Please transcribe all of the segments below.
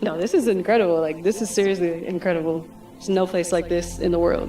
No, this is incredible. Like, this is seriously incredible. There's no place like this in the world.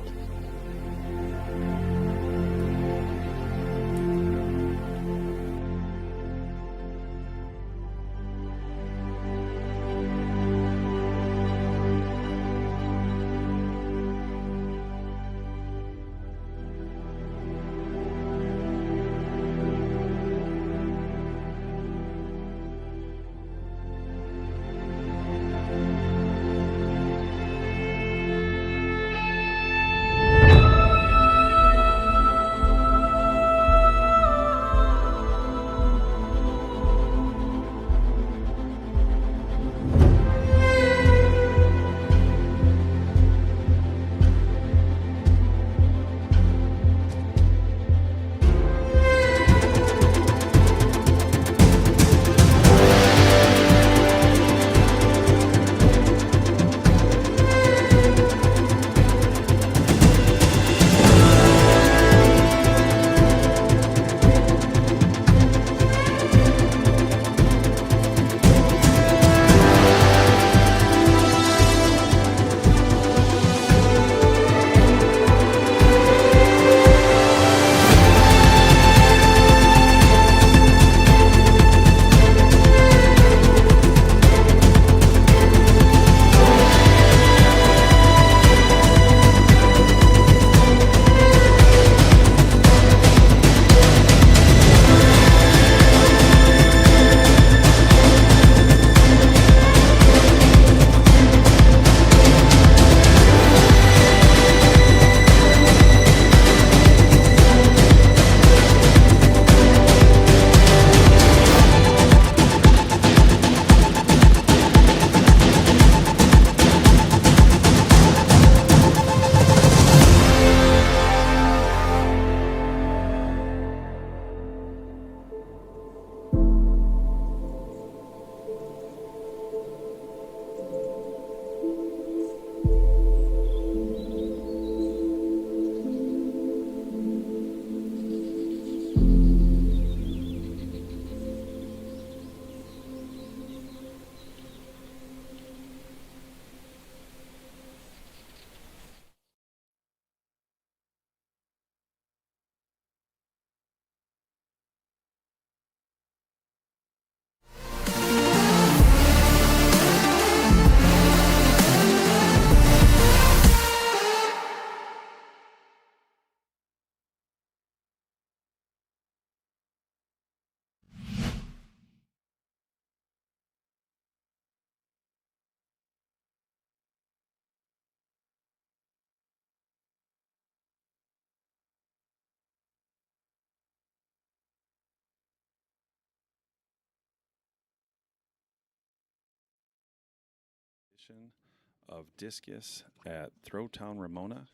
Of Discus at Throwtown, Ramona,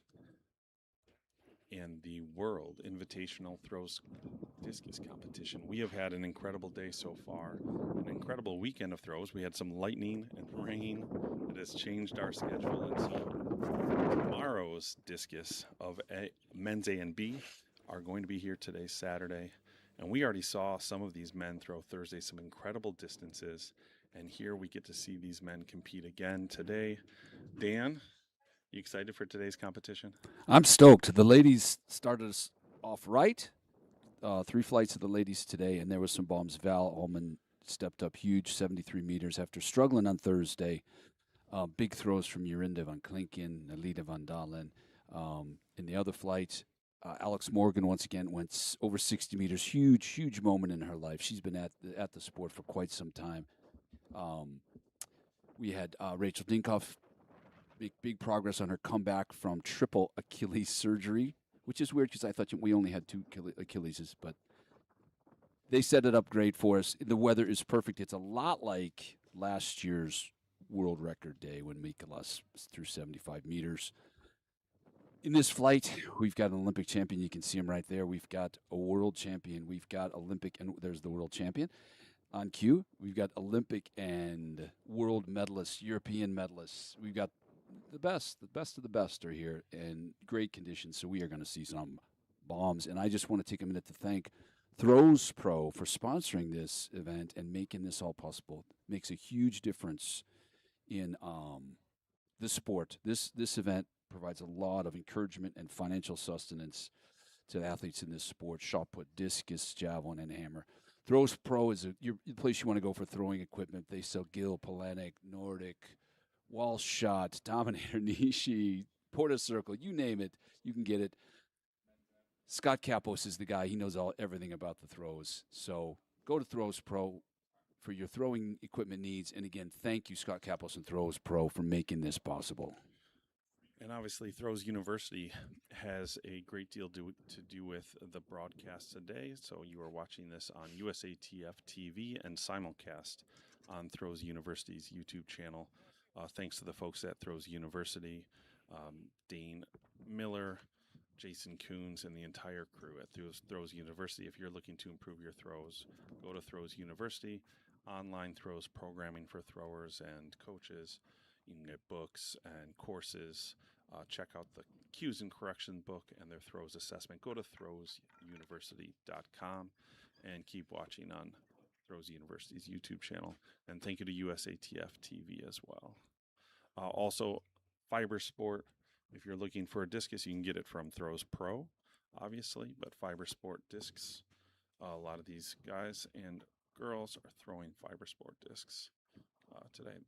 and the World Invitational Throws Discus Competition. We have had an incredible day so far, an incredible weekend of throws. We had some lightning and rain that has changed our schedule, and so tomorrow's Discus of men's A and B are going to be here today, Saturday, and we already saw some of these men throw Thursday some incredible distances. And here we get to see these men compete again today. Dan, you excited for today's competition? I'm stoked. The ladies started us off right. 3 flights of the ladies today, and there was some bombs. Val Ullman stepped up huge, 73 meters after struggling on Thursday. Big throws from Jorinda van Klinken, Alida van Dalen. In the other flight, Alex Morgan once again went over 60 meters. Huge moment in her life. She's been at the sport for quite some time. We had Rachel Dinkoff, big progress on her comeback from triple Achilles surgery, which is weird because I thought we only had 2 Achilleses, but they set it up great for us. The weather is perfect. It's a lot like last year's world record day when Mikolas threw 75 meters. In this flight, we've got an Olympic champion. You can see him right there. We've got a world champion. We've got Olympic, and there's the world champion. On cue, we've got Olympic and world medalists, European medalists. We've got the best of the best are here in great conditions. So we are going to see some bombs. And I just want to take a minute to thank Throws Pro for sponsoring this event and making this all possible. It makes a huge difference in the sport. This event provides a lot of encouragement and financial sustenance to the athletes in this sport: shot put, discus, javelin, and hammer. Throws Pro is the place you want to go for throwing equipment. They sell gill, Polanic, Nordic, wall shot, Dominator, Nishi, Porta Circle, you name it, you can get it. Scott Kapos is the guy. He knows everything about the throws. So go to Throws Pro for your throwing equipment needs. And again, thank you, Scott Kapos and Throws Pro, for making this possible. And obviously, Throws University has a great deal to do with the broadcast today. So you are watching this on USATF TV and simulcast on Throws University's YouTube channel. Thanks to the folks at Throws University, Dane Miller, Jason Coons, and the entire crew at Throws University. If you're looking to improve your throws, go to Throws University. Online throws programming for throwers and coaches. You can get books and courses. Check out the cues and correction book and their throws assessment. Go to throwsuniversity.com and keep watching on Throws University's YouTube channel. And thank you to USATF TV as well. Also, Fiber Sport. If you're looking for a discus, you can get it from Throws Pro, obviously, but Fiber Sport discs. A lot of these guys and girls are throwing Fiber Sport discs today.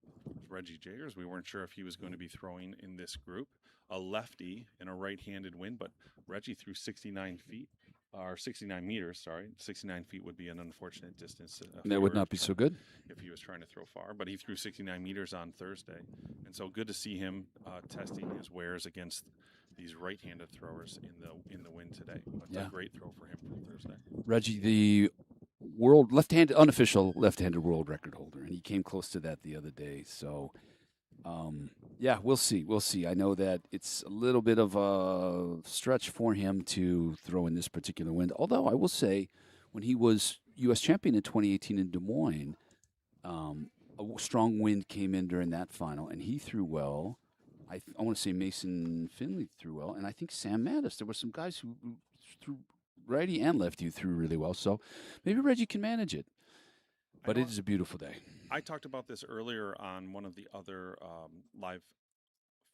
Reggie Jagers, we weren't sure if he was going to be throwing in this group. A lefty in a right-handed wind, but Reggie threw 69 feet, or 69 meters, sorry. 69 feet would be an unfortunate distance. That would not be so good if he was trying to throw far, but he threw 69 meters on Thursday. And so good to see him testing his wares against these right-handed throwers in the wind today. But a great throw for him for Thursday. Reggie, the unofficial left-handed world record holder, and he came close to that the other day. So, we'll see. We'll see. I know that it's a little bit of a stretch for him to throw in this particular wind. Although I will say, when he was U.S. champion in 2018 in Des Moines, a strong wind came in during that final, and he threw well. I want to say Mason Finley threw well, and I think Sam Mattis. There were some guys who threw righty and lefty who threw really well. So maybe Reggie can manage it. But it is a beautiful day. I talked about this earlier on one of the other live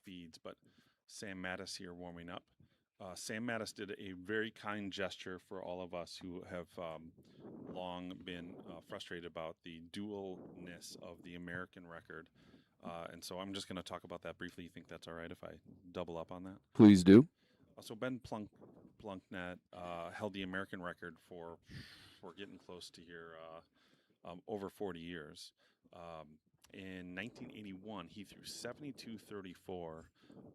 feeds, but Sam Mattis here warming up. Sam Mattis did a very kind gesture for all of us who have long been frustrated about the dualness of the American record. And so I'm just going to talk about that briefly. You think that's all right if I double up on that? Please do. So Ben Plunknet held the American record for getting close to here over 40 years. In 1981, he threw 72.34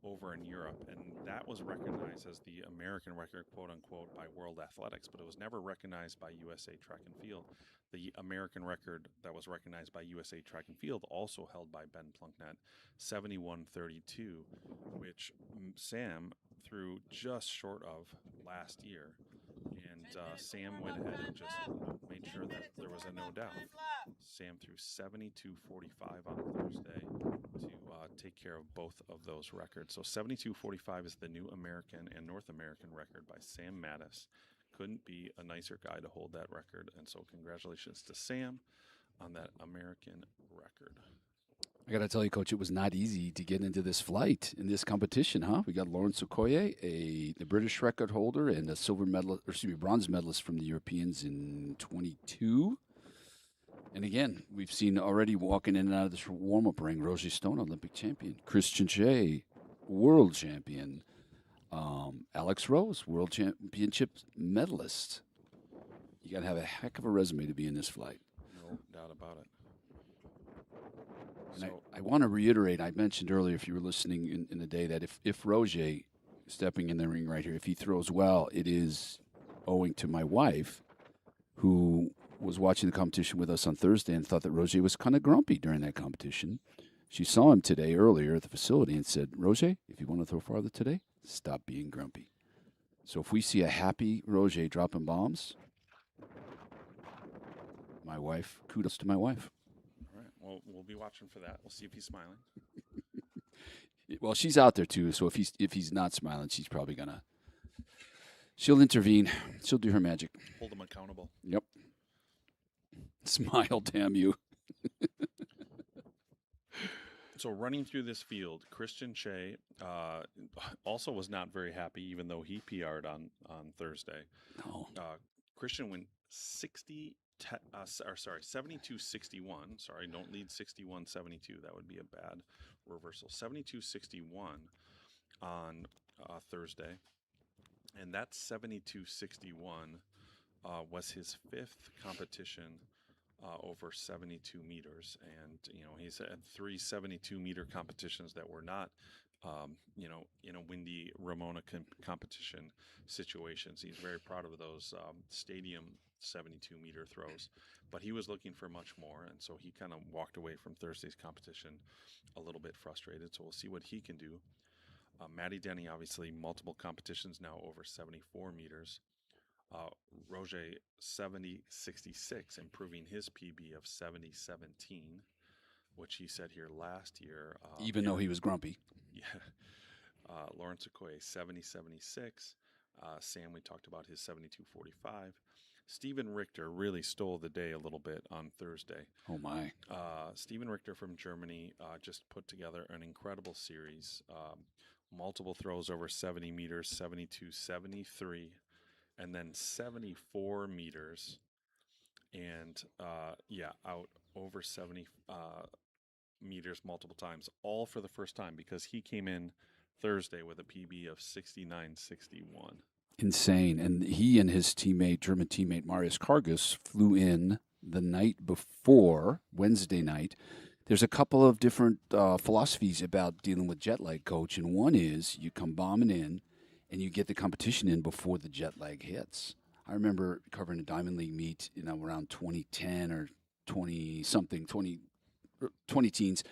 over in Europe, and that was recognized as the American record, quote unquote, by World Athletics, but it was never recognized by USA Track and Field. The American record that was recognized by USA Track and Field, also held by Ben Plunknet, 71.32, which Sam threw just short of last year. And Sam went ahead and just made sure that there was a no doubt. Sam threw 72.45 on Thursday to take care of both of those records. So 72.45 is the new American and North American record by Sam Mattis. Couldn't be a nicer guy to hold that record. And so congratulations to Sam on that American record. I got to tell you, Coach, it was not easy to get into this flight in this competition, huh? We got Lawrence Okoye, the British record holder, and a bronze medalist from the Europeans in 22. And again, we've seen already walking in and out of this warm-up ring, Roger Stone, Olympic champion, Christian Shea, world champion, Alex Rose, world championship medalist. You got to have a heck of a resume to be in this flight. No doubt about it. And I want to reiterate, I mentioned earlier, if you were listening in the day, that if Roger, stepping in the ring right here, if he throws well, it is owing to my wife, who was watching the competition with us on Thursday and thought that Roger was kind of grumpy during that competition. She saw him today earlier at the facility and said, Roger, if you want to throw farther today, stop being grumpy. So if we see a happy Roger dropping bombs, my wife, kudos to my wife. All right. Well, we'll be watching for that. We'll see if he's smiling. Well, she's out there too, so if he's not smiling, she's probably she'll intervene. She'll do her magic. Hold him accountable. Yep. Smile, damn you. So running through this field, Christian Che also was not very happy, even though he PR'd on Thursday. No. Christian went 72-61. Sorry, don't lead 61-72. That would be a bad reversal. 72-61 on Thursday, and that 72-61 was his fifth competition over 72 meters, and he's had three 72-meter competitions that were not in a windy Ramona competition situations. He's very proud of those stadium 72-meter throws, but he was looking for much more, and so he kind of walked away from Thursday's competition a little bit frustrated. So we'll see what he can do. Matty Denny, obviously, multiple competitions now over 74 meters. Roger 70-66, improving his PB of 70-17, which he said here last year. Even though he was grumpy. Yeah. Lawrence Okoye 70-76. Sam, we talked about his 72-45. Stephen Richter really stole the day a little bit on Thursday. Oh, my. Stephen Richter from Germany just put together an incredible series. Multiple throws over 70 meters, 72-73. And then 74 meters, and out over 70 meters multiple times, all for the first time, because he came in Thursday with a PB of 69-61. Insane. And he and his German teammate Marius Kargus, flew in the night before, Wednesday night. There's a couple of different philosophies about dealing with jet lag, Coach, and one is you come bombing in, and you get the competition in before the jet lag hits. I remember covering a Diamond League meet, around 2010 or 20 teens,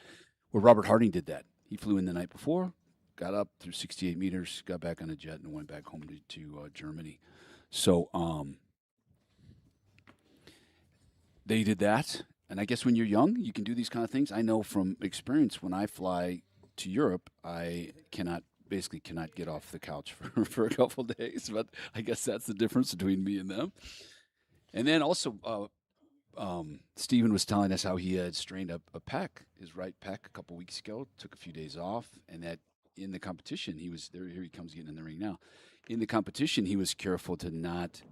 where Robert Harding did that. He flew in the night before, got up through 68 meters, got back on a jet, and went back home to Germany. So they did that. And I guess when you're young, you can do these kind of things. I know from experience, when I fly to Europe, I basically cannot get off the couch for a couple of days, but I guess that's the difference between me and them. And then also, Stephen was telling us how he had strained up a pec, his right pec, a couple weeks ago, took a few days off, and that in the competition, he was there. Here he comes getting in the ring now. In the competition, he was careful to not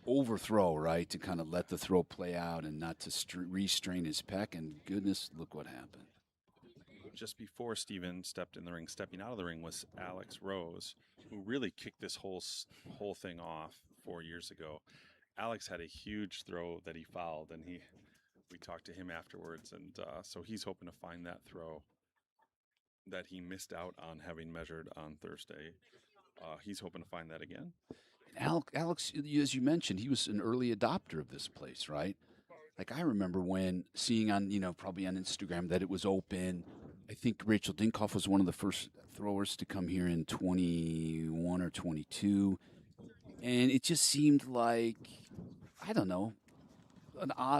overthrow, right? To kind of let the throw play out and not to restrain his pec, and goodness, look what happened. Just before Steven stepping out of the ring was Alex Rose, who really kicked this whole thing off 4 years ago. Alex had a huge throw that he fouled, and we talked to him afterwards, and so he's hoping to find that throw that he missed out on having measured on Thursday. He's hoping to find that again. Alex, as you mentioned, he was an early adopter of this place, right? Like I remember when seeing on, probably on Instagram that it was open. I think Rachel Dinkoff was one of the first throwers to come here in 21 or 22. And it just seemed like, I don't know,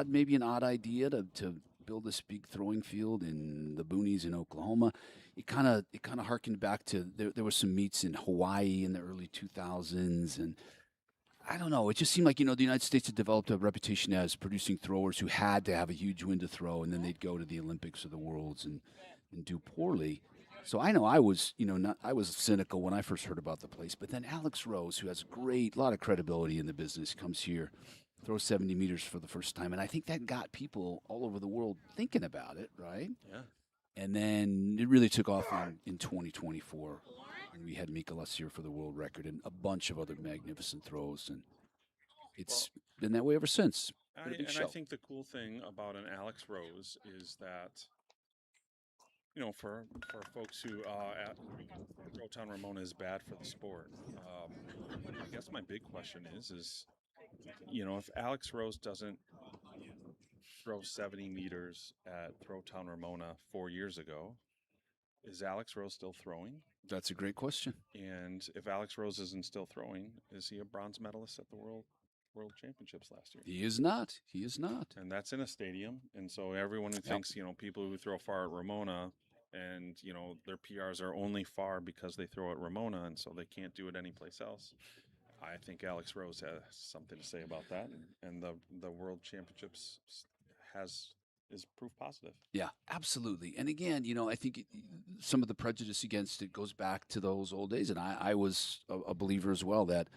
maybe an odd idea to build this big throwing field in the boonies in Oklahoma. It kind of harkened back to, there were some meets in Hawaii in the early 2000s, and I don't know. It just seemed like, the United States had developed a reputation as producing throwers who had to have a huge wind to throw, and then they'd go to the Olympics or the Worlds and do poorly. So I know I was, I was cynical when I first heard about the place. But then Alex Rose, who has a lot of credibility in the business, comes here, throws 70 meters for the first time. And I think that got people all over the world thinking about it, right? Yeah. And then it really took off in 2024. And we had Mika Lassier for the world record and a bunch of other magnificent throws. And it's been that way ever since. I think the cool thing about an Alex Rose is that, for folks who Throwtown Ramona is bad for the sport, I guess my big question is, if Alex Rose doesn't throw 70 meters at Throwtown Ramona 4 years ago, is Alex Rose still throwing? That's a great question. And if Alex Rose isn't still throwing, is he a bronze medalist at the World Championships last year? He is not. He is not. And that's in a stadium. And so everyone who thinks, people who throw far at Ramona and, their PRs are only far because they throw at Ramona and so they can't do it anyplace else. I think Alex Rose has something to say about that. And the World Championships is proof positive. Yeah, absolutely. And again, I think some of the prejudice against it goes back to those old days. And I was a believer as well that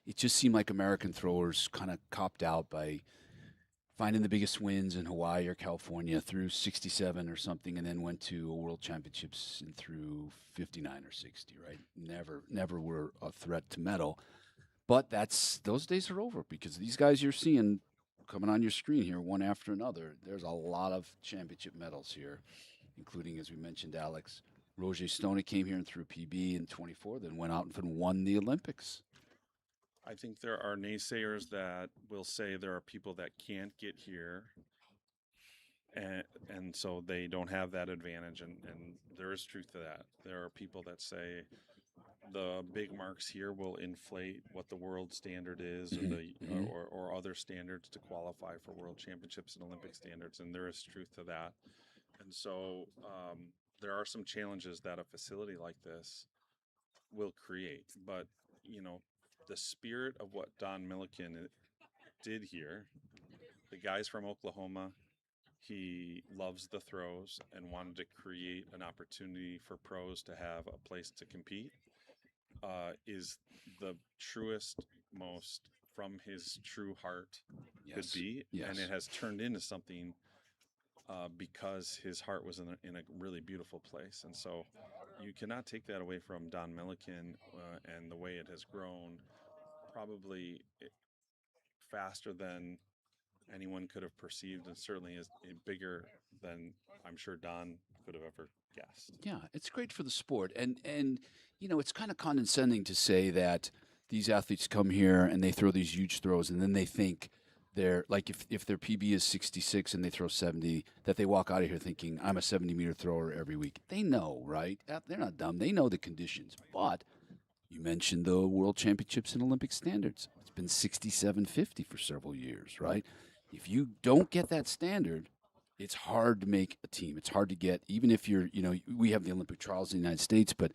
it just seemed like American throwers kind of copped out by finding the biggest wins in Hawaii or California through 67 or something, and then went to a world championships and through 59 or 60, right? Never were a threat to medal. But those days are over because these guys you're seeing coming on your screen here, one after another. There's a lot of championship medals here, including, as we mentioned, Alex. Roger Stoney came here and threw PB in 24, then went out and won the Olympics. I think there are naysayers that will say there are people that can't get here, and so they don't have that advantage, and there is truth to that. There are people that say the big marks here will inflate what the world standard is, or or other standards to qualify for world championships and Olympic standards, and there is truth to that. And so there are some challenges that a facility like this will create, but the spirit of what Don Milliken did here, the guys from Oklahoma, he loves the throws and wanted to create an opportunity for pros to have a place to compete, is the truest, most from his true heart could be. Yes. And it has turned into something because his heart was in a really beautiful place. And so you cannot take that away from Don Milliken and the way it has grown, probably faster than anyone could have perceived, and certainly is bigger than I'm sure Don could have ever guessed. Yeah, it's great for the sport, and it's kind of condescending to say that these athletes come here and they throw these huge throws, and then they think they're like if their PB is 66 and they throw 70, that they walk out of here thinking I'm a 70-meter thrower every week. They know, right? They're not dumb. They know the conditions, but you mentioned the World Championships and Olympic standards. It's been 67.50 for several years, right? If you don't get that standard, it's hard to make a team. It's hard to get, even if we have the Olympic trials in the United States, but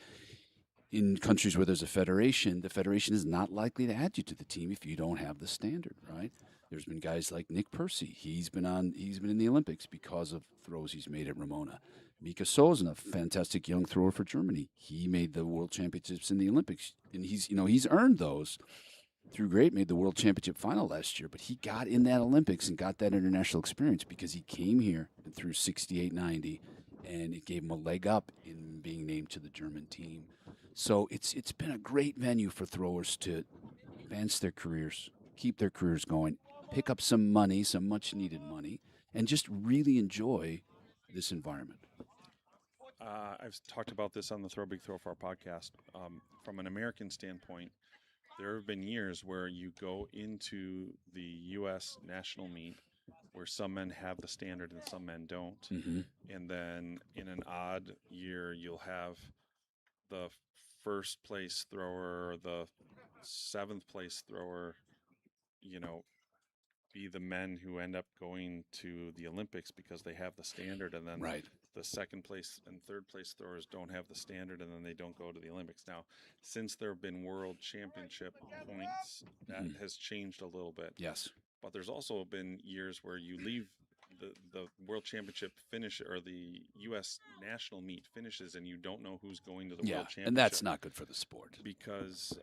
in countries where there's a federation, the federation is not likely to add you to the team if you don't have the standard, right? There's been guys like Nick Percy. He's been in the Olympics because of throws he's made at Ramona. Mika Sozin, a fantastic young thrower for Germany. He made the World Championships in the Olympics, and he's earned those through great. Made the World Championship final last year, but he got in that Olympics and got that international experience because he came here and threw 68.90, and it gave him a leg up in being named to the German team. So it's been a great venue for throwers to advance their careers, keep their careers going, pick up some money, some much needed money, and just really enjoy this environment. I've talked about this on the Throw Big Throw Far podcast. From an American standpoint, there have been years where you go into the U.S. national meet where some men have the standard and some men don't. Mm-hmm. And then in an odd year, you'll have the first place thrower or the seventh place thrower, be the men who end up going to the Olympics because they have the standard, and then Right. the second place and third place throwers don't have the standard, and then they don't go to the Olympics. Now, since there have been world championship points, that has changed a little bit. Yes. But there's also been years where you leave the world championship finish, or the U.S. national meet finishes, and you don't know who's going to the world championship. And that's not good for the sport. Because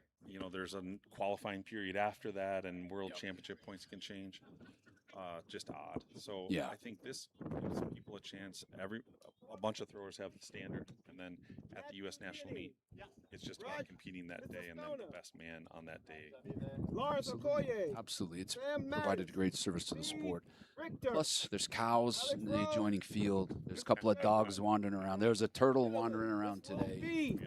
there's a qualifying period after that, and world championship points can change. Just odd. So Yeah. I think this gives people a chance. A bunch of throwers have the standard, and then at the U.S. national meet, it's just about competing that day, and then the best man on that day. Absolutely. It's provided great service to the sport. Plus, there's cows in the adjoining field. There's a couple of dogs wandering around. There's a turtle wandering around today.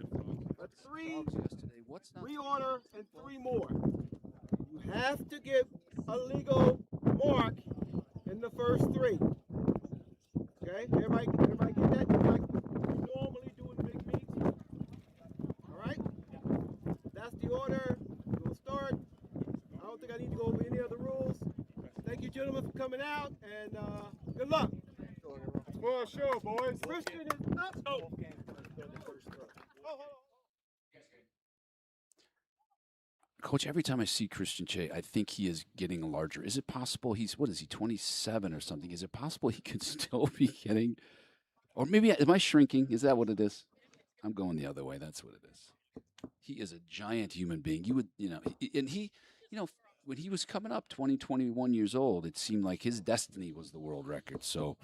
Reorder and 3 more. You have to get a legal mark in the first 3. Okay, everybody get that? Like we normally do in big meets. All right, that's the order. We'll start. I don't think I need to go over any other rules. Thank you, gentlemen, for coming out, and good luck. For sure, boys. Christian is up. Oh, hold on. Coach, every time I see Christian Che, I think he is getting larger. Is it possible what is he, 27 or something? Is it possible he could still be getting, or maybe, am I shrinking? Is that what it is? I'm going the other way. That's what it is. He is a giant human being. You would, and he, when he was coming up, 20, 21 years old, it seemed like his destiny was the world record. So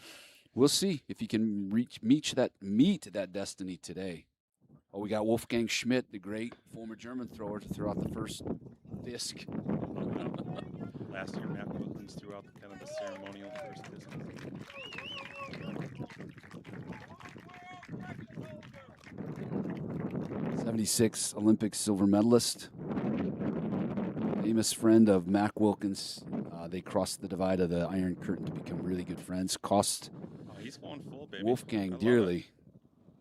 we'll see if he can meet that destiny today. Oh, we got Wolfgang Schmidt, the great former German thrower, to throw out the first disc. Last year, Matt Wilkins threw out kind of the ceremonial first disc. 76 Olympic silver medalist, famous friend of Mac Wilkins. They crossed the divide of the Iron Curtain to become really good friends. Cost He's going full, baby. Wolfgang dearly.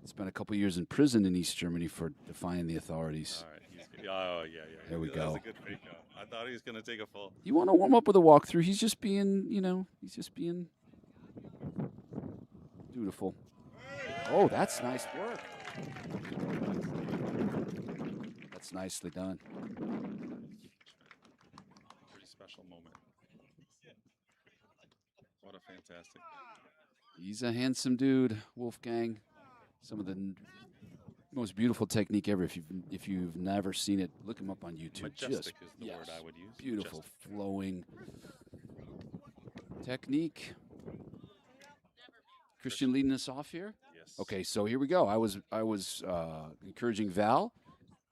Spent a couple years in prison in East Germany for defying the authorities. All right. Oh, yeah. There we That go. was a good fake out. I thought he was going to take a full. You want to warm up with a walkthrough. He's just being, dutiful. Oh, that's nice work. That's nicely done. Pretty special moment. What a fantastic. He's a handsome dude, Wolfgang. Some of the most beautiful technique ever. If you've never seen it, look him up on YouTube. Majestic is the word I would use. Beautiful, Majestic. flowing technique. Christian leading us off here. Yes. Okay, so here we go. I was encouraging Val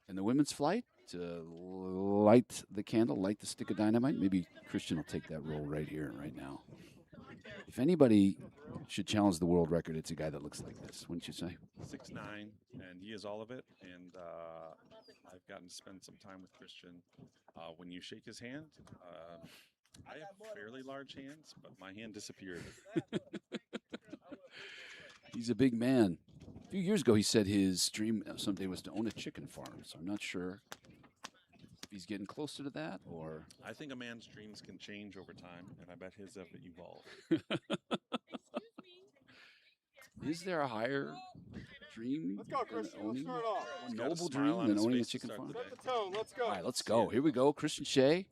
in the women's flight to light the candle, light the stick of dynamite. Maybe Christian will take that role right here and right now. If anybody should challenge the world record, it's a guy that looks like this, wouldn't you say? 6'9", and he is all of it. And I've gotten to spend some time with Christian. When you shake his hand, I have fairly large hands, but my hand disappeared. He's a big man. A few years ago, he said his dream someday was to own a chicken farm. So I'm not sure if he's getting closer to that or. I think a man's dreams can change over time, and I bet his have evolved. Is there a higher dream? Let's go, Christian. Let's start off. A Got a noble smile dream on than his owning a face to chicken start farm? the day. Set the tone. Let's go. All right, let's go. Here we go. Christian Shea,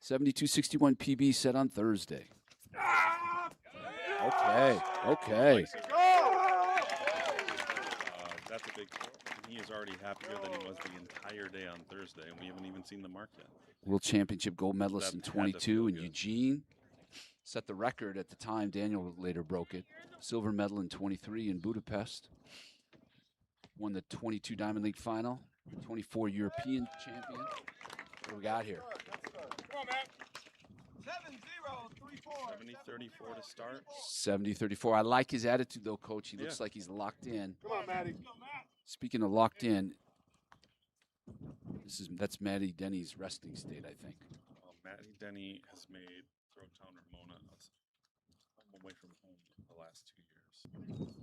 72-61 PB set on Thursday. Okay. That's a big throw. And he is already happier than he was the entire day on Thursday, and we haven't even seen the mark yet. World Championship gold medalist That in had to 22 feel in good. Eugene. Set the record at the time. Daniel later broke it. Silver medal in 23 in Budapest. Won the 22 Diamond League final. 24 European champion. What do we got here? Come on, Matt. 70-34 to start. 70-34. I like his attitude, though, Coach. He looks like he's locked in. Come on, Matty. Speaking of locked in, that's Maddie Denny's resting state, I think. Matty Denny has made Throwtown Ramona home away from home the last 2 years.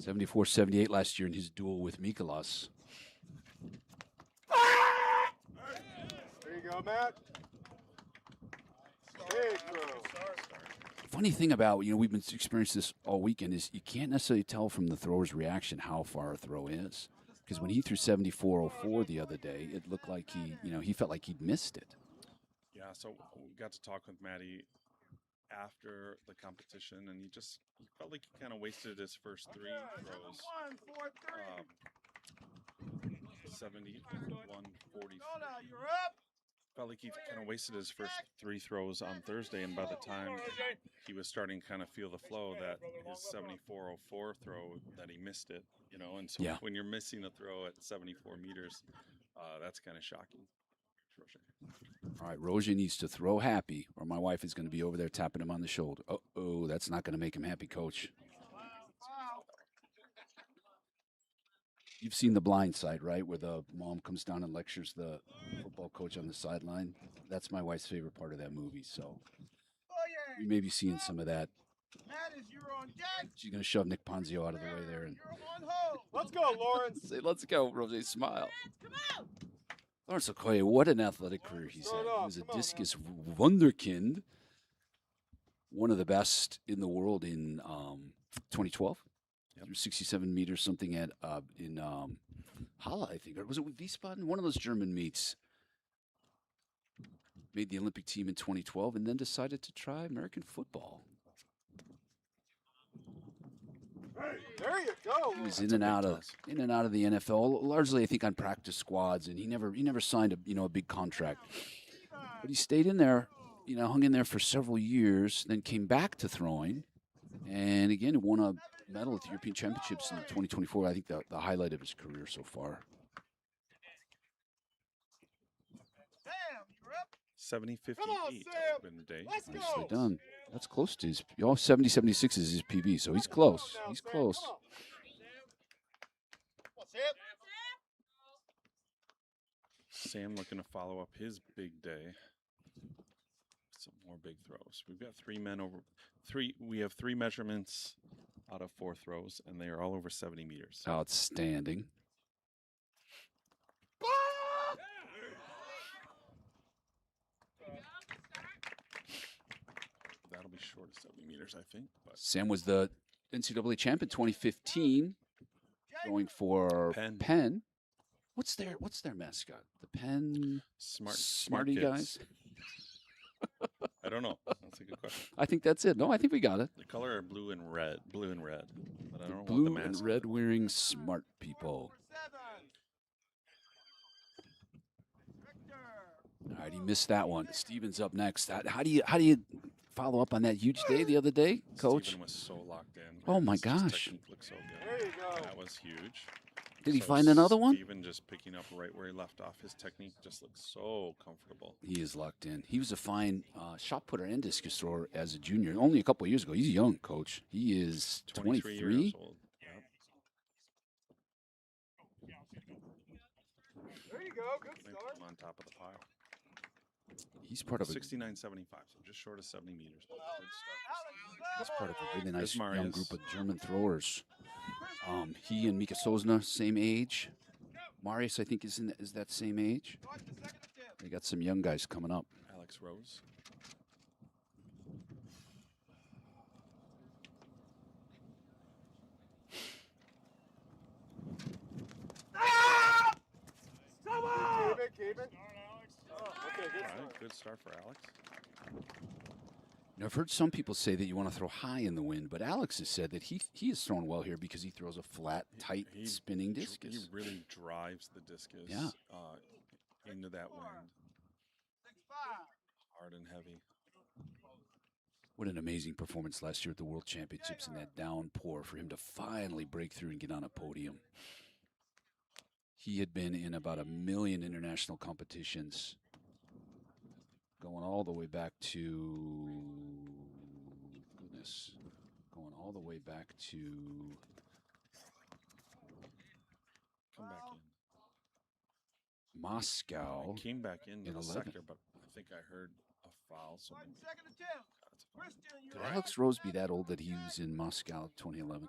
74-78 last year in his duel with Mikolas. There you go, Matt. Big throw. Funny thing about, we've been experiencing this all weekend is you can't necessarily tell from the thrower's reaction how far a throw is. Because when he threw 74-04 the other day, it looked like he felt like he'd missed it. Yeah, so we got to talk with Matty after the competition, and he felt like he kind of wasted his first 3 throws. 71-40. Felt like he kind of wasted his first 3 throws on Thursday, and by the time he was starting to kind of feel the flow, that his 74-04 throw, that he missed it, and so when you're missing a throw at 74 meters, that's kind of shocking. All right, Roger needs to throw happy, or my wife is going to be over there tapping him on the shoulder. Uh-oh, that's not going to make him happy, Coach. You've seen The Blind Side, right, where the mom comes down and lectures the football coach on the sideline? That's my wife's favorite part of that movie, so you may be seeing some of that. She's going to shove Nick Ponzio out of the way there. And Let's go, Lawrence. say, let's go, Roger, smile. Lawrence Okoye, what an athletic career he's had. He was a discus wunderkind, one of the best in the world in 2012. Through 67 meters, something in Halle, I think. Or was it with Wiesbaden? One of those German meets. made the Olympic team in 2012 and then decided to try American football. There you go. He was That's in a and big out toss. of the NFL, largely I think on practice squads, and he never signed a big contract. But he stayed in there, hung in there for several years, then came back to throwing, and again won a medal at the European Championships in 2024. I think the highlight of his career so far. 70-58 Come on, Sam. open day. Let's go. Nicely done. That's close to his. 70-76 is his PB, so he's close. He's close. Come on, Sam. Sam looking to follow up his big day. Some more big throws. We've got 3 men over 3. We have 3 measurements out of 4 throws, and they are all over 70 meters. Outstanding. That'll be short of 70 meters, I think. But Sam was the NCAA champ in 2015, going for Penn. Penn. What's their mascot? The Penn smart Smarty kids. guys. I don't know. That's a good question. I think that's it. No, I think we got it. The color are blue and red. But I don't know Blue what the and mascot red wearing smart people. All right, he missed that one. Steven's up next. How do you follow up on that huge day the other day, Coach? Steven was so locked in. Oh my His gosh! technique looked so good. There you go. That was huge. Did he So find another one? Steven just picking up right where he left off. His technique just looks so comfortable. He is locked in. He was a fine shot putter and discus thrower as a junior. Only a couple of years ago. He's young, Coach. He is 23 23. years old. Yep. There you go. Good I think start. I'm on top of the pile. He's part of a 69.75, so just short of 70 meters. Good start. He's part of a really There's nice young Marius. group of German throwers. He and Mika Sosna, same age. Marius, I think, is that same age. They got some young guys coming up. Alex Rose. Keep it. Okay, good All start. right, good start for Alex. Now, I've heard some people say that you want to throw high in the wind, but Alex has said that he has thrown well here because he throws a flat, tight, He spinning He discus. really drives the discus Yeah. into that wind. Hard and heavy. What an amazing performance last year at the World Championships in that downpour for him to finally break through and get on a podium. He had been in about 1 million international competitions, going all the way back to, Come back in. Moscow. I came back into in the 11. sector, but I think I heard a foul. So maybe- Second attempt. that's a foul. Could Alex Rose be that old that he was in Moscow 2011?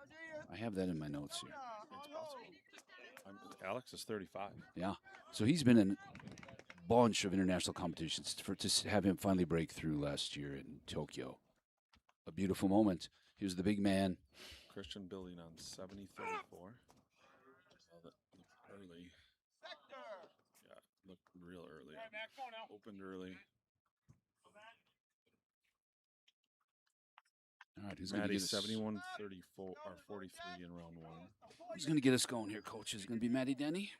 I have that in my notes here. It's possible. Alex is 35. Yeah. So he's been in a bunch of international competitions to have him finally break through last year in Tokyo. A beautiful moment. Here's the big man. Christian building on 70-34. Oh, that looked early. Yeah, looked real early. Opened early. All right, who's going to Maddie get us? 71-34 or 43 in round 1. Who's going to get us going here, Coach? Is it going to be Maddie Denny?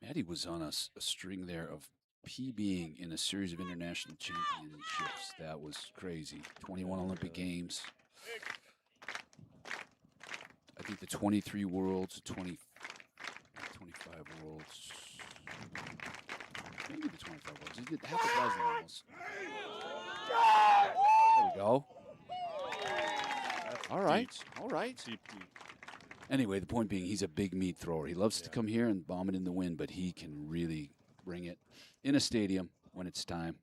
Maddie was on a string there of PBing in a series of international championships. That was crazy. 21 Olympic Games. I think the 23 Worlds, 25 Worlds. Maybe the 25 Worlds. He did half a dozen almost. There we go. That's All right. deep. All right. Deep, deep. Anyway, the point being, he's a big meat thrower. He loves to come here and bomb it in the wind, but he can really bring it in a stadium when it's time.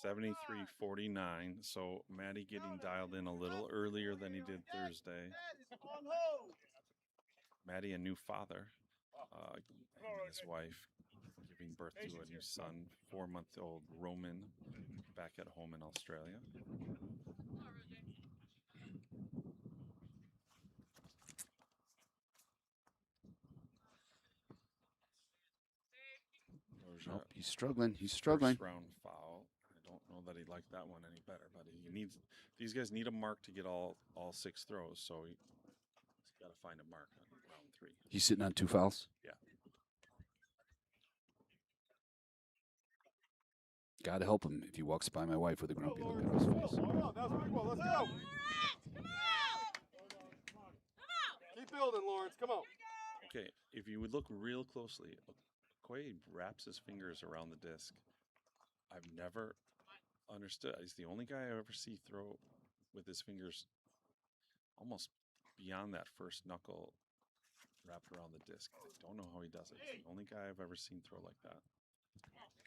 73-49. So Maddie getting dialed in a little earlier than he did Thursday. Maddie, a new father, and his wife giving birth to a new son, 4-month-old Roman, back at home in Australia. Nope, he's struggling. He's struggling. First round foul. I don't know that he liked that one any better, but he needs. These guys need a mark to get all 6 throws, so he's got to find a mark on round 3. He's sitting on 2 fouls. Yeah. Got to help him if he walks by my wife with a grumpy look on his face. That was a big one. Let's go. Keep building, Lawrence. Come on. Okay, if you would look real closely, Okoye wraps his fingers around the disc. I've never understood. He's the only guy I ever see throw with his fingers almost beyond that first knuckle wrapped around the disc. I don't know how he does it. He's the only guy I've ever seen throw like that.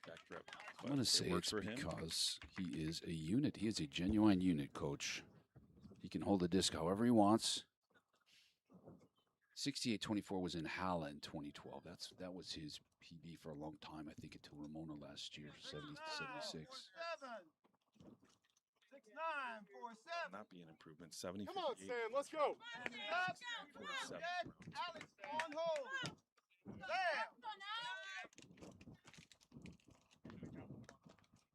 Back drip. I'm going to say it's because he is a unit. He is a genuine unit, coach. He can hold the disc however he wants. 68-24 was in Halle in 2012. That was his PB for a long time, I think, until Ramona last year, 70-76. 6-9-4-7. Not be an improvement. 70. Come on, Sam. Let's go. 47. Alex on hold. Sam.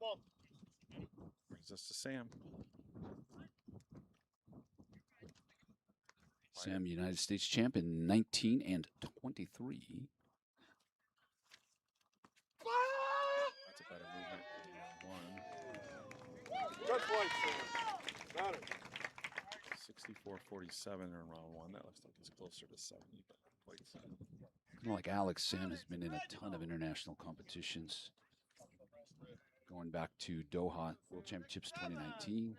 Bump. Brings us to Sam. Sam, United States champion, 19 and 23. That's a better movement than round 1. Good play, Sam. Got it. 64-47 in round 1. That looks like it's closer to 70, but quite sad. Kind of like Alex, Sam has been in a ton of international competitions. Going back to Doha World Championships 2019.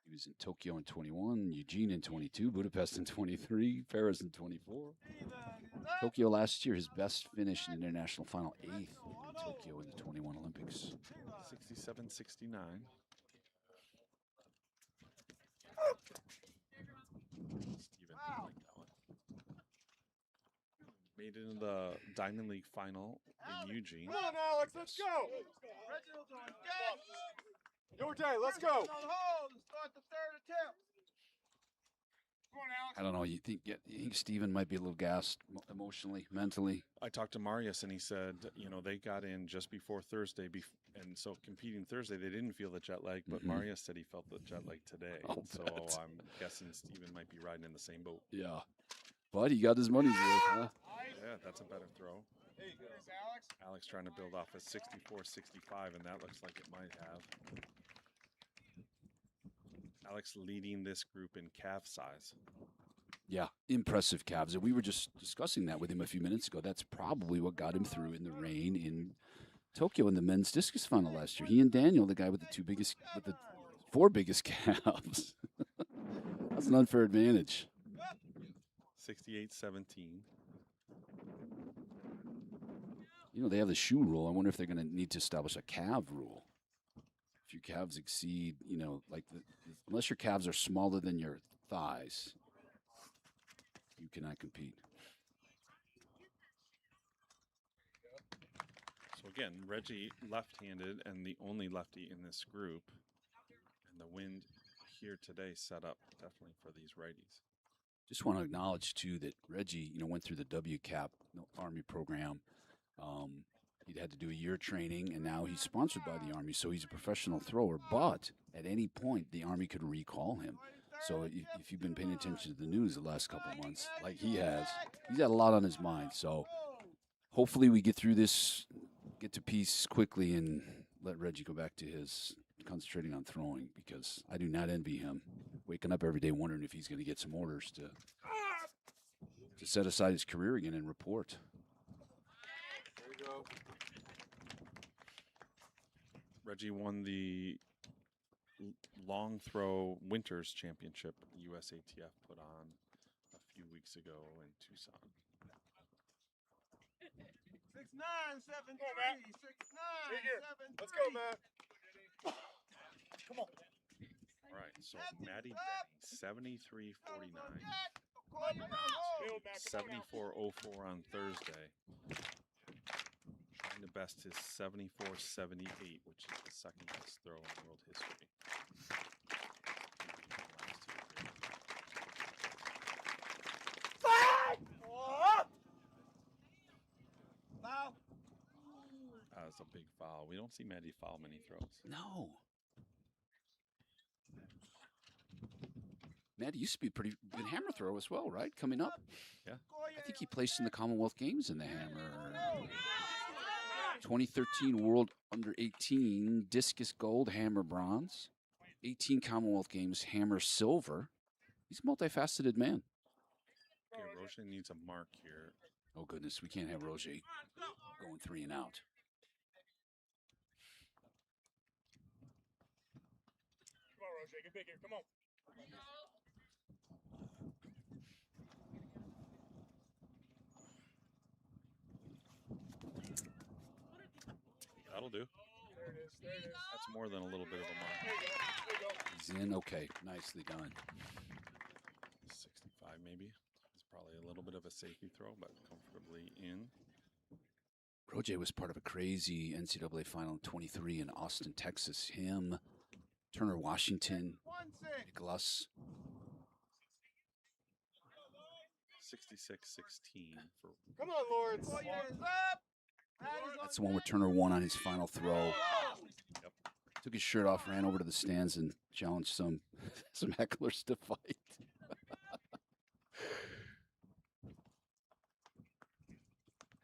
He was in Tokyo in 21, Eugene in 22, Budapest in 23, Paris in 24. Tokyo last year, his best finish in the international final, 8th in Tokyo in the 21 Olympics. 67-69. Steven like that one. Made it into the Diamond League final in Eugene. Come on, Alex. Let's go. Your day. Let's go. I don't know. You think Steven might be a little gassed emotionally, mentally? I talked to Marius and he said, they got in just before Thursday, and so competing Thursday, they didn't feel the jet lag, but Marius said he felt the jet lag today. So I'm guessing Steven might be riding in the same boat. Yeah. But he got his money's worth, huh? Yeah, that's a better throw. Alex trying to build off a 64-65, and that looks like it might have. Alex leading this group in calf size. Yeah, impressive calves. And we were just discussing that with him a few minutes ago. That's probably what got him through in the rain in Tokyo in the men's discus final last year. He and Daniel, the guy with the 4 biggest calves. That's an unfair advantage. 68-17. They have the shoe rule. I wonder if they're going to need to establish a calf rule. If your calves exceed, unless your calves are smaller than your thighs, you cannot compete. So again, Reggie left-handed and the only lefty in this group. And the wind here today set up definitely for these righties. Just want to acknowledge, too, that Reggie, went through the WCAP Army program. He'd had to do a year training, and now he's sponsored by the Army, so he's a professional thrower. But at any point, the Army could recall him. So if you've been paying attention to the news the last couple of months, like he has, he's got a lot on his mind. So hopefully we get through this, get to peace quickly, and let Reggie go back to his concentrating on throwing, because I do not envy him. Waking up every day wondering if he's going to get some orders to set aside his career again and report. There you go. Reggie won the long throw Winters Championship USATF put on a few weeks ago in Tucson. 6-9-7-3. 6-9-7-3. Let's go, Matt. Come on. All right, so Maddie Benny, 73-49, 74-04 on Thursday. best is 74.78, which is the second best throw in world history. Foul. That's a big foul. We don't see Maddie foul many throws. No. Matt used to be a pretty good hammer thrower as well, right? Coming up. Yeah. I think he placed in the Commonwealth Games in the hammer. 2013 World Under 18 Discus Gold, hammer bronze. 18 Commonwealth Games, hammer silver. He's a multifaceted man. Okay, Roche needs a mark here. Oh, goodness. We can't have Roger going 3 and out. Come on, Roger, get big here. Come on. That'll do. There it is. There it is. That's more than a little bit of a mark. There you go. There you go. He's in. Okay. Nicely done. 65 maybe. It's probably a little bit of a safety throw, but comfortably in. Roger was part of a crazy NCAA final in 23 in Austin, Texas. Him, Turner Washington, 1-6. Nicholas. 66-16 for Come on, Lawrence. Throw your hands up. That's the one where Turner won on his final throw. Yep. Took his shirt off, ran over to the stands, and challenged some hecklers to fight.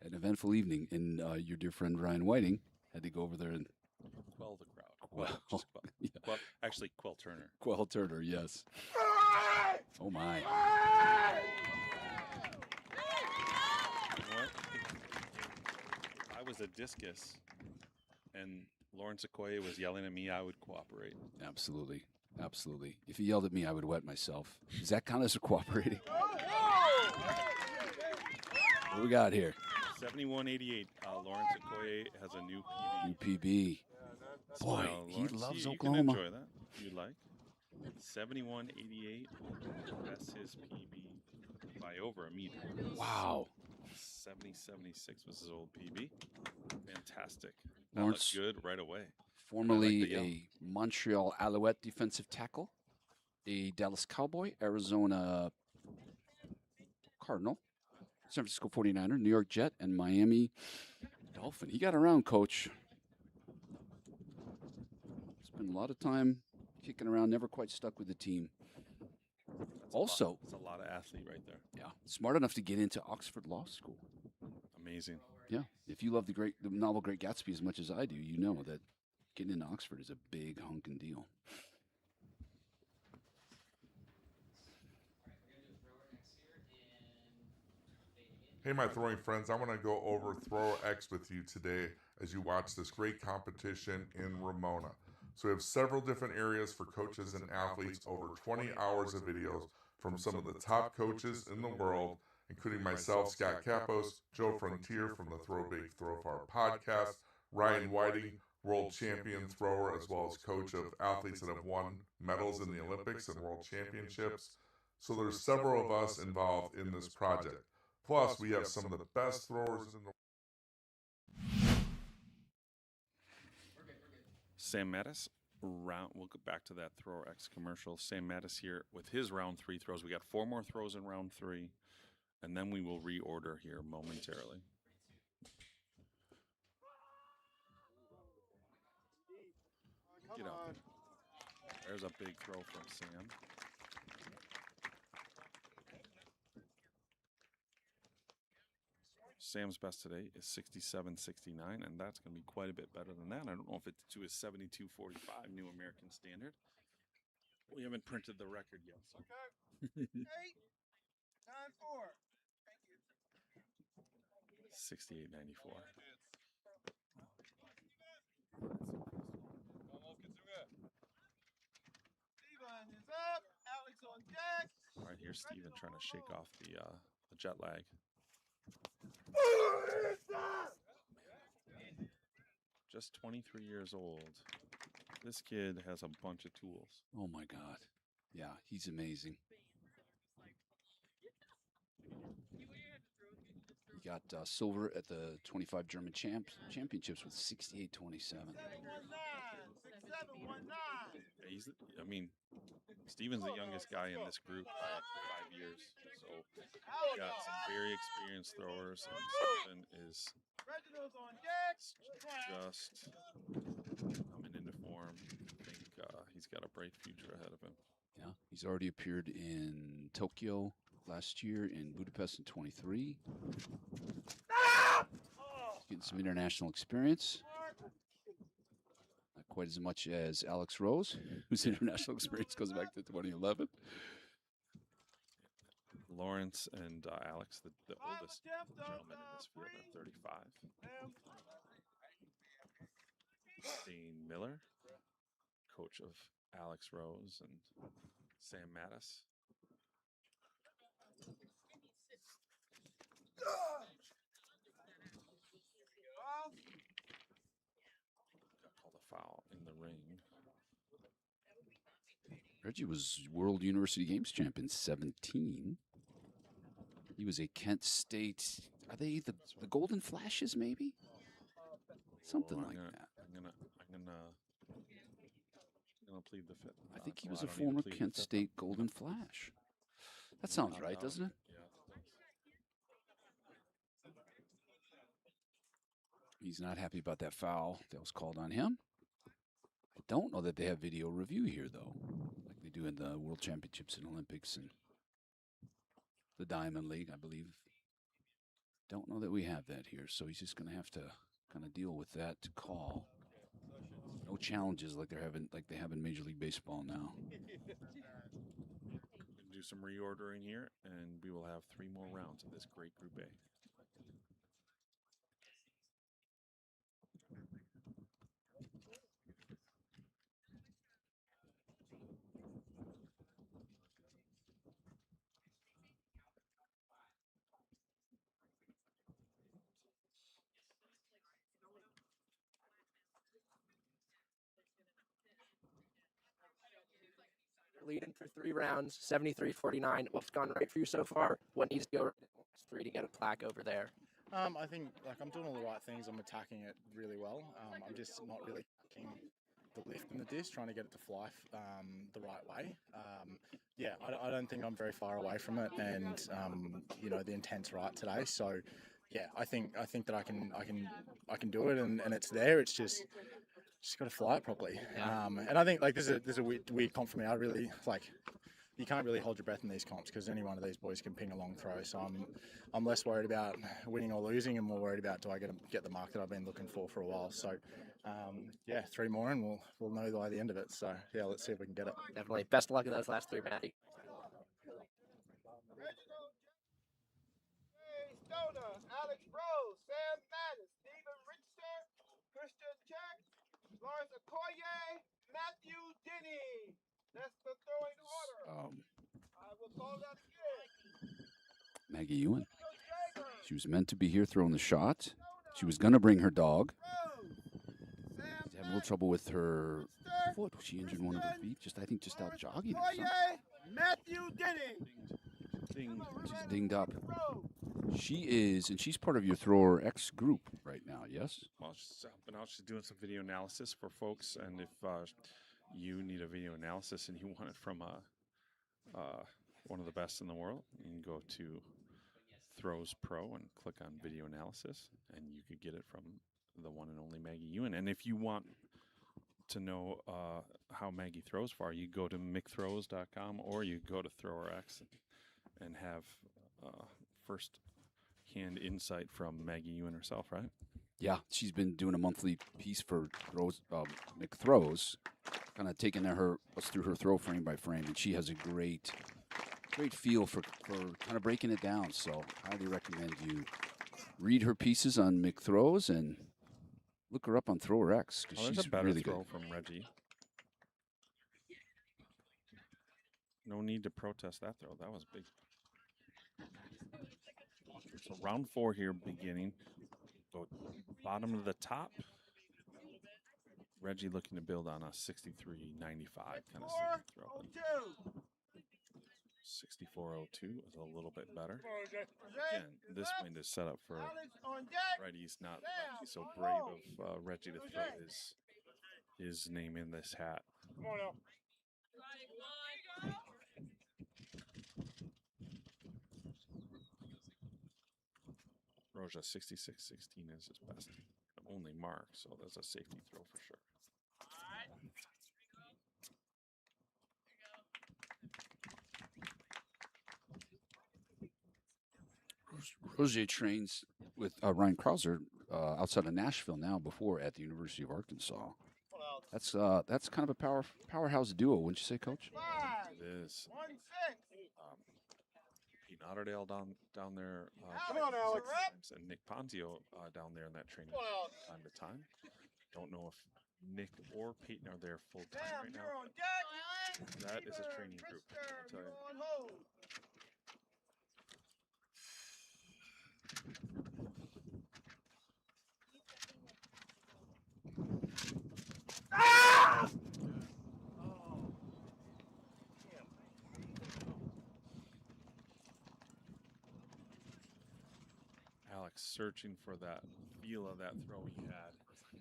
An eventful evening, and your dear friend Ryan Whiting had to go over there and quell the crowd. Quell. Just quell. Yeah. Quell. Actually, Quell Turner. quell Turner. Yes. Oh my. You know what? If I was a discus and Lawrence Okoye was yelling at me, I would cooperate. Absolutely. Absolutely. If he yelled at me, I would wet myself. Does that count as a cooperating? What do we got here? 71-88. Lawrence Okoye has a new PB. UPB. Boy, Now, he Lawrence, loves you Oklahoma. can enjoy that if you like. 71-88. That's his PB by over a meter. Wow. 70-76 was his old PB. Fantastic. That Lawrence, looked good right away. formerly the yell. a Montreal Alouette defensive tackle, a Dallas Cowboy, Arizona Cardinal, San Francisco 49er, New York Jet, and Miami Dolphin. He got around, Coach. Spent a lot of time kicking around, never quite stuck with the team. That's Also- it's a lot of athlete right there. Yeah, smart enough to get into Oxford Law School. Amazing. Yeah, if you love the novel Great Gatsby as much as I do, you know that getting into Oxford is a big honking deal. Hey, my throwing friends, I want to go over Throw X with you today as you watch this great competition in Ramona. So we have several different areas for coaches and athletes, over 20 hours of videos from some of the top coaches in the world, including myself, Scott Kapos, Joe Frontier from the Throw Big, Throw Far podcast, Ryan Whiting, world champion thrower, as well as coach of athletes that have won medals in the Olympics and world championships. So there's several of us involved in this project. Plus, we have some of the best throwers in the Sam Mattis, we'll go back to that Thrower X commercial. Sam Mattis here with his round 3 throws. We got 4 more throws in round 3, and then we will reorder here momentarily. Get up. There's a big throw from Sam. Sam's best today is 67.69, and that's going to be quite a bit better than that. I don't know if it's to his 72.45 New American Standard. We haven't printed the record yet. So. Okay. 8, 9-4. Thank you. 68.94. Steven is up. Alex on deck. All right, here's Steven trying to shake off the jet lag. Just 23 years old. This kid has a bunch of tools. Oh my God. Yeah, he's amazing. got silver at the 25 German championships with 68.27. 719, 6719. Yeah, I mean, Steven's the youngest guy in this group by 5 years, so we've got some very experienced throwers, and Steven is Reginald's on deck. just coming into form. I think he's got a bright future ahead of him. Yeah, he's already appeared in Tokyo last year, in Budapest in 23. He's getting some international experience. Not quite as much as Alex Rose, whose international experience goes back to 2011. Lawrence and Alex, the oldest gentleman in this field at 35. Dean Miller, coach of Alex Rose and Sam Mattis. Got called a foul in the ring. Reggie was World University Games champ in 17. He was a Kent State. Are they the Golden Flashes, maybe? Something like that. I'm gonna plead the fifth. I think he Well, was I a don't need to former plead the Kent fifth. State Golden Flash. That sounds right, doesn't it? Yeah. He's not happy about that foul that was called on him. I don't know that they have video review here, though, like they do in the World Championships and Olympics and the Diamond League, I believe. Don't know that we have that here, so he's just going to have to kind of deal with that call. No challenges like they have in Major League Baseball now. We'll do some reordering here, and we will have 3 more rounds of this great Group A. Leading for 3 rounds, 73-49. What's gone right for you so far? What needs to go right in the last 3 to get a plaque over there? I think I'm doing all the right things. I'm attacking it really well. I'm just not really attacking the lift in the disc, trying to get it to fly the right way. I don't think I'm very far away from it, and the intent's right today. So, yeah, I think that I can do it, and it's there. It's just got to fly it properly. And I think this is a weird comp for me. I really you can't really hold your breath in these comps because any one of these boys can ping a long throw. So I'm less worried about winning or losing and more worried about do I get the mark that I've been looking for a while. So 3 more and we'll know by the end of it. So yeah, let's see if we can get it. Definitely. Best of luck in those last 3, Matty. Reginald, Stoner, Alex Rose, Sam Mattis, Stephen Richter, Christian Check, Lawrence Okoye, Matthew Denny. That's the throwing order. I will call that again. Maggie Ewan. She was meant to be here throwing the shot. She was going to bring her dog. She's having a little trouble with her foot. She injured one of her feet, just out jogging or something. Matthew Denny. She's dinged up. She is, and she's part of your Thrower X group right now, yes? Well, she's helping out. She's doing some video analysis for folks, and if you need a video analysis and you want it from one of the best in the world, you can go to Throws Pro and click on video analysis, and you could get it from the one and only Maggie Ewan. And if you want to know how Maggie throws far, you go to mcthrows.com or you go to ThrowerX and have first-hand insight from Maggie Ewan herself, right? Yeah, she's been doing a monthly piece for McThrows, kind of taking us through her throw frame by frame, and she has a great feel for kind of breaking it down. So I highly recommend you read her pieces on McThrows and look her up on Thrower X because There's she's a better really throw good. from Reggie. No need to protest that throw. That was big. So round 4 here beginning. Go bottom to the top. Reggie looking to build on a 63-95 kind of throw. 6402 is a little bit better. Come on, Jay. Again, this wind is set up for Alex on deck. righties, not lefties. So brave of Reggie to throw his name in this hat. Come on now. Roja 6616 is his best only mark, so that's a safety throw for sure. Roger trains with Ryan Krauser outside of Nashville now. Before at the University of Arkansas. That's kind of a powerhouse duo, wouldn't you say, Coach? It is. Pete Otterdale down there. Come on, Alex. And Nick Ponzio down there in that training time to time. Don't know if Nick or Peyton are there full time right now. That is a training group. I'll tell you. Alex searching for that feel of that throw he had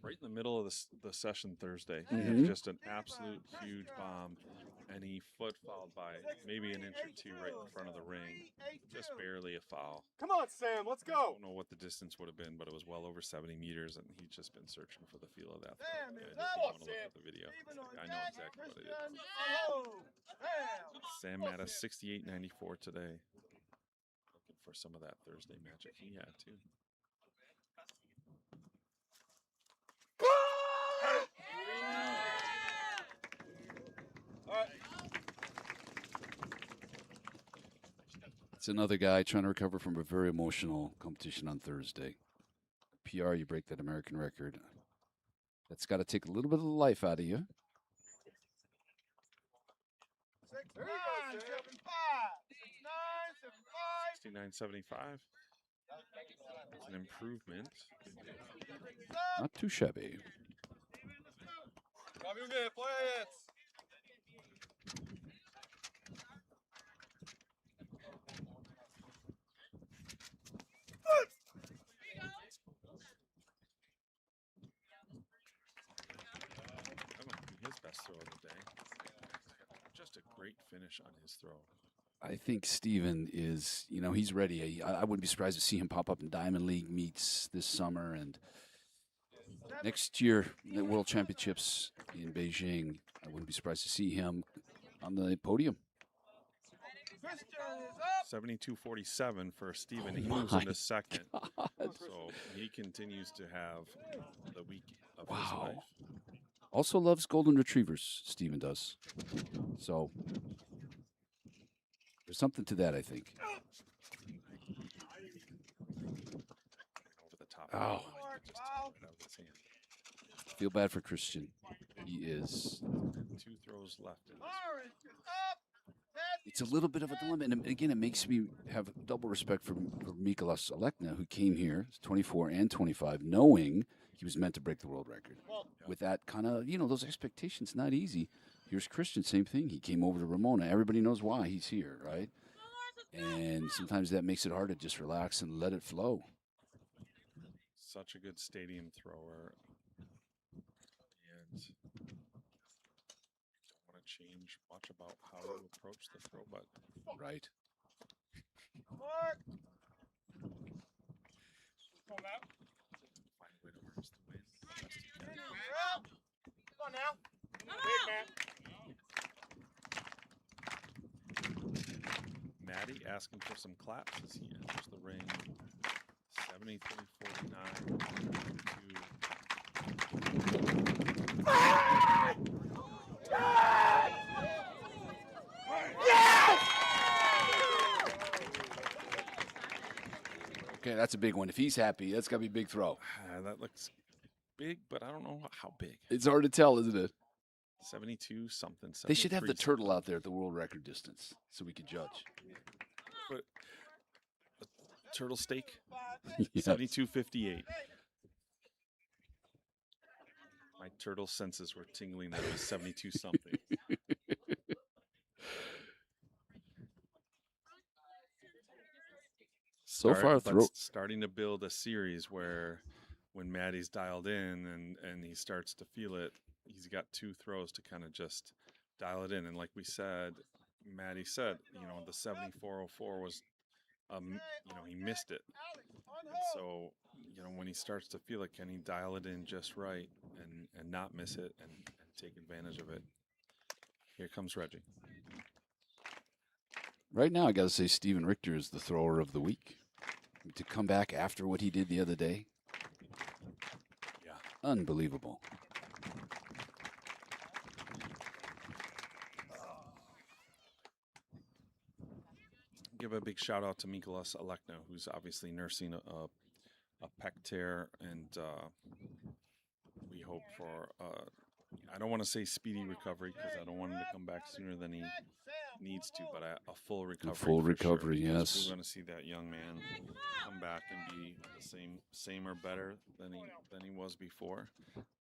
right in the middle of the session Thursday. He had just an absolute huge bomb, and he foot fouled by maybe an inch or two right in front of the ring, just barely a foul. Come on, Sam. Let's I go. don't know what the distance would have been, but it was well over 70 meters, and he'd just been searching for the feel of that throw. And if you want to look at the video, I know exactly what it is. Sam Mattis 68.94 today. Looking for some of that Thursday magic he had too. It's another guy trying to recover from a very emotional competition on Thursday. PR, you break that American record. That's got to take a little bit of the life out of you. 69.75. It's an improvement. Not too shabby. That might be his best throw of the day. Just a great finish on his throw. I think Steven is, he's ready. I wouldn't be surprised to see him pop up in Diamond League meets this summer. And next year, the World Championships in Beijing, I wouldn't be surprised to see him on the podium. 72.47 for Steven. He Oh moves my into second. God. So he continues to have the week of his Wow. life. Also loves golden retrievers, Steven does. So there's something to that, I think. Over the top. Oh. Just took it out of his hand. Feel bad for Christian. He is. 2 throws left in this. It's a little bit of a dilemma. And again, it makes me have double respect for Mikolas Alekna, who came here, 24 and 25, knowing he was meant to break the world record. With that kind of, those expectations, not easy. Here's Christian, same thing. He came over to Ramona. Everybody knows why he's here, right? And sometimes that makes it hard to just relax and let it flow. Such a good stadium thrower. And don't want to change much about how you approach the throw, but Right. Mark. Come on now. find a way to reverse the wind. Come on now. Big man. Maddie asking for some claps as he enters the ring. 73.49 Okay, that's a big one. If he's happy, that's got to be a big throw. that looks big, but I don't know how big. It's hard to tell, isn't it? 72 something. They should have the 73 turtle out there at the world record distance so we could judge. But turtle steak. Yes. 72.58. My turtle senses were tingling that it was 72 something. So far, starting to build a series where when Maddie's dialed in and he starts to feel it, he's got 2 throws to kind of just dial it in. And like we said, Maddie said, the 7404 was, he missed it. And so, when he starts to feel it, can he dial it in just right and not miss it and take advantage of it? Here comes Reggie. Right now, I got to say Steven Richter is the thrower of the week. To come back after what he did the other day, yeah, unbelievable. Give a big shout out to Mikolas Alekna, who's obviously nursing a pec tear, and we hope for I don't want to say speedy recovery because I don't want him to come back sooner than he needs to, but a full recovery. Full recovery, sure, yes. We're going to see that young man come back and be the same or better than he was before.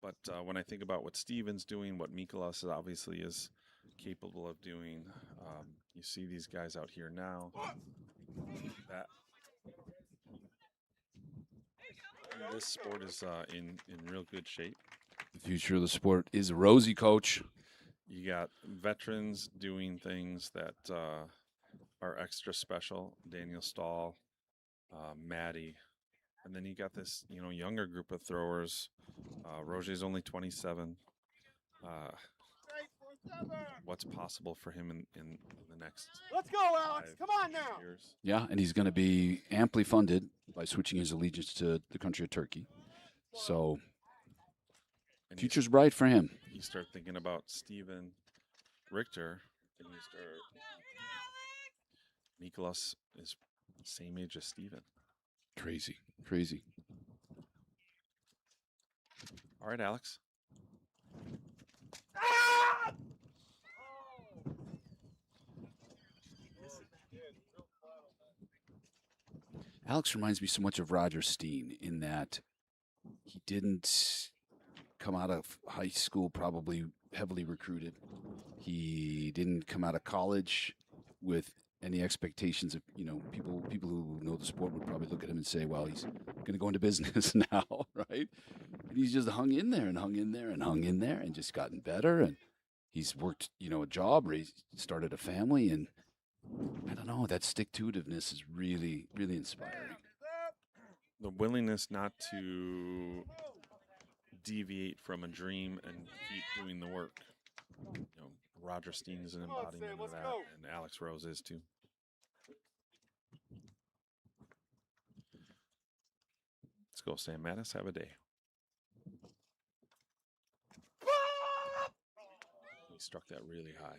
But when I think about what Steven's doing, what Mikolas obviously is capable of doing, you see these guys out here now. This sport is in real good shape. The future of the sport is rosy, Coach. You got veterans doing things that are extra special. Daniel Stahl, Maddie, and then you got this younger group of throwers. Roger's only 27. What's possible for him in the next? Let's go, Alex. Come on now. Years? Yeah, and he's going to be amply funded by switching his allegiance to the country of Turkey. So, And future's bright for him. You start thinking about Steven Richter, and you start. Mikolas is the same age as Steven. Crazy. All right, Alex. Alex reminds me so much of Roger Steen in that he didn't come out of high school probably heavily recruited. He didn't come out of college with any expectations of, people who know the sport would probably look at him and say, well, he's going to go into business now, right? And he's just hung in there and just gotten better. And he's worked, a job, started a family, and I don't know, that stick-to-itiveness is really, really inspiring. The willingness not to deviate from a dream and keep doing the work. Roger Steen is an embodiment of that, and Alex Rose is too. Let's go, Sam Mattis. Have a day. He struck that really high.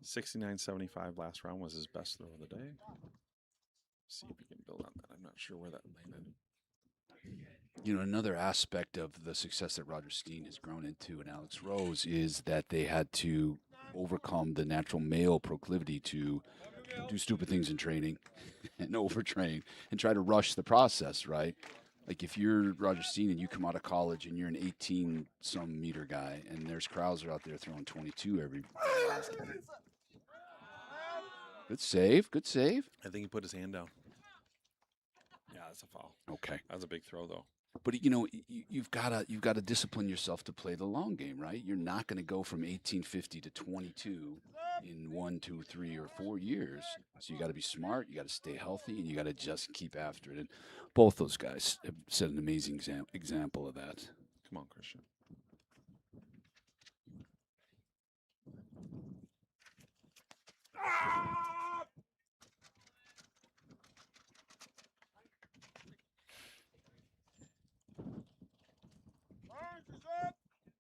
$69.75 last round was his best throw of the day. See if we can build on that. I'm not sure where that landed. Another aspect of the success that Roger Steen has grown into and Alex Rose is that they had to overcome the natural male proclivity to do stupid things in training and overtrain and try to rush the process, right? Like if you're Roger Steen and you come out of college and you're an 18-some meter guy and there's Krauser out there throwing 22 every. Good save. I think he put his hand down. Yeah, that's a foul. Okay. That was a big throw, though. But you've got to discipline yourself to play the long game, right? You're not going to go from 1850 to 22 in 1, 2, 3, or 4 years. So you got to be smart. You got to stay healthy, and you got to just keep after it. And both those guys have set an amazing example of that. Come on, Christian.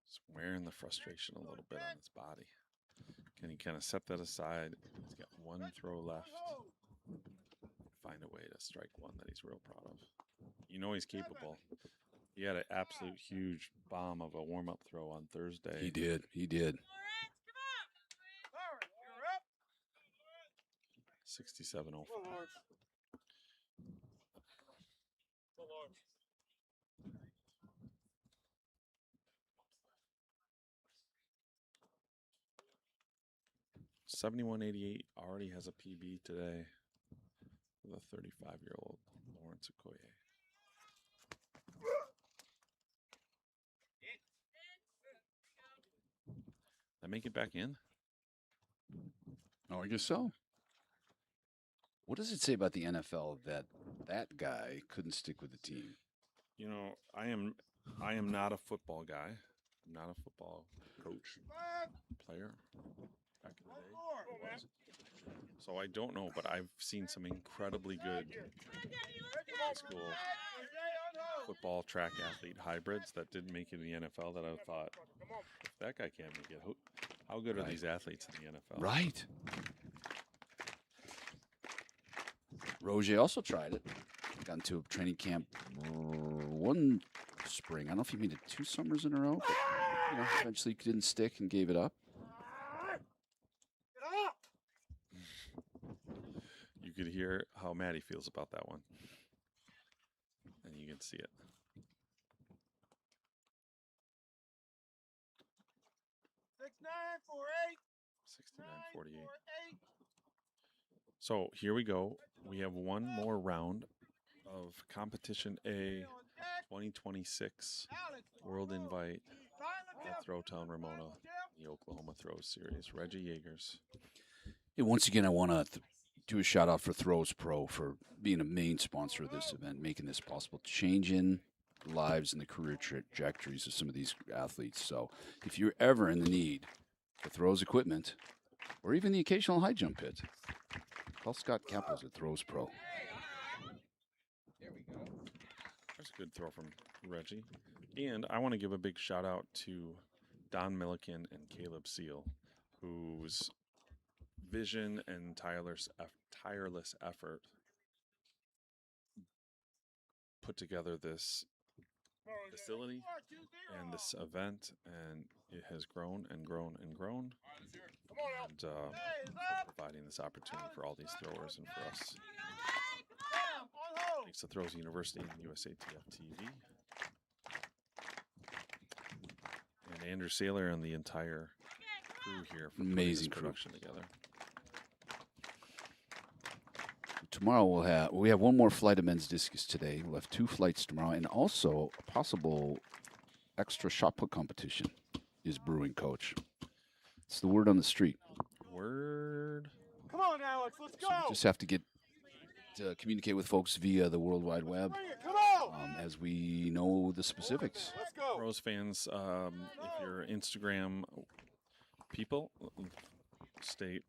Just wearing the frustration a little bit on his body. Can he kind of set that aside? He's got one throw left. Find a way to strike one that he's real proud of. He's capable. He had an absolute huge bomb of a warm-up throw on Thursday. He did. 67.05. 71.88 already has a PB today with a 35-year-old Lawrence Okoye. Did I make it back in? Oh, I guess so. What does it say about the NFL that that guy couldn't stick with the team? You know, I am not a football guy. I'm not a football coach, player. Back in the day, I was. So I don't know, but I've seen some incredibly good high school football track athlete hybrids that didn't make it in the NFL that I thought, if that guy can't make it, how good are these athletes in the NFL? Right. Roger also tried it. Got into a training camp one spring. I don't know if he made it 2 summers in a row, but eventually didn't stick and gave it up. You could hear how Maddie feels about that one. And you can see it. $69.48. So here we go. We have one more round of Competition A 2026 World Invite at Throwtown Ramona, the Oklahoma Throws Series. Reggie Yeagers. Hey, once again, I want to do a shout out for Throws Pro for being a main sponsor of this event, making this possible, changing the lives and the career trajectories of some of these athletes. So if you're ever in the need for throws equipment or even the occasional high jump pit, call Scott Capos at Throws Pro. There's a good throw from Reggie. And I want to give a big shout out to Don Milliken and Caleb Seal, whose vision and tireless effort put together this facility and this event, and it has grown and grown and grown, and providing this opportunity for all these throwers and for us. Thanks to Throws University and USATF TV. And Andrew Saylor and the entire crew here for putting this production together. Tomorrow we have one more flight of men's discus today. We'll have 2 flights tomorrow, and also a possible extra shot put competition is brewing, Coach. It's the word on the street. Word. Come on, Alex, let's go. So we just have to get to communicate with folks via the World Wide Web as we know the specifics. Let's go. Rose fans, if you're Instagram people, stay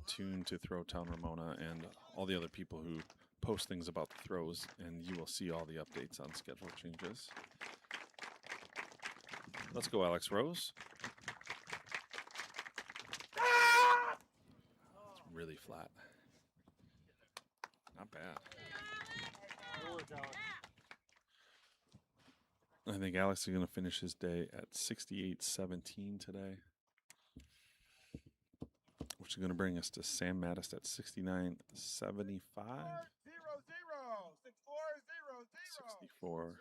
tuned to Throwtown Ramona and all the other people who post things about the throws, and you will see all the updates on schedule changes. Let's go, Alex Rose. It's really flat. Not bad. I think Alex is going to finish his day at 68.17 today, which is going to bring us to Sam Mattis at 69.75. 64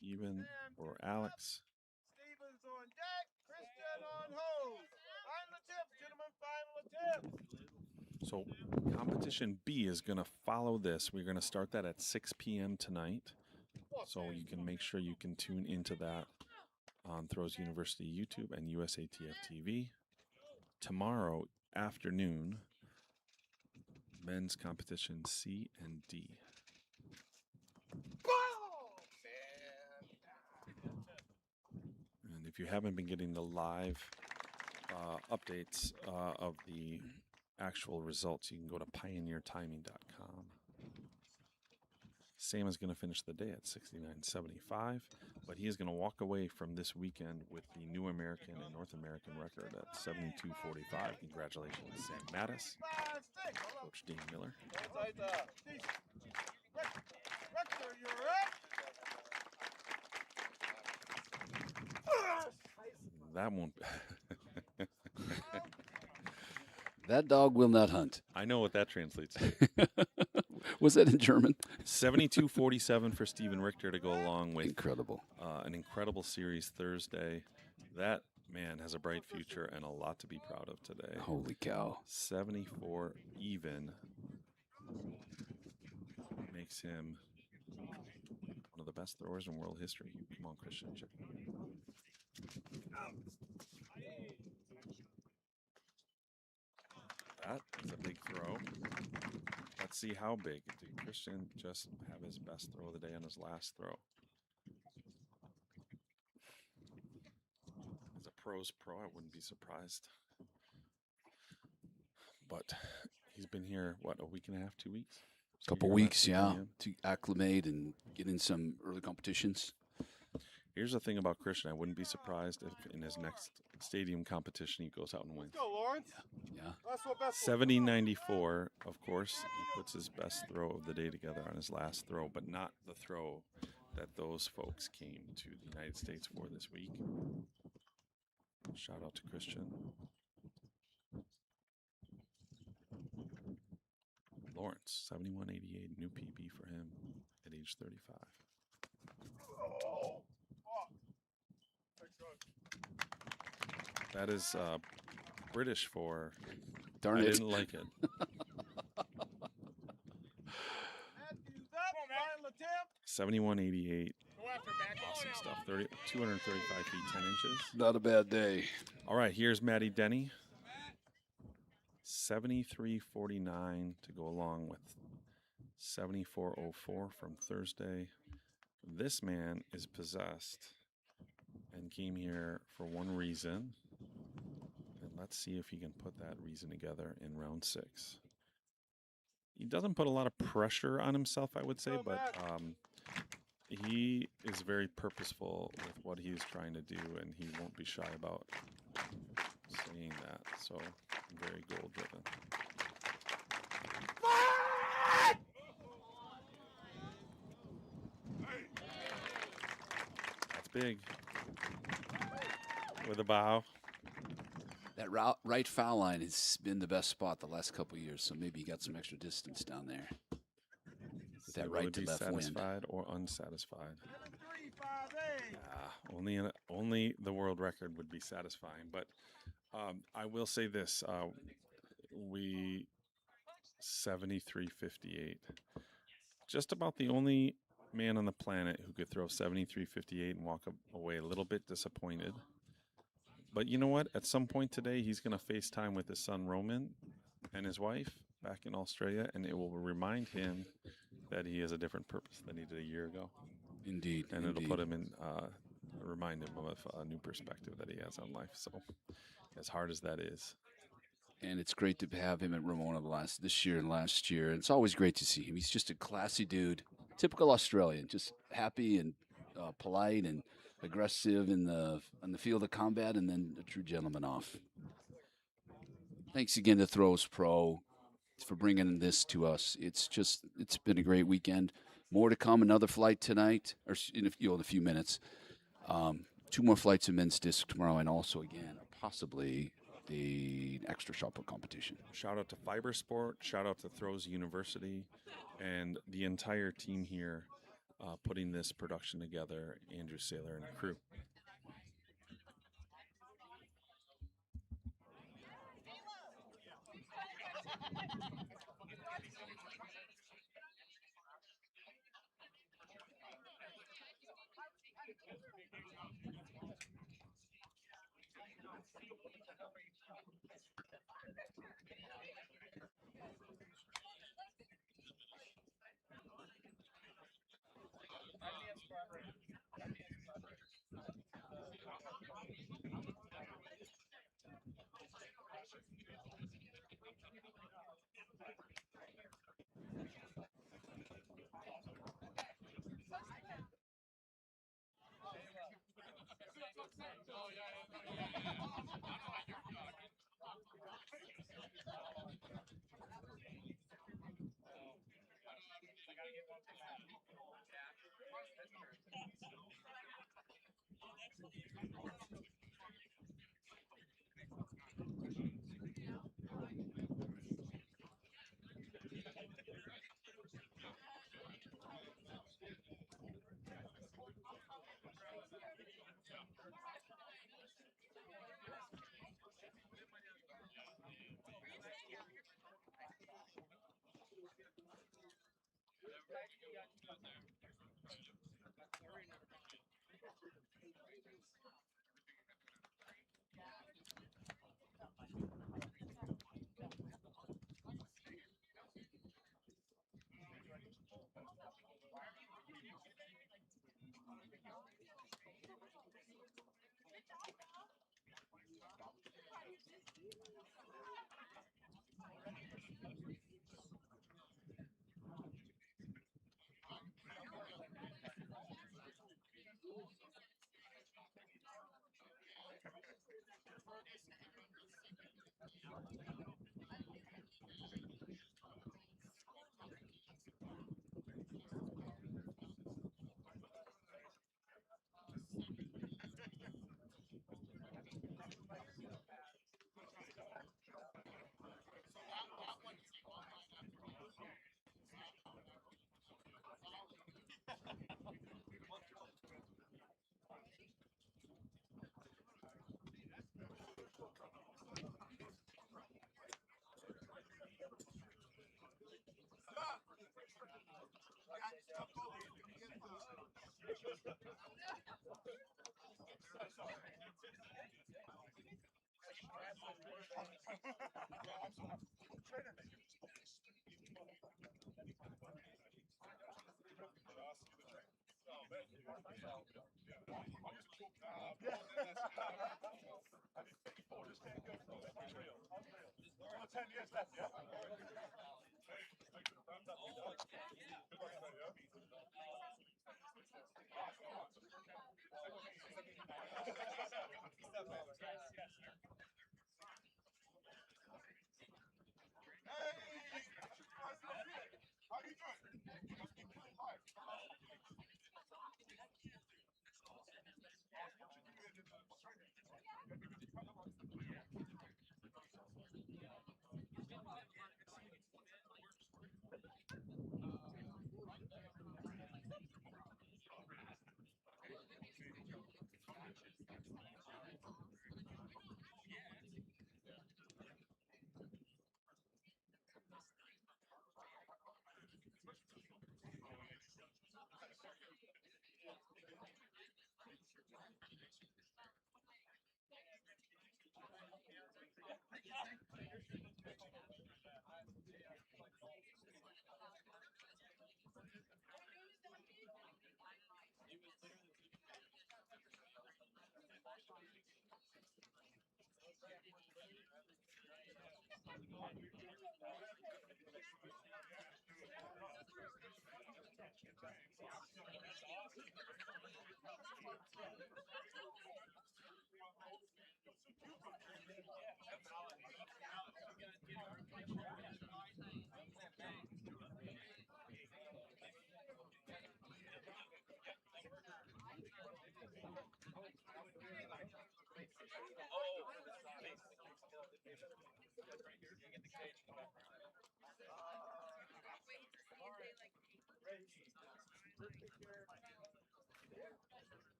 even for Alex. Stevens on deck, Christian on hose. Final attempts, gentlemen, final attempts. So competition B is going to follow this. We're going to start that at 6 p.m. tonight. So you can make sure you can tune into that on Throws University YouTube and USATF TV. Tomorrow afternoon, men's competition C and D. And if you haven't been getting the live updates of the actual results, you can go to pioneertiming.com. Sam is going to finish the day at 69.75, but he is going to walk away from this weekend with the New American and North American record at 72.45. Congratulations, Sam Mattis, Coach Dean Miller. That won't. That dog will not hunt. I know what that translates to. Was that in German? 72.47 for Steven Richter to go along with incredible, an incredible series Thursday. That man has a bright future and a lot to be proud of today. Holy cow. 74 even makes him one of the best throwers in world history. Come on, Christian. That is a big throw. Let's see how big. Did Christian just have his best throw of the day on his last throw? As a pro's pro, I wouldn't be surprised. But he's been here, what, a week and a half, 2 weeks? Couple weeks, yeah, to acclimate and get in some early competitions. Here's the thing about Christian. I wouldn't be surprised if in his next stadium competition he goes out and wins. Go, Lawrence. Yeah. 70-94, of course. He puts his best throw of the day together on his last throw, but not the throw that those folks came to the United States for this week. Shout out to Christian. Lawrence, 71-88, new PB for him at age 35. That is British for Darn I it. didn't like it. Matthews up, final attempt. 71-88. Go after back. Awesome stuff. 235 feet 10 inches. Not a bad day. All right, here's Matty Denny. 73-49 to go along with 74-04 from Thursday. This man is possessed and came here for one reason. And let's see if he can put that reason together in round 6. He doesn't put a lot of pressure on himself, I would say, but he is very purposeful with what he's trying to do, and he won't be shy about saying that. So very goal driven. That's big. With a bow. That right foul line has been the best spot the last couple of years, so maybe you got some extra distance down there. With that right to left wind. Satisfied or unsatisfied? Only the world record would be satisfying. But I will say this: we 73-58. Just about the only man on the planet who could throw 73-58 and walk away a little bit disappointed. But you know what? At some point today, he's going to FaceTime with his son Roman and his wife back in Australia, and it will remind him that he has a different purpose than he did a year ago. Indeed. And indeed. it'll put him in, remind him of a new perspective that he has on life. So, as hard as that is. And it's great to have him at Ramona this year and last year. It's always great to see him. He's just a classy dude, typical Australian, just happy and polite and aggressive on the field of combat, and then a true gentleman off. Thanks again to Throws Pro for bringing this to us. It's been a great weekend. More to come. Another flight tonight, or in a few minutes. 2 more flights of men's disc tomorrow, and also again possibly the extra shot put competition. Shout out to Fiber Sport. Shout out to Throws University and the entire team here putting this production together. Andrew Saylor and crew.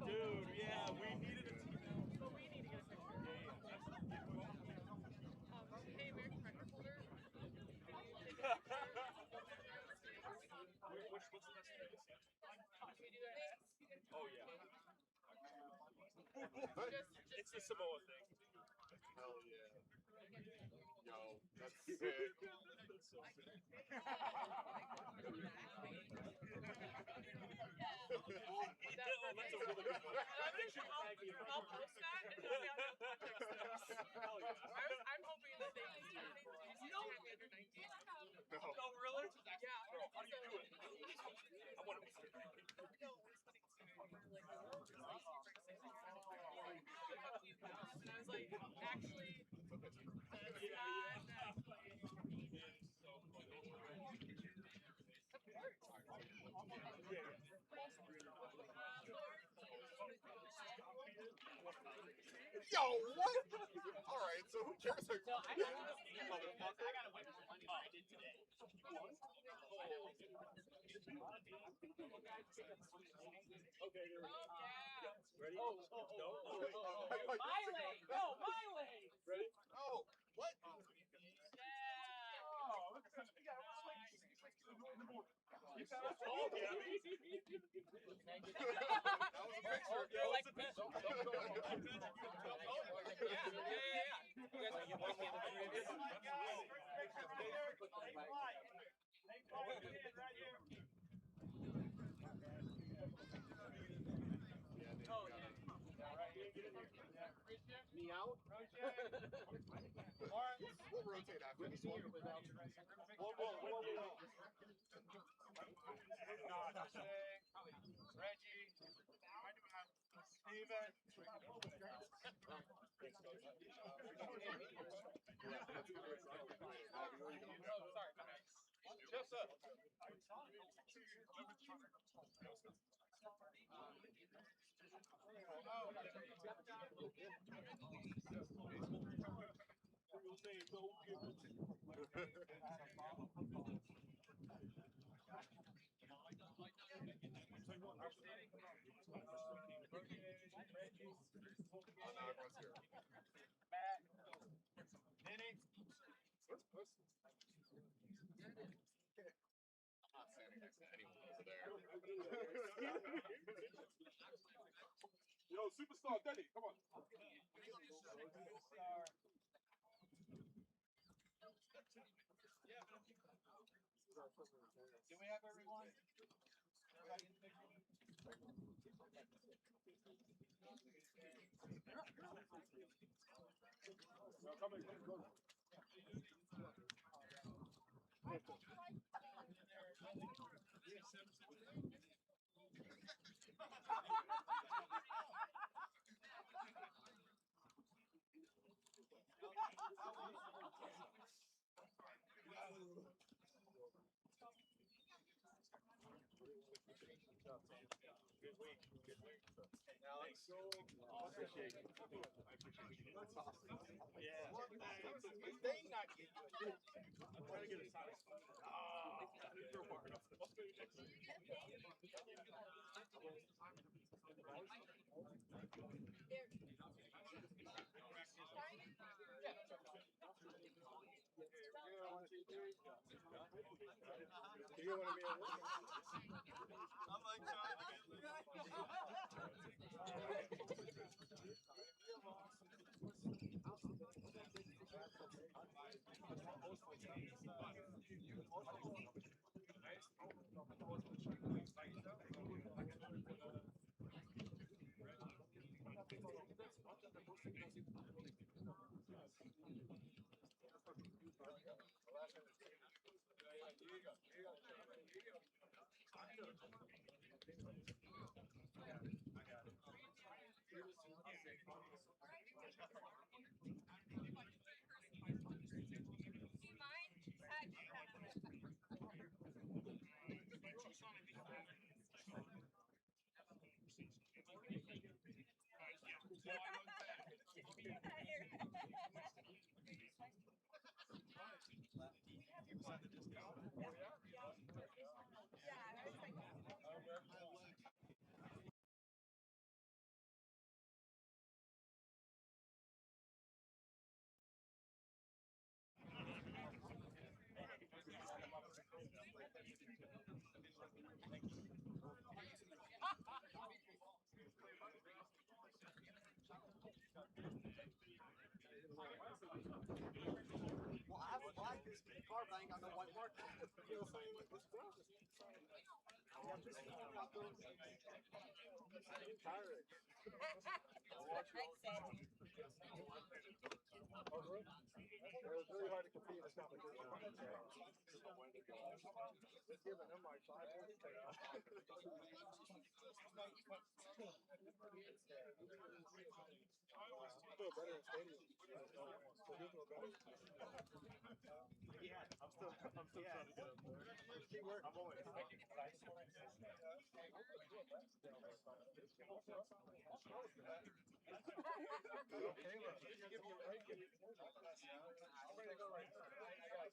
Dude, yeah, we needed a team. But we need to get a picture. Hey, American record holder. What's the best place? Can we do that? Oh, yeah. It's the Samoa thing. Hell yeah. Yo, that's sick. That's so sick. That's a really good one. I'll post that and maybe I'll have to fix those. Hell yeah. I'm hoping that they just tag me under 19. No. Oh, really? Yeah. Bro, how do you do it? I want to be there. No, it's funny. Like, and I was like, actually, that's not that funny. It's so funny. Of course. Yo, what? All right, so who cares? No, I got to wait for money. I did today. Ready? Oh, no. My lane. No, my lane. Ready? Oh, what? You got us all, Gabby. That was a picture. You're like, Don't go. You guys want to get one more for three of you? Oh, yeah. Me out? We'll rotate after this one. Whoa. Reggie, Steven. Yes, sir. I'm not standing next to anyone over there. Yo, superstar Denny, come on. Do we have everyone? No, come in, go. Good week. Alex. Appreciate it. That's awesome. Yeah. If they not get you, I'm trying to get a size. Didn't throw far enough. You want to be on this? I'm like Well, I have a black car, but I ain't got no white mark. It was really hard to compete in this competition. Just giving them like 5 minutes. Feel better in stadium. So he'll feel better. Yeah, I'm still trying to get up there. Keep working. I'm always. Okay, look, you give me a break. I'm ready to go right now.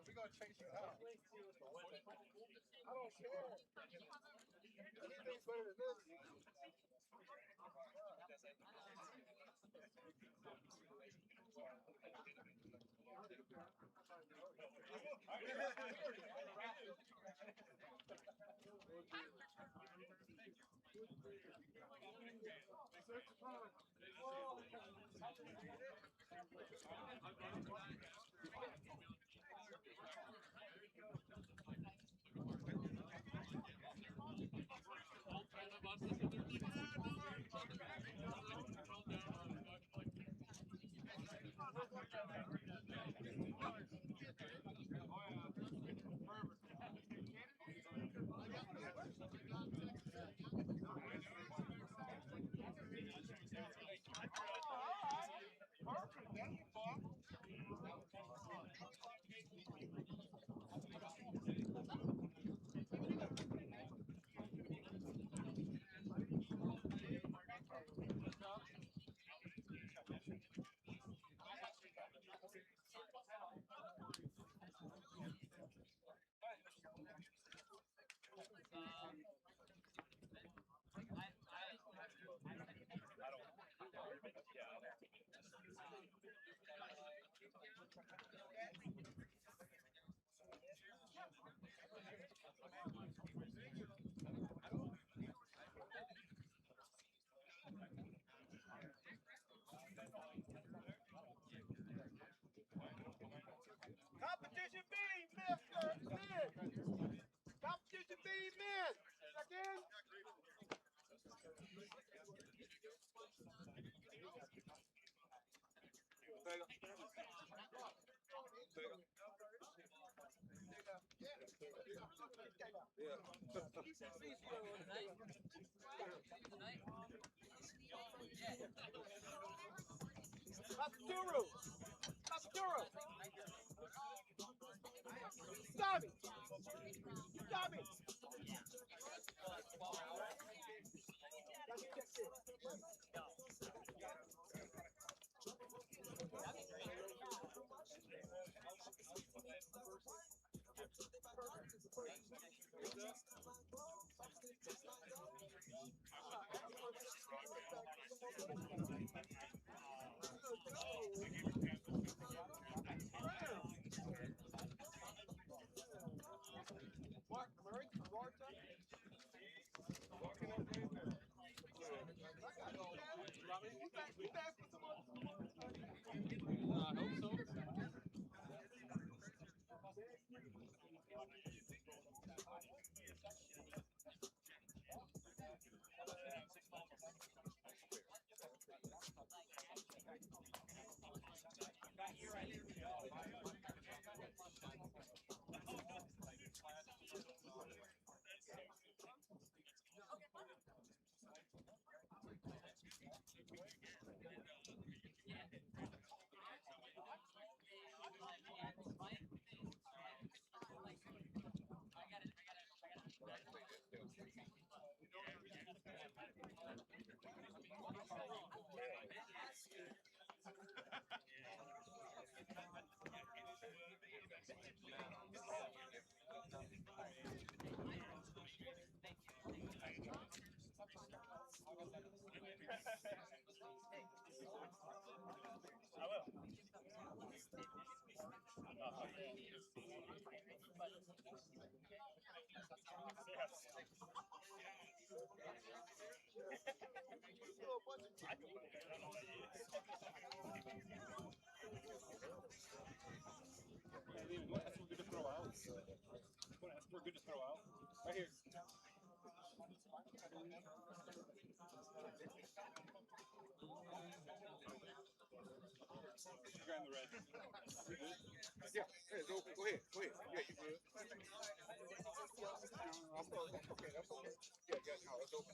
We gotta change you out. I don't care. Anything's better than this. Competition B, Mr. Men. Competition B, men. Second. Papaturo. Papaturo. Stop it. Stop it. Mark Murray. I can believe it. I don't know what it is. That's we're good to throw out. We're good to throw out. Right here. Grab the red. You good? Yeah, hey, go ahead. Go ahead. Yeah, you good. That's okay. That's okay. Yeah, no, it's open.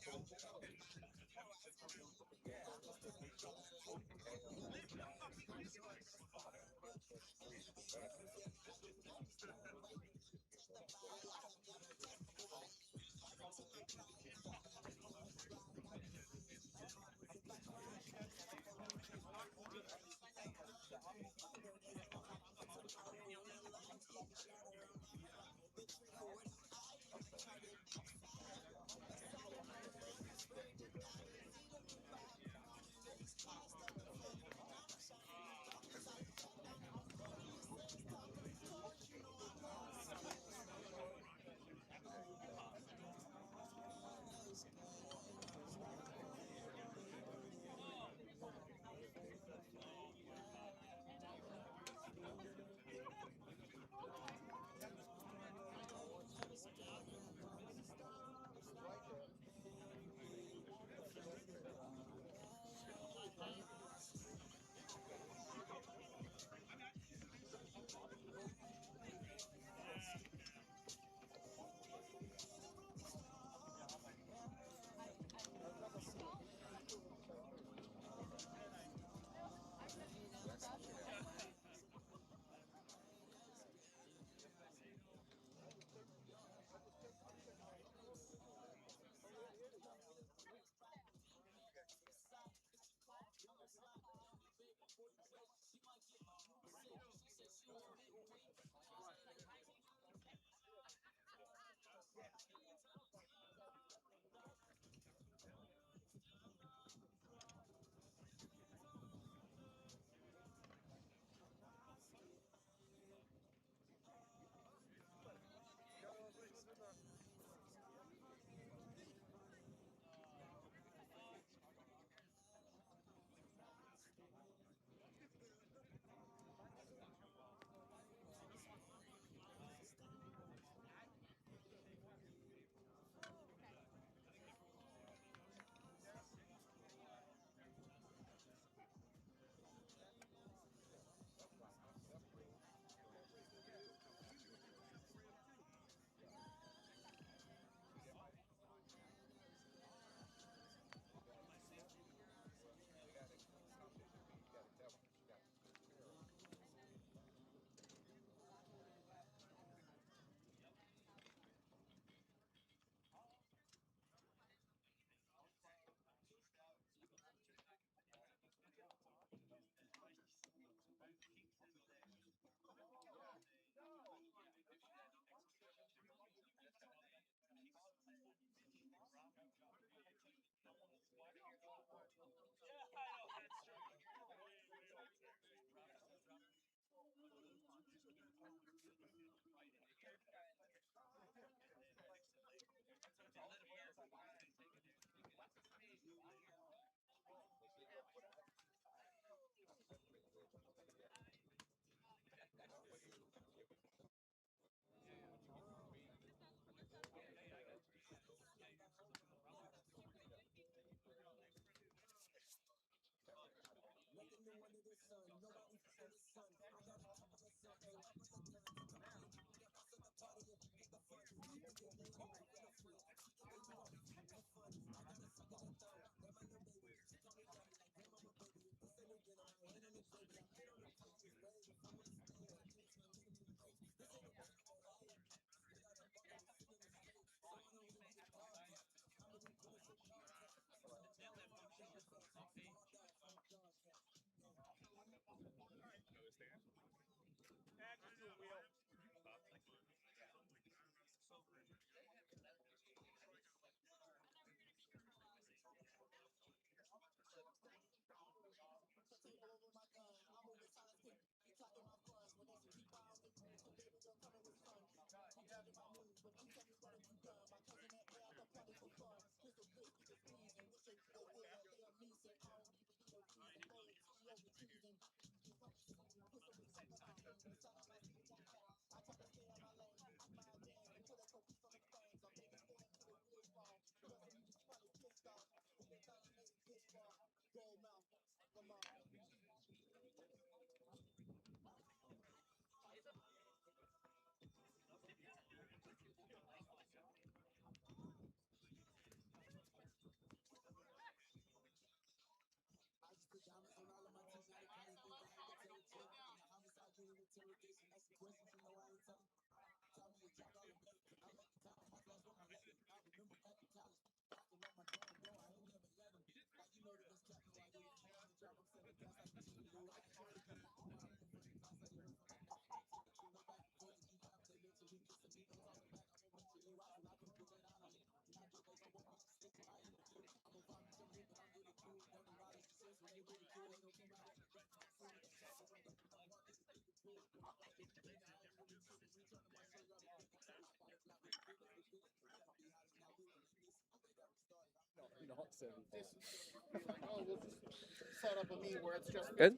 Good.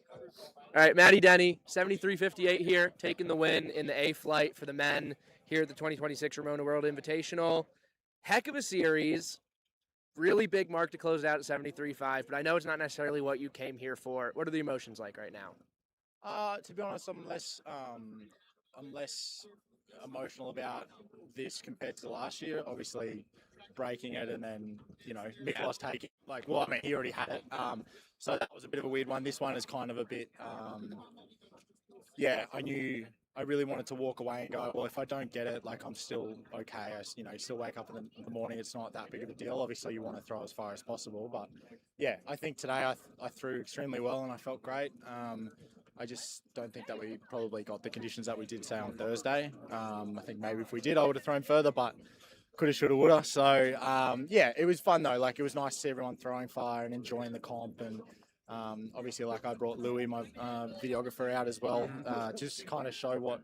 All right, Matty Denny, 73.58 here, taking the win in the A flight for the men here at the 2026 Ramona World Invitational. Heck of a series. Really big mark to close out at 73.5, but I know it's not necessarily what you came here for. What are the emotions like right now? To be honest, I'm less emotional about this compared to last year. Obviously, breaking it and then Miklos taking he already had it. So that was a bit of a weird one. This one is kind of a bit. I really wanted to walk away and go, well, if I don't get it, I'm still okay. You still wake up in the morning. It's not that big of a deal. Obviously, you want to throw as far as possible, but yeah, I think today I threw extremely well and I felt great. I just don't think that we probably got the conditions that we did say on Thursday. I think maybe if we did, I would have thrown further, but coulda, shoulda, woulda. So it was fun though. It was nice to see everyone throwing fire and enjoying the comp. And obviously, I brought Louis, my videographer, out as well, just to kind of show what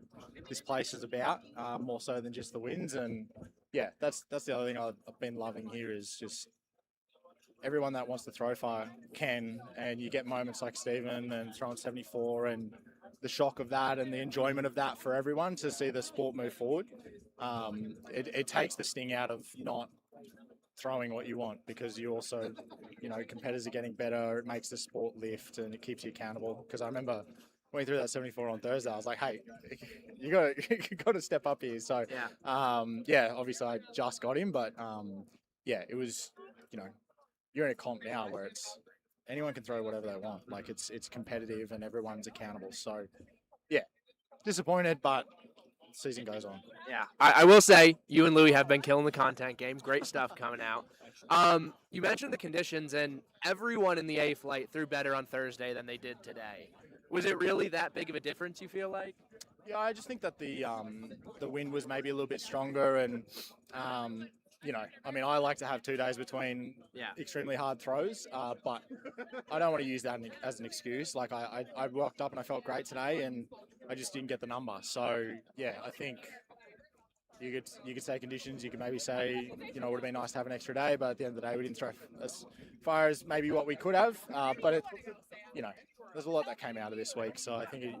this place is about, more so than just the wins. And yeah, that's the other thing I've been loving here is just everyone that wants to throw fire can, and you get moments like Stephen and throwing 74 and the shock of that and the enjoyment of that for everyone to see the sport move forward. It takes the sting out of not throwing what you want, because you also, competitors are getting better. It makes the sport lift and it keeps you accountable. Because I remember when we threw that 74 on Thursday, I was like, hey, you got to step up here. So, obviously I just got him, but it was, you're in a comp now where it's anyone can throw whatever they want. It's competitive and everyone's accountable. So, disappointed, but season goes on. Yeah, I will say you and Louis have been killing the content game. Great stuff coming out. You mentioned the conditions, and everyone in the A flight threw better on Thursday than they did today. Was it really that big of a difference, you feel like? Yeah, I just think that the wind was maybe a little bit stronger, and I like to have 2 days between extremely hard throws, but I don't want to use that as an excuse. I walked up and I felt great today, and I just didn't get the number. So yeah, I think you could say conditions. You could maybe say it would have been nice to have an extra day, but at the end of the day, we didn't throw as far as maybe what we could have. But there's a lot that came out of this week, so I think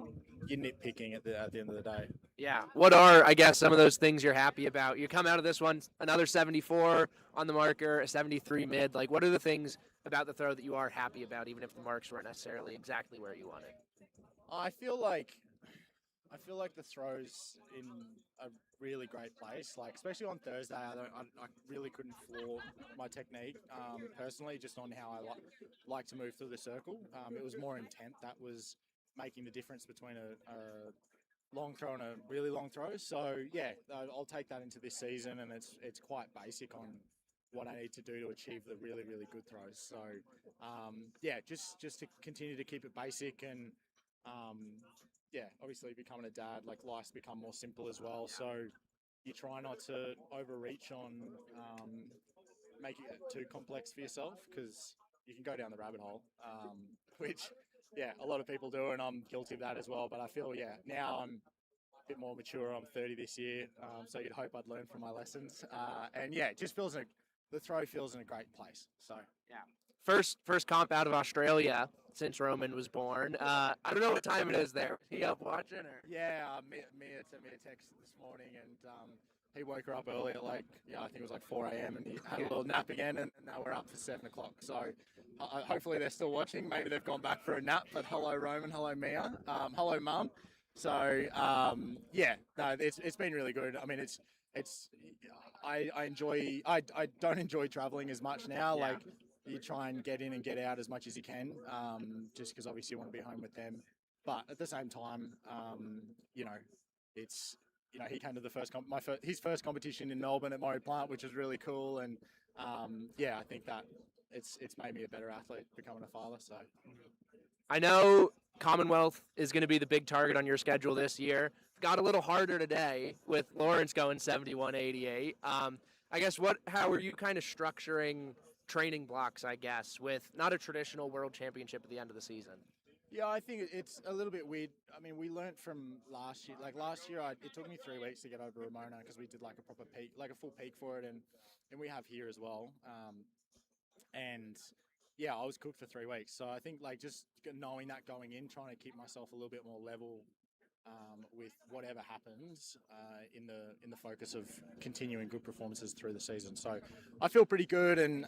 you're nitpicking at the end of the day. Yeah. What are, I guess, some of those things you're happy about? You come out of this one, another 74 on the marker, a 73 mid. What are the things about the throw that you are happy about, even if the marks weren't necessarily exactly where you wanted? I feel like the throws in a really great place. Especially on Thursday, I really couldn't floor my technique personally, just on how I like to move through the circle. It was more intent that was making the difference between a long throw and a really long throw. So yeah, I'll take that into this season, and it's quite basic on what I need to do to achieve the really, really good throws. So just to continue to keep it basic, and obviously becoming a dad, life's become more simple as well. So you try not to overreach on making it too complex for yourself, because you can go down the rabbit hole, which a lot of people do, and I'm guilty of that as well. But I feel now I'm a bit more mature. I'm 30 this year, so you'd hope I'd learn from my lessons. And it just the throw feels in a great place. So First comp out of Australia since Roman was born. I don't know what time it is there. Is he up watching? Or? Yeah, Mia sent me a text this morning, and he woke her up early at I think it was 4 a.m. and he had a little nap again, and now we're up for 7 o'clock. So hopefully they're still watching. Maybe they've gone back for a nap. But hello Roman, hello Mia, hello Mum. So it's been really good. I mean, I enjoy. I don't enjoy traveling as much now. You try and get in and get out as much as you can, just because obviously you want to be home with them. But at the same time, it's he came to the his first competition in Melbourne at Murray Plant, which was really cool. And I think that it's made me a better athlete becoming a father. So I know Commonwealth is going to be the big target on your schedule this year. Got a little harder today with Lawrence going 71.88. I guess how are you kind of structuring training blocks, I guess, with not a traditional world championship at the end of the season? Yeah, I think it's a little bit weird. I mean, we learnt from last year. Last year, it took me 3 weeks to get over Ramona, because we did a proper peak, a full peak for it, and we have here as well. and yeah, I was cooked for 3 weeks. So I think like just knowing that going in, trying to keep myself a little bit more level with whatever happens in the focus of continuing good performances through the season. So I feel pretty good, and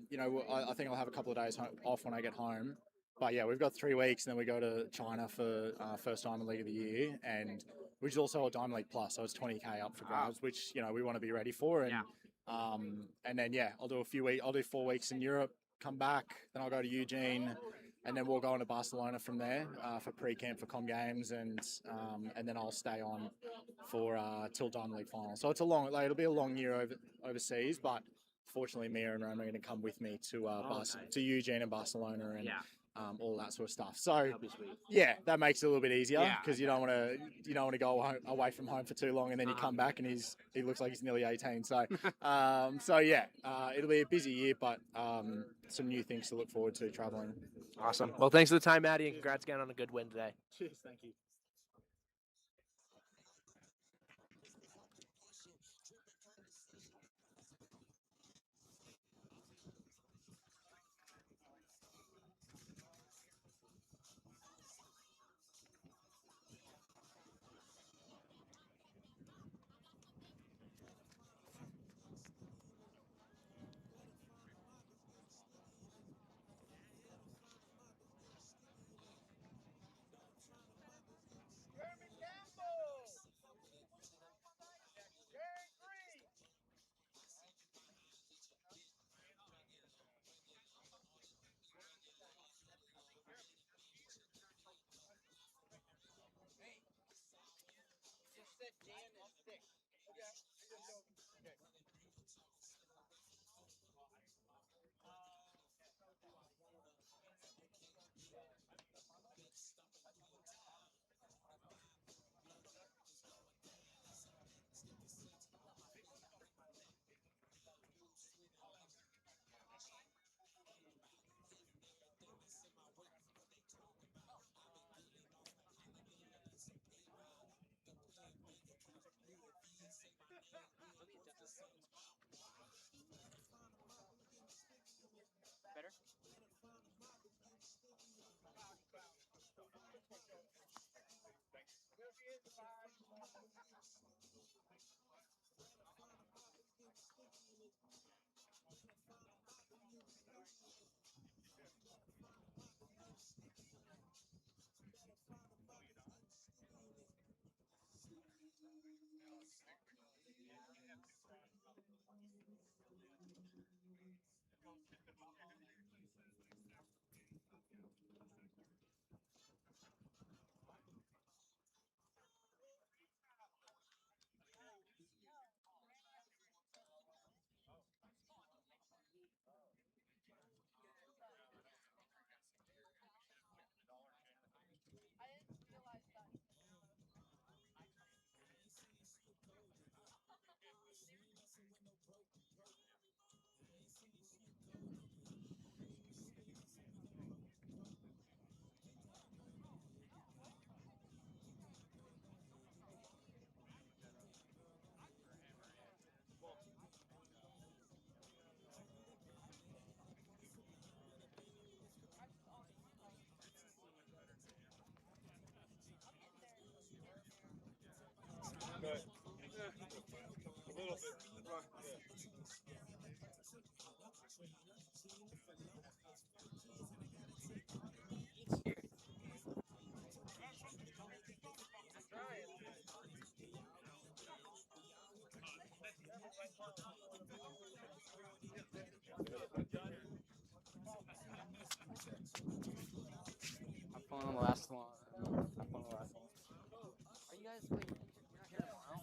you know, I think I'll have a couple of days off when I get home. But yeah, we've got 3 weeks, and then we go to China for first Diamond League of the year, and which is also a Diamond League Plus, so it's 20K up for grabs, which you know we want to be ready for. And then yeah, I'll do 4 weeks in Europe, come back, then I'll go to Eugene, and then we'll go on to Barcelona from there for pre-camp for Com Games, and then I'll stay on for till Diamond League final. So it's it'll be a long year overseas, but fortunately, Mia and Roma are going to come with me to to Eugene and Barcelona and all that sort of stuff. So yeah, that makes it a little bit easier because you don't want to go away from home for too long, and then you come back and he looks like he's nearly 18. So so yeah, it'll be a busy year, but some new things to look forward to traveling. Awesome. Well, thanks for the time, Maddie, and congrats again on a good win today. Cheers, thank you. A little bit. I'm pulling on the last one. I'm pulling on the last one. Are you guys like you're not here tomorrow?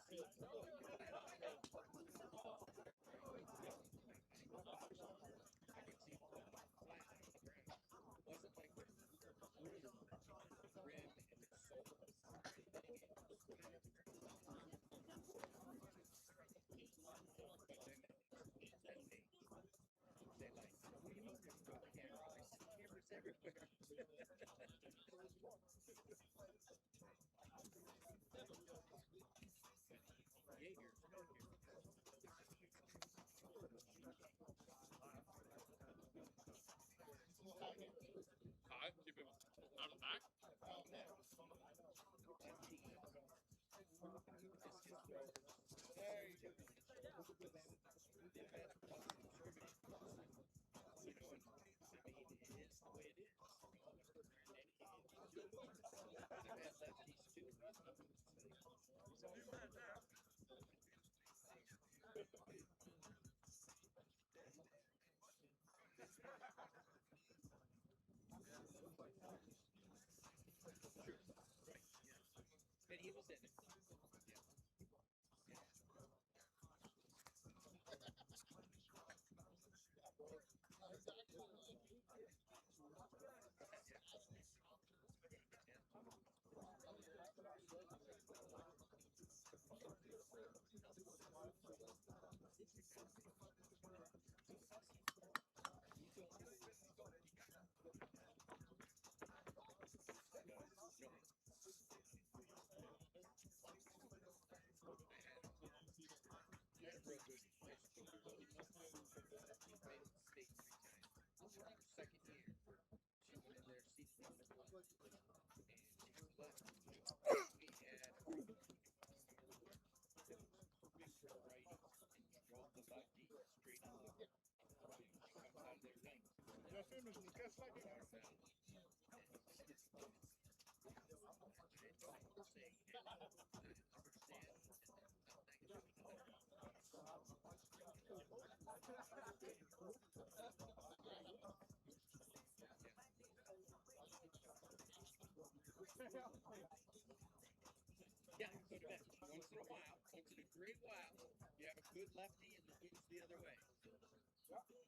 Keep it out of back. Yeah, go to bed. Once in a while, once in a great while, you have a good lefty and the wind's the other way. Let's go.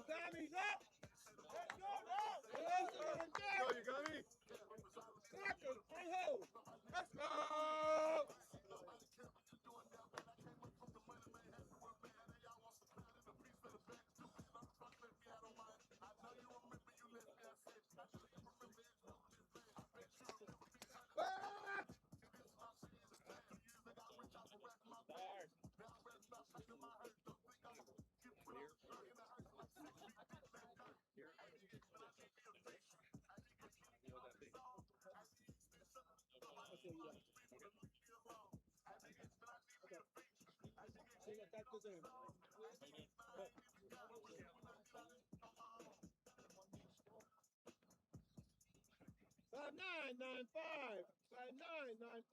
Tommy's up. Let's go now. Let's go. You got me. Marcus, on hold. Let's go. Five nine nine five. 5995.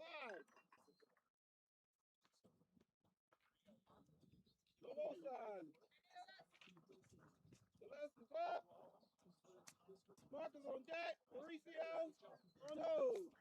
Almost done. Celeste is up. Marcus on deck. Mauricio on hold.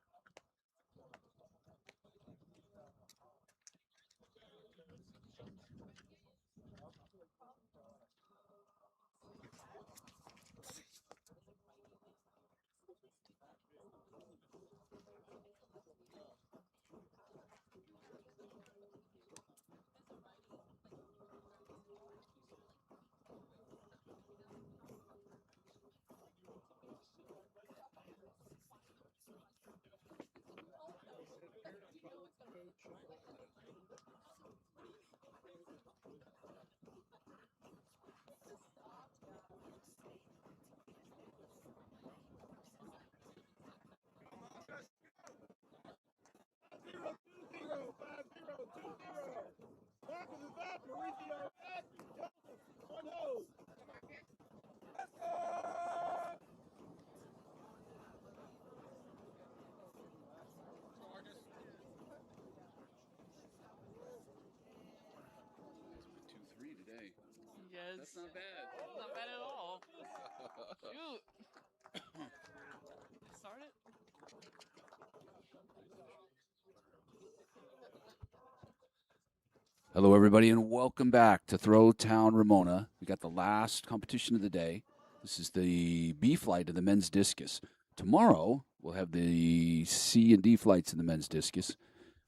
Zero, 2-0, 5-0, 2-0. Marcus is up. Mauricio up. Joseph on hold. Let's go. That's 2-3 today. Yes. That's not bad. Not bad at all. Shoot. Start it? Hello, everybody, and welcome back to Throwtown Ramona. We got the last competition of the day. This is the B flight of the men's discus. Tomorrow, we'll have the C and D flights in the men's discus.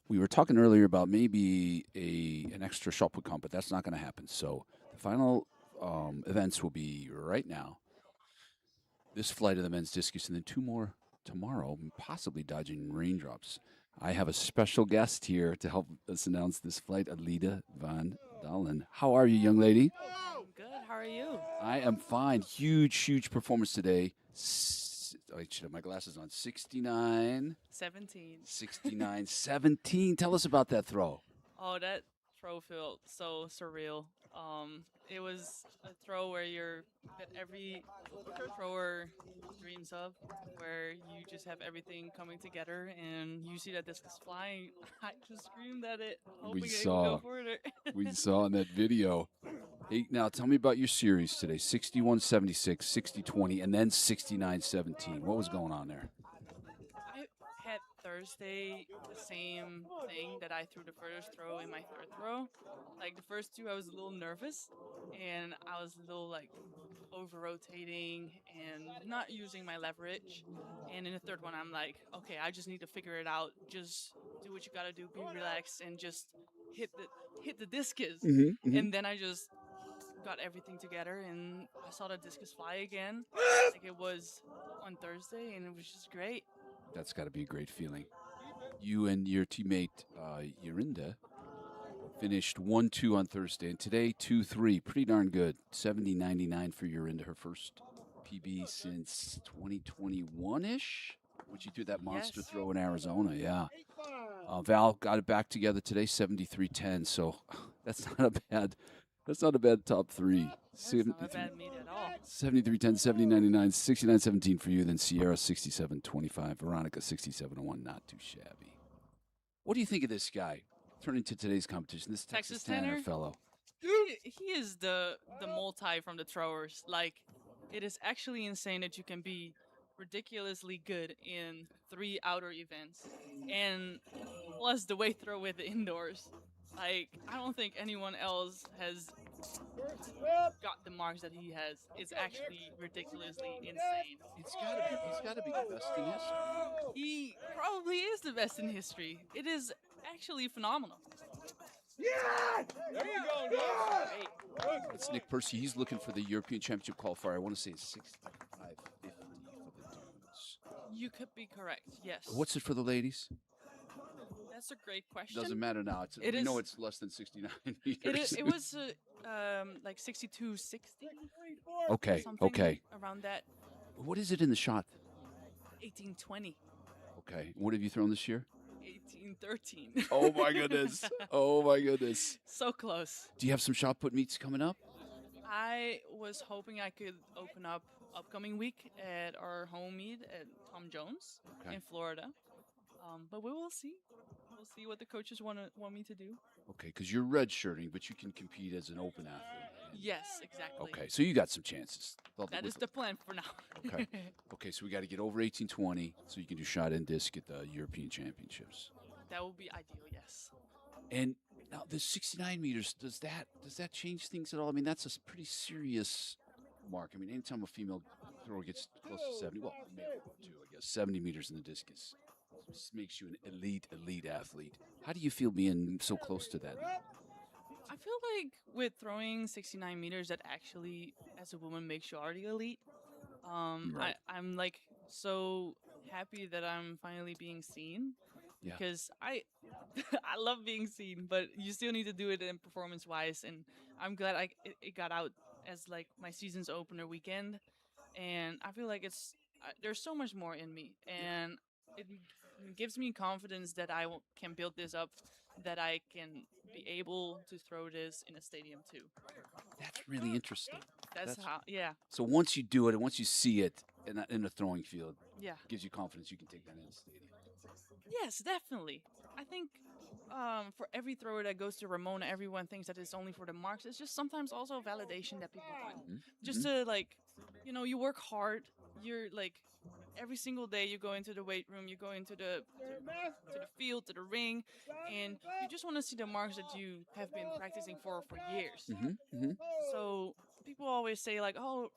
We were talking earlier about maybe an extra shot put comp, but that's not going to happen. So the final events will be right now. This flight of the men's discus, and then 2 more tomorrow, possibly dodging raindrops. I have a special guest here to help us announce this flight, Alida Van Dalen. How are you, young lady? are you? I am fine. Huge performance today. I should have my glasses on. 69. 17. 69, 17. Tell us about that throw. Oh, that throw felt so surreal. It was a throw that every thrower dreams of, where you just have everything coming together and you see that discus flying. I just screamed at it, hoping it would go further. We saw in that video. Hey, now tell me about your series today. 61-76, 60-20, and then 69-17. What was going on there? I had Thursday the same thing that I threw the first throw in my third throw. Like the first two, I was a little nervous and I was a little like over rotating and not using my leverage. And in the third one, I'm like, okay, I just need to figure it out. Just do what you gotta do, be relaxed, and just hit the discus. And then I just got everything together and I saw the discus fly again, like it was on Thursday, and it was just great. That's got to be a great feeling. You and your teammate, Yorinda, finished 1-2 on Thursday, and today 2-3. Pretty darn good. 70-99 for Yorinda, her first PB since 2021-ish, when she threw that monster throw in Arizona. Yeah. Val got it back together today, 73-10. So that's not a bad top three. That's not a bad meet at all. 73-10, 70-99, 69-17 for you. Then Sierra 67-25, Veronica 67-1. Not too shabby. What do you think of this guy turning to today's competition? This Texas Tanner fellow. He is the multi from the throwers. Like, it is actually insane that you can be ridiculously good in 3 outdoor events and plus the weight throw with the indoors. Like, I don't think anyone else has got the marks that he has. It's actually ridiculously insane. He's got to be the best in history. He probably is the best in history. It is actually phenomenal. Yeah! There you go, guys. That's Nick Percy. He's looking for the European Championship qualifier. I want to say it's 65-50 for the dudes. You could be correct, yes. What's it for the ladies? That's a great question. Doesn't matter now. We know it's less than 69 meters. It was like 62-60. Okay, something okay. Around that. What is it in the shot? 18-20. Okay. What have you thrown this year? 18-13. Oh, my goodness. Oh, my goodness. So close. Do you have some shot put meets coming up? I was hoping I could open up upcoming week at our home meet at Tom Jones in Florida. But we will see. We'll see what the coaches want me to do. Okay, because you're redshirting, but you can compete as an open athlete. Yes, exactly. Okay, so you got some chances. That is the plan for now. Okay. Okay, so we got to get over 18-20 so you can do shot and disc at the European Championships. That would be ideal, yes. And now the 69 meters, does that change things at all? I mean, that's a pretty serious mark. I mean, anytime a female thrower gets close to 70, well, male too, I guess, 70 meters in the discus, this makes you an elite athlete. How do you feel being so close to that? I feel like with throwing 69 meters, that actually, as a woman, makes you already elite. Right. I'm like so happy that I'm finally being seen. Yeah. Because I love being seen, but you still need to do it in performance-wise, and I'm glad it got out as like my season's opener weekend, and I feel like there's so much more in me, and it gives me confidence that I can build this up, that I can be able to throw this in a stadium too. That's really interesting. That's how, yeah. So once you do it and once you see it in the throwing field, Yeah. gives you confidence you can take that in the stadium. Yes, definitely. I think for every thrower that goes to Ramona, everyone thinks that it's only for the marks. It's just sometimes also validation that people want. Just to like, you work hard. You're like, every single day you go into the weight room, you go into the field, to the ring, and you just want to see the marks that you have been practicing for years. So people always say like, oh,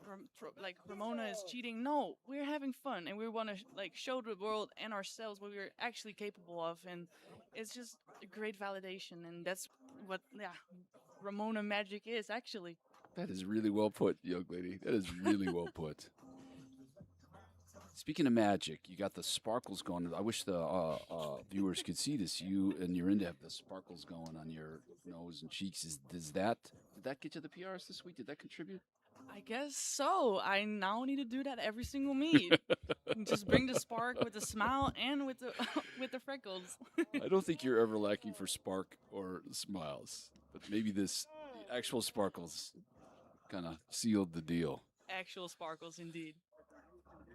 like Ramona is cheating. No, we're having fun, and we want to like show the world and ourselves what we're actually capable of, and it's just a great validation, and that's what Ramona magic is actually. That is really well put, young lady. That is really well put. Speaking of magic, you got the sparkles going. I wish the viewers could see this. You and your India have the sparkles going on your nose and cheeks. Did that get you the PRs this week? Did that contribute? I guess so. I now need to do that every single meet. Just bring the spark with the smile and with the with the freckles. I don't think you're ever lacking for spark or smiles, but maybe this actual sparkles kind of sealed the deal. Actual sparkles, indeed.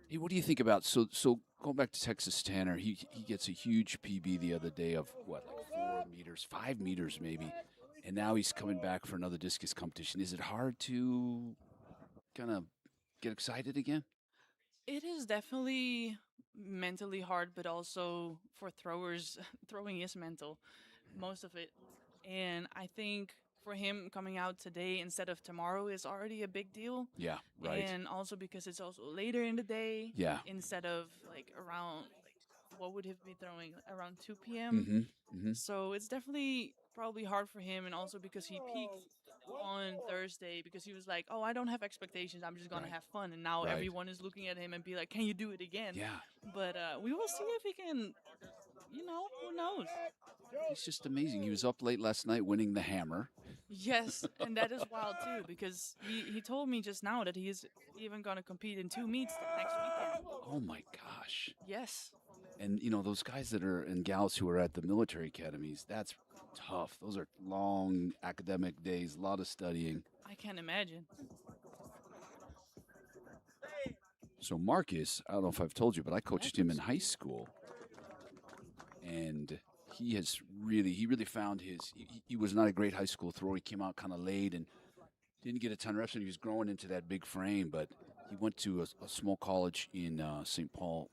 Hey, what do you think about so going back to Texas Tanner? He gets a huge PB the other day of what, like 4 meters, 5 meters maybe, and now he's coming back for another discus competition. Is it hard to kind of get excited again? It is definitely mentally hard, but also for throwers, throwing is mental, most of it. And I think for him coming out today instead of tomorrow is already a big deal. Yeah, right. And also because it's also later in the day. Yeah. Instead of like around, like, what would he be throwing? Around 2 p.m. So it's definitely probably hard for him. And also because he peaked on Thursday because he was like, oh, I don't have expectations. I'm just going to have fun. And now everyone is looking at him and be like, can you do it again? Yeah. But we will see if he can, who knows? He's just amazing. He was up late last night winning the hammer. Yes, and that is wild too because he told me just now that he is even going to compete in 2 meets next weekend. Oh my gosh. Yes. And those guys that are and gals who are at the military academies, that's tough. Those are long academic days, a lot of studying. I can't imagine. So Marcus, I don't know if I've told you, but I coached him in high school. And he really found he was not a great high school thrower. He came out kind of late and didn't get a ton of reps, and he was growing into that big frame. But he went to a small college in St. Paul,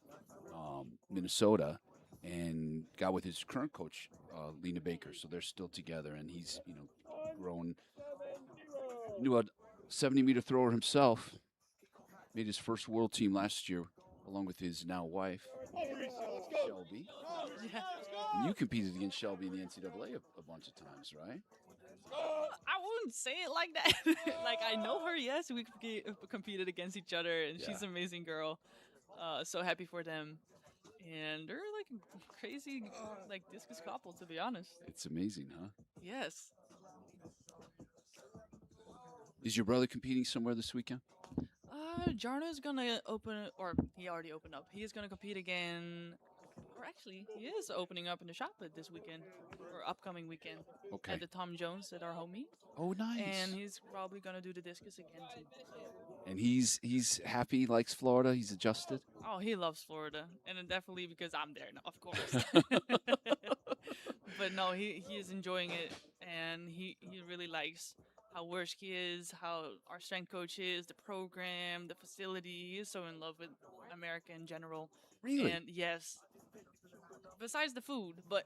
Minnesota, and got with his current coach, Lena Baker. So they're still together, and he's grown into a 70-meter thrower himself. Made his first world team last year, along with his now wife, Shelby. Yeah. And you competed against Shelby in the NCAA a bunch of times, right? I wouldn't say it like that. Like, I know her, yes. We competed against each other, and she's an amazing girl. So happy for them. And they're like a crazy, like, discus couple, to be honest. It's amazing, huh? Yes. Is your brother competing somewhere this weekend? Jarno's gonna or he already opened up. He is gonna compete again, or actually, he is opening up in the Shotput this weekend, or upcoming weekend. Okay. At the Tom Jones at our home meet. Oh, nice. And he's probably gonna do the discus again too. And he's happy, likes Florida. He's adjusted. Oh, he loves Florida, and then definitely because I'm there now, of course. But no, he is enjoying it, and he really likes how Werski is, how our strength coach is, the program, the facility. He is so in love with America in general. Really? And yes, besides the food, but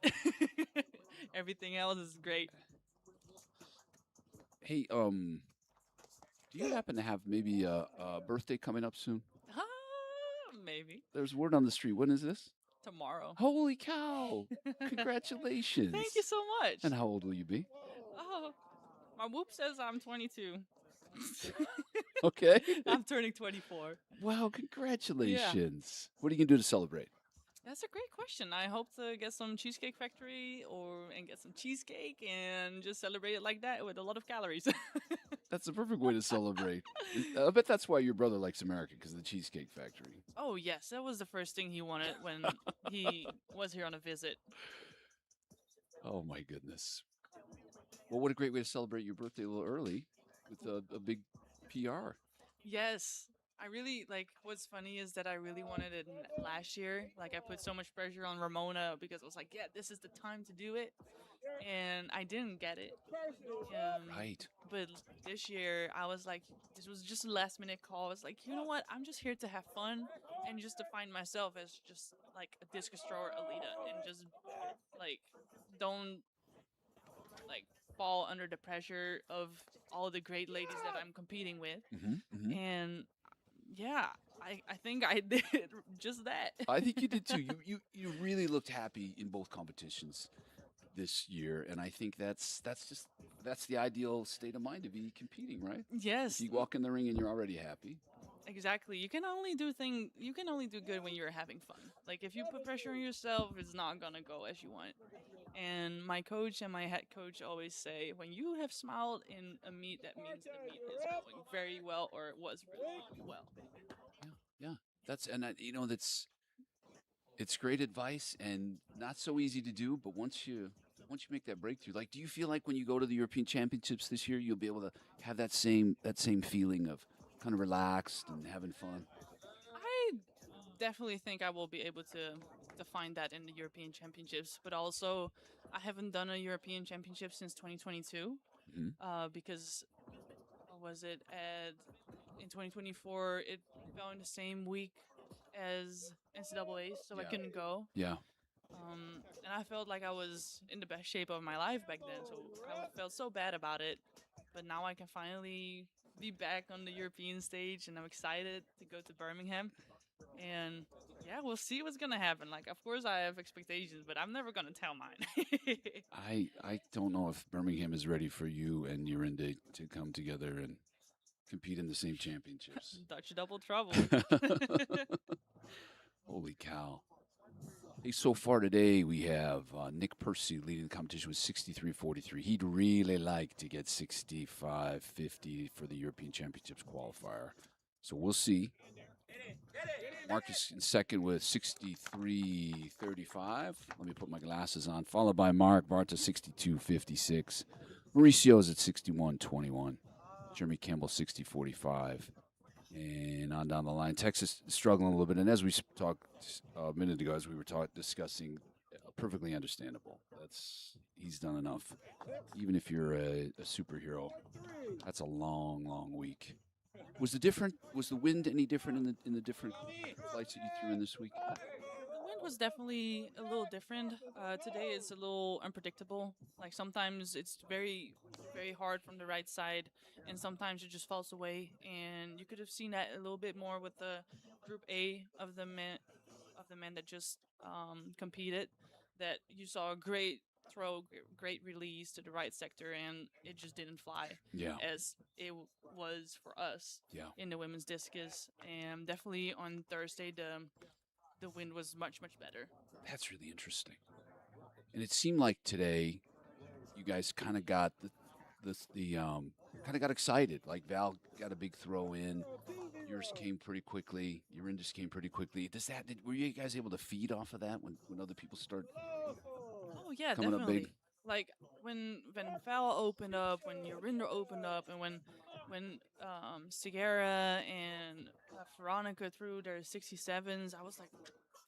everything else is great. Hey, do you happen to have maybe a birthday coming up soon? Maybe. There's word on the street. When is this? Tomorrow. Holy cow! Congratulations. Thank you so much. And how old will you be? Oh, my whoop says I'm 22. Okay. I'm turning 24. Wow, congratulations. What are you going to do to celebrate? That's a great question. I hope to get some Cheesecake Factory and get some cheesecake and just celebrate it like that with a lot of calories. That's the perfect way to celebrate. I bet that's why your brother likes America, because of the Cheesecake Factory. Oh, yes. That was the first thing he wanted when he was here on a visit. Oh, my goodness. Well, what a great way to celebrate your birthday a little early with a big PR. Yes. I really, what's funny is that I really wanted it last year. Like, I put so much pressure on Ramona because I was like, yeah, this is the time to do it. And I didn't get it. Right. But this year, I was like, this was just a last minute call. I was like, you know what? I'm just here to have fun and just to find myself as just, like, a discus thrower Alita. And just, don't, fall under the pressure of all the great ladies that I'm competing with. And yeah, I think I did just that. I think you did too. You really looked happy in both competitions this year, and I think that's the ideal state of mind to be competing, right? Yes. You walk in the ring and you're already happy. Exactly. You can only do good when you're having fun. Like if you put pressure on yourself, it's not gonna go as you want. And my coach and my head coach always say, when you have smiled in a meet, that means the meet is going very well or it was really going well. Yeah. It's great advice and not so easy to do, but once you make that breakthrough, like do you feel like when you go to the European Championships this year, you'll be able to have that same feeling of kind of relaxed and having fun? I definitely think I will be able to find that in the European Championships, but also I haven't done a European Championship since 2022 Mhm. because what was it at in 2024 it fell in the same week as NCAA, so I Yeah. couldn't go. Yeah. And I felt like I was in the best shape of my life back then, so I felt so bad about it. But now I can finally be back on the European stage, and I'm excited to go to Birmingham. And yeah, we'll see what's gonna happen. Like, of course, I have expectations, but I'm never gonna tell mine. I don't know if Birmingham is ready for you and Urinde to come together and compete in the same championships. Dutch double trouble. Holy cow. Hey, so far today we have Nick Percy leading the competition with 63.43. He'd really like to get 65.50 for the European Championships qualifier. So we'll see. Marcus in second with 63.35. Let me put my glasses on. Followed by Mark Barta 62.56. Mauricio's at 61.21. Jeremy Campbell 60.45. And on down the line, Texas struggling a little bit. And as we talked a minute ago, as we were discussing, perfectly understandable. He's done enough. Even if you're a superhero, that's a long, long week. Was the wind any different in the different flights that you threw in this week? The wind was definitely a little different. Today it's a little unpredictable. Like sometimes it's very, very hard from the right side, and sometimes it just falls away. And you could have seen that a little bit more with the Group A of the men that just competed. That you saw a great throw, great release to the right sector, and it just didn't fly Yeah. as it was for us Yeah. in the women's discus. And definitely on Thursday, the wind was much better. That's really interesting. And it seemed like today, you guys kind of got kind of got excited. Like Val got a big throw in. Yours came pretty quickly. Your Indus came pretty quickly. Were you guys able to feed off of that when other people start Oh yeah, coming up definitely. big? Like when Val opened up, when Yorinder opened up, and when Sigara and Veronica threw their 67s, I was like,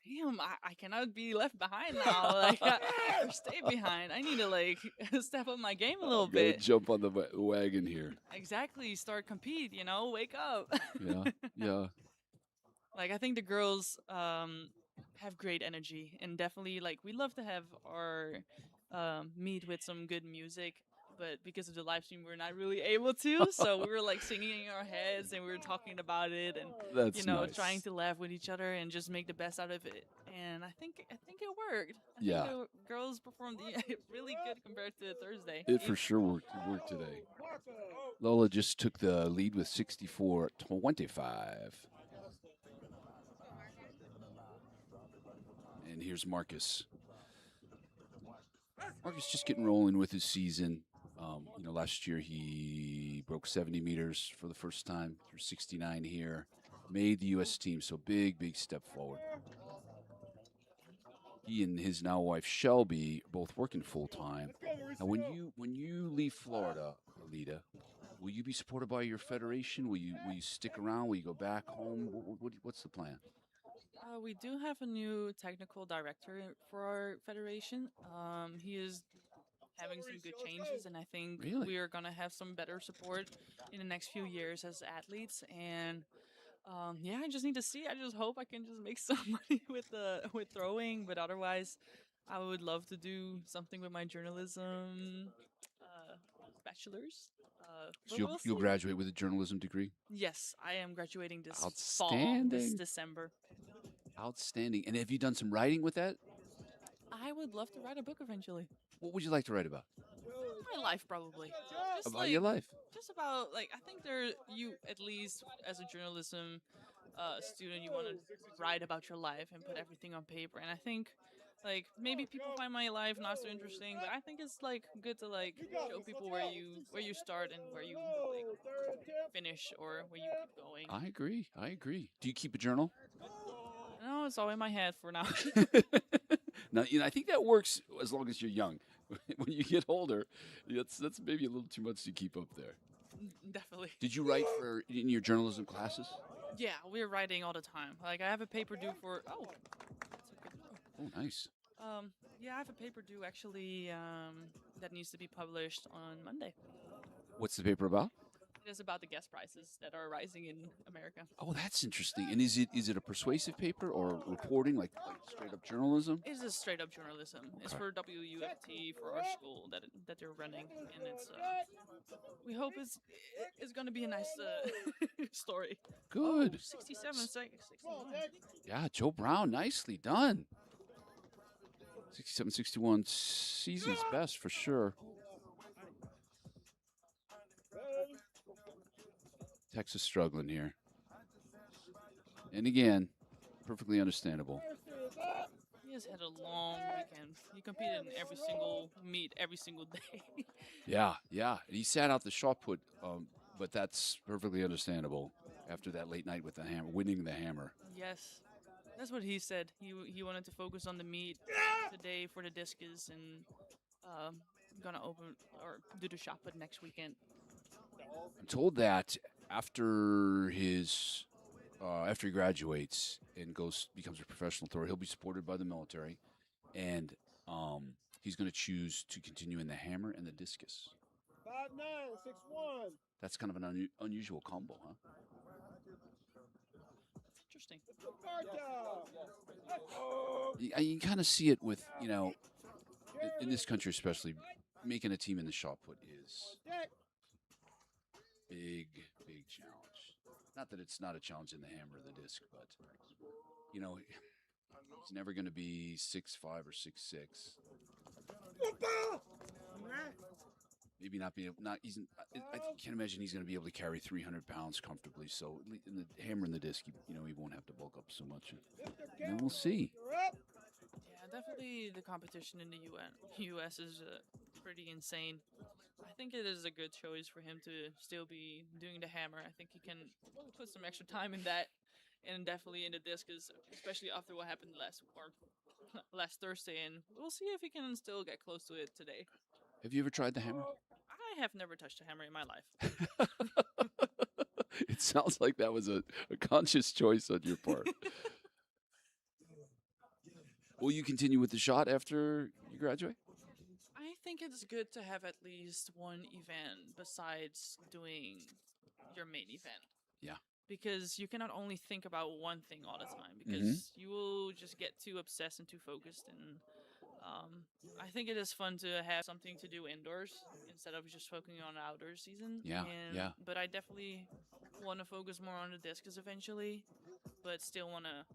damn, I cannot be left behind now. Like, or stay behind. I need to like step up my game a little Gotta bit. jump on the wagon here. Exactly. Start compete. Wake up. Yeah, yeah. Like I think the girls have great energy, and definitely like we love to have our meet with some good music, but because of the live stream we're not really able to, so we were like singing in our heads and we were talking about it, and That's nice. trying to laugh with each other and just make the best out of it. And I think it worked. I Yeah. think the girls performed really good compared to Thursday. It for sure worked today. Lola just took the lead with 64.25. And here's Marcus. Marcus just getting rolling with his season. Last year he broke 70 meters for the first time, through 69 here. Made the U.S. team, so big step forward. He and his now wife Shelby are both working full time. Now, when you leave Florida, Alita, will you be supported by your federation? Will you stick around? Will you go back home? What's the plan? We do have a new technical director for our federation. He is having some good changes, and I think Really? we are gonna have some better support in the next few years as athletes. And I just need to see. I just hope I can just make some money with throwing, but otherwise, I would love to do something with my journalism bachelor's. So But you'll we'll see. graduate with a journalism degree? Yes, I am graduating this fall, this Outstanding. December. Outstanding. And have you done some writing with that? I would love to write a book eventually. What would you like to write about? My life, probably. Just About your life. Just about I think you at least as a journalism student, you want to write about your life and put everything on paper. And I think maybe people find my life not so interesting, but I think it's good to show people where you start and where you finish or where you keep going. I agree. Do you keep a journal? No, it's all in my head for now. Now, I think that works as long as you're young. When you get older, that's maybe a little too much to keep up there. Definitely. Did you write in your journalism classes? Yeah, we're writing all the time. I have a paper due for. Oh, that's a good throw. Oh, nice. Yeah, I have a paper due actually that needs to be published on Monday. What's the paper about? It is about the gas prices that are rising in America. Oh, that's interesting. And is it a persuasive paper or reporting, like straight up journalism? It is straight up journalism. It's for WUFT for our school that they're running, and it's we hope it's going to be a nice story. Good. Oh, 67, 69. Yeah, Joe Brown, nicely done. 67-61, season's best for sure. Texas struggling here. And again, perfectly understandable. He has had a long weekend. He competed in every single meet, every single day. Yeah. He sat out the shot put, but that's perfectly understandable after that late night with the hammer, winning the hammer. Yes. That's what he said. He wanted to focus on the meet today for the Discus and gonna open or do the shot put next weekend. I'm told that after he graduates and becomes a professional thrower, he'll be supported by the military, and he's going to choose to continue in the hammer and the discus. 5'9", 6'1". That's kind of an unusual combo, huh? Interesting. You can kind of see it with, in this country especially, making a team in the shot put is big challenge. Not that it's not a challenge in the hammer or the disc, but he's never going to be 6'5" or 6'6". Maybe not be not. I can't imagine he's going to be able to carry 300 pounds comfortably. So in the hammer and the disc, he won't have to bulk up so much. And then we'll see. Yeah, definitely the competition in the U.S. is pretty insane. I think it is a good choice for him to still be doing the hammer. I think he can put some extra time in that, and definitely in the discus, especially after what happened last Thursday. And we'll see if he can still get close to it today. Have you ever tried the hammer? I have never touched a hammer in my life. It sounds like that was a conscious choice on your part. Will you continue with the shot after you graduate? I think it's good to have at least one event besides doing your main event. Yeah. Because you cannot only think about one thing all the time, because you will just get too obsessed and too focused. And I think it is fun to have something to do indoors instead of just focusing on outdoor season. Yeah. But I definitely want to focus more on the discus eventually, but still want to,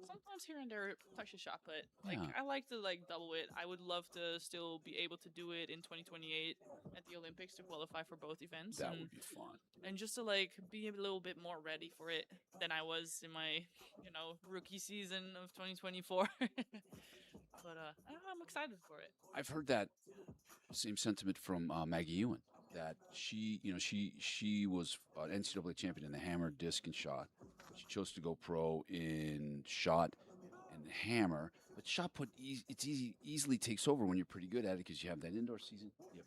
sometimes here and there touch a shot put. I like to double it. I would love to still be able to do it in 2028 at the Olympics to qualify for both events. That would be fun. And just to be a little bit more ready for it than I was in my, rookie season of 2024. But I'm excited for it. I've heard that same sentiment from Maggie Ewan, that she was an NCAA champion in the hammer, disc, and shot. She chose to go pro in shot and hammer, but shot put easily takes over when you're pretty good at it because you have that indoor season. You have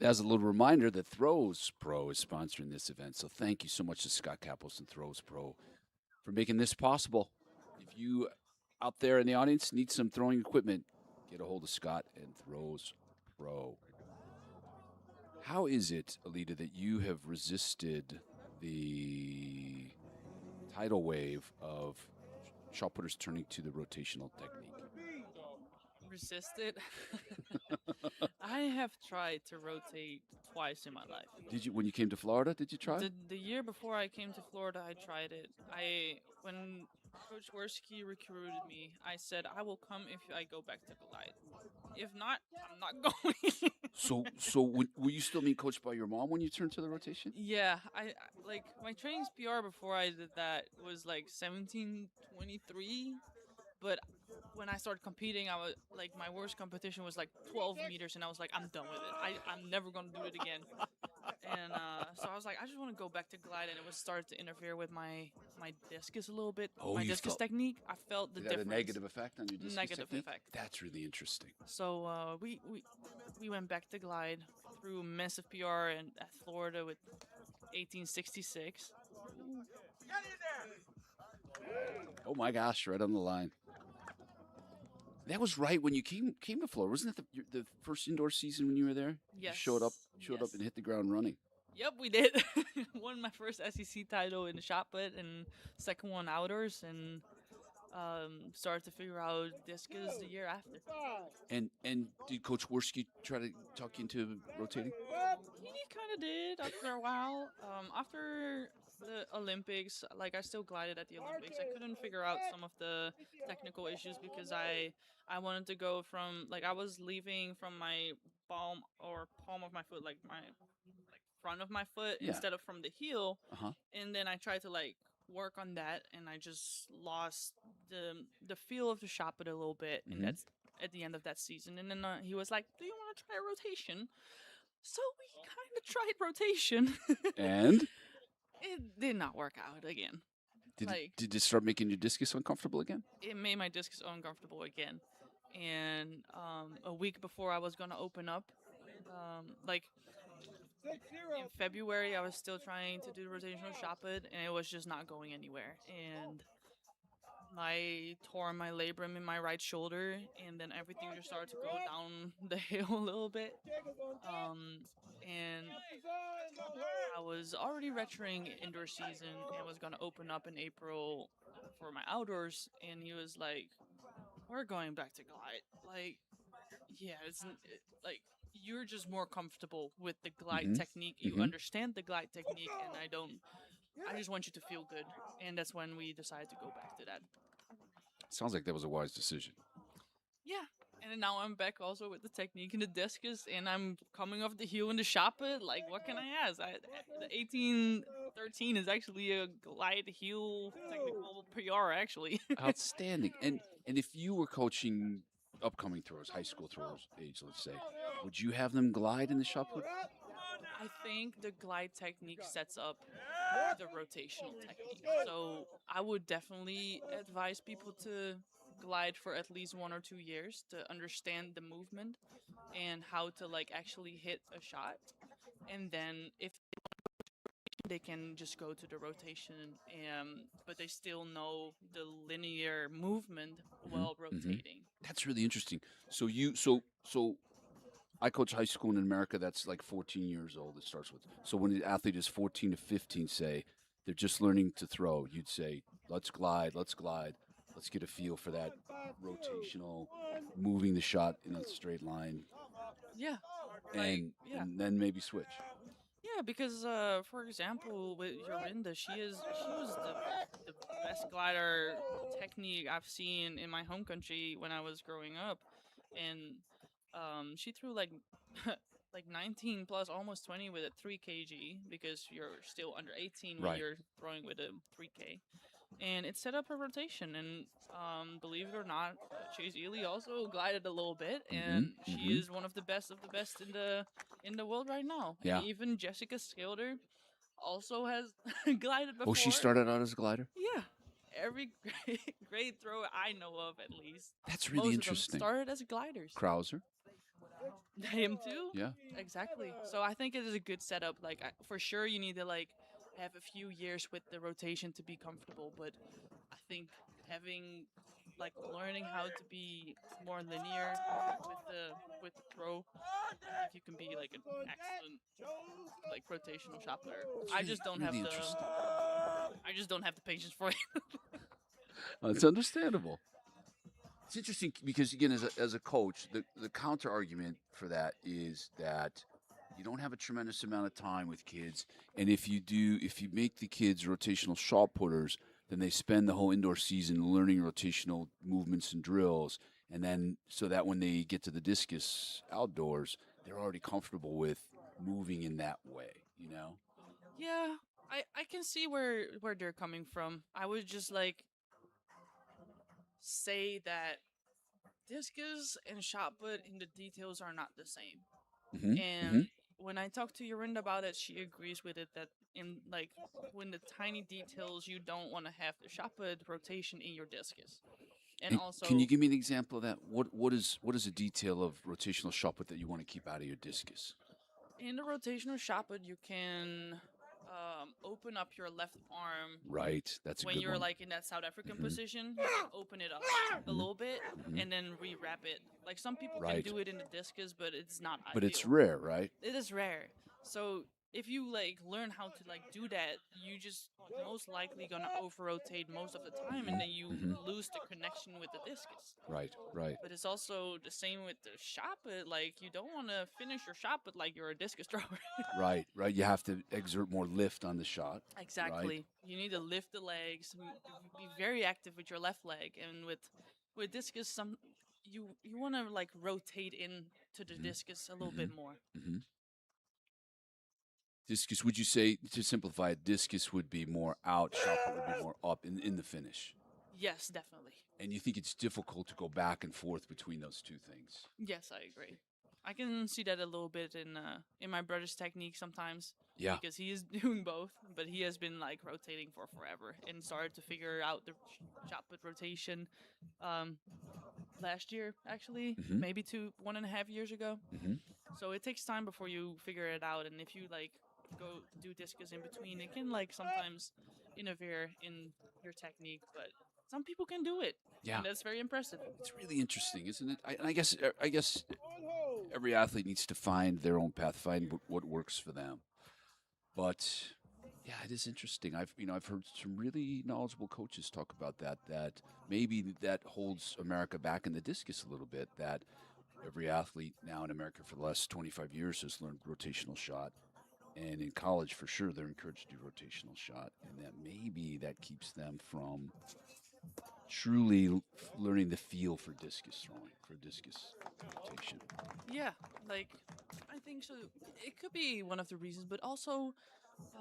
As a little reminder, that Throws Pro is sponsoring this event. So thank you so much to Scott Capos and Throws Pro for making this possible. If you out there in the audience need some throwing equipment, get a hold of Scott and Throws Pro. How is it, Alita, that you have resisted the tidal wave of shot putters turning to the rotational technique? Resist it. I have tried to rotate twice in my life. Did you, when you came to Florida, did you try? The year before I came to Florida, I tried it. When Coach Worski recruited me, I said I will come if I go back to glide. If not, I'm not going. So were you still being coached by your mom when you turned to the rotation? Yeah, I like my training's PR before I did that was like 17:23, but when I started competing, I was like my worst competition was like 12 meters, and I was like, I'm done with it. I'm never gonna do it again. And so I was like, I just want to go back to glide, and it was started to interfere with my discus a little bit. Oh, my you discus felt- technique, I felt the Did that difference. a negative effect on your discus Negative technique? effect. That's really interesting. So we went back to glide through massive PR and at Florida with 1866. Oh my gosh, right on the line. That was right when you came to Florida, wasn't it? The first indoor season when you were there? Yes. You showed up Yes. and hit the ground running. Yep, we did. Won my first SEC title in the shot put and second one outdoors, and started to figure out discus the year after. And did Coach Worski try to talk you into rotating? He kind of did after a while. After the Olympics, like I still glided at the Olympics. I couldn't figure out some of the technical issues because I wanted to go from like I was leaving from my palm of my foot, like my front of my foot Yeah. instead of from the heel. Uh-huh. And then I tried to like work on that, and I just lost the feel of the shot put a little bit, and that's at the end of that season. And then he was like, "Do you want to try rotation?" So we kind of tried rotation. And It did not work out again. did it start making your discus uncomfortable again? It made my discus uncomfortable again. And a week before I was gonna open up, like in February, I was still trying to do the rotational shot put, and it was just not going anywhere. And I tore my labrum in my right shoulder, and then everything just started to go down the hill a little bit. And I was already retching indoor season and was gonna open up in April for my outdoors, and he was like, "We're going back to glide." Like, yeah, like you're just more comfortable with the glide technique. You understand the glide technique, and I don't. I just want you to feel good, and that's when we decided to go back to that. Sounds like that was a wise decision. Yeah, and then now I'm back also with the technique and the discus, and I'm coming off the heel in the shot put. Like, what can I ask? The 1813 is actually a glide heel technical PR, actually. Outstanding. And if you were coaching upcoming throwers, high school throwers age, let's say, would you have them glide in the shot put? I think the glide technique sets up the rotational technique. So I would definitely advise people to glide for at least 1 or 2 years to understand the movement and how to like actually hit a shot. And then if they can just go to the rotation, but they still know the linear movement while rotating. That's really interesting. So I coach high school in America. That's like 14 years old. It starts with. So when the athlete is 14 to 15, say they're just learning to throw, you'd say, let's glide, let's get a feel for that rotational, moving the shot in a straight line. Yeah. And then maybe switch. Yeah, because for example, with Yorinda, she was the best glider technique I've seen in my home country when I was growing up, and she threw like like 19 plus almost 20 with a 3 kg because you're still under 18 when you're throwing with a 3K. And it set up her rotation, and believe it or not, Chase Ely also glided a little bit, and she is one of the best in the world right now. Yeah. And even Jessica Skilder also has glided before. Oh, she started out as a glider? Yeah. Every great thrower I know of, at least. That's really most interesting. Of them started as gliders. Krauser? Him too. Yeah. Exactly. So I think it is a good setup. Like for sure, you need to like have a few years with the rotation to be comfortable. But I think having like learning how to be more linear with the throw, I think you can be like an excellent like rotational shot player. I just don't have really the interesting. I just don't have the patience for it. It's understandable. It's interesting because again, as a coach, the counter argument for that is that you don't have a tremendous amount of time with kids, and if you make the kids rotational shot putters, then they spend the whole indoor season learning rotational movements and drills, and then so that when they get to the discus outdoors, they're already comfortable with moving in that way. You know. Yeah, I can see where they're coming from. I would just like say that discus and shot put in the details are not the same. And when I talk to Yorinda about it, she agrees with it that in like when the tiny details, you don't want to have the shot put rotation in your discus. And also, can you give me an example of that? What is a detail of rotational shot put that you want to keep out of your discus? in the rotational shot put, you can open up your left arm. Right, that's a when good you're one. like in that South African position, you can open it up a little bit and then rewrap it. Like some people Right. can do it in the discus, but it's not But ideal. it's rare, right? It is rare. So if you like learn how to like do that, you just most likely gonna over rotate most of the time, and then you lose the connection with the discus. Right, right. But it's also the same with the shot put. Like you don't want to finish your shot put like you're a discus thrower. Right, right. You have to exert more lift on the shot. Exactly. Right? You need to lift the legs, be very active with your left leg, and with discus, you want to like rotate in to the discus a little bit more. Discus, would you say, to simplify it, discus would be more out, shot put would be more up in the finish? Yes, definitely. And you think it's difficult to go back and forth between those two things? Yes, I agree. I can see that a little bit in my brother's technique sometimes. Yeah. Because he is doing both, but he has been like rotating for forever and started to figure out the shot put rotation last year, actually, maybe 1.5 years ago. So it takes time before you figure it out, and if you like go do discus in between, it can like sometimes interfere in your technique, but some people can do it. Yeah. And that's very impressive. It's really interesting, isn't it? I guess every athlete needs to find their own path, find what works for them. But yeah, it is interesting. I've heard some really knowledgeable coaches talk about that maybe that holds America back in the discus a little bit. That every athlete now in America for the last 25 years has learned rotational shot, and in college for sure they're encouraged to do rotational shot, and that maybe that keeps them from truly learning the feel for discus throwing, for discus rotation. Yeah, like I think so. It could be one of the reasons, but also,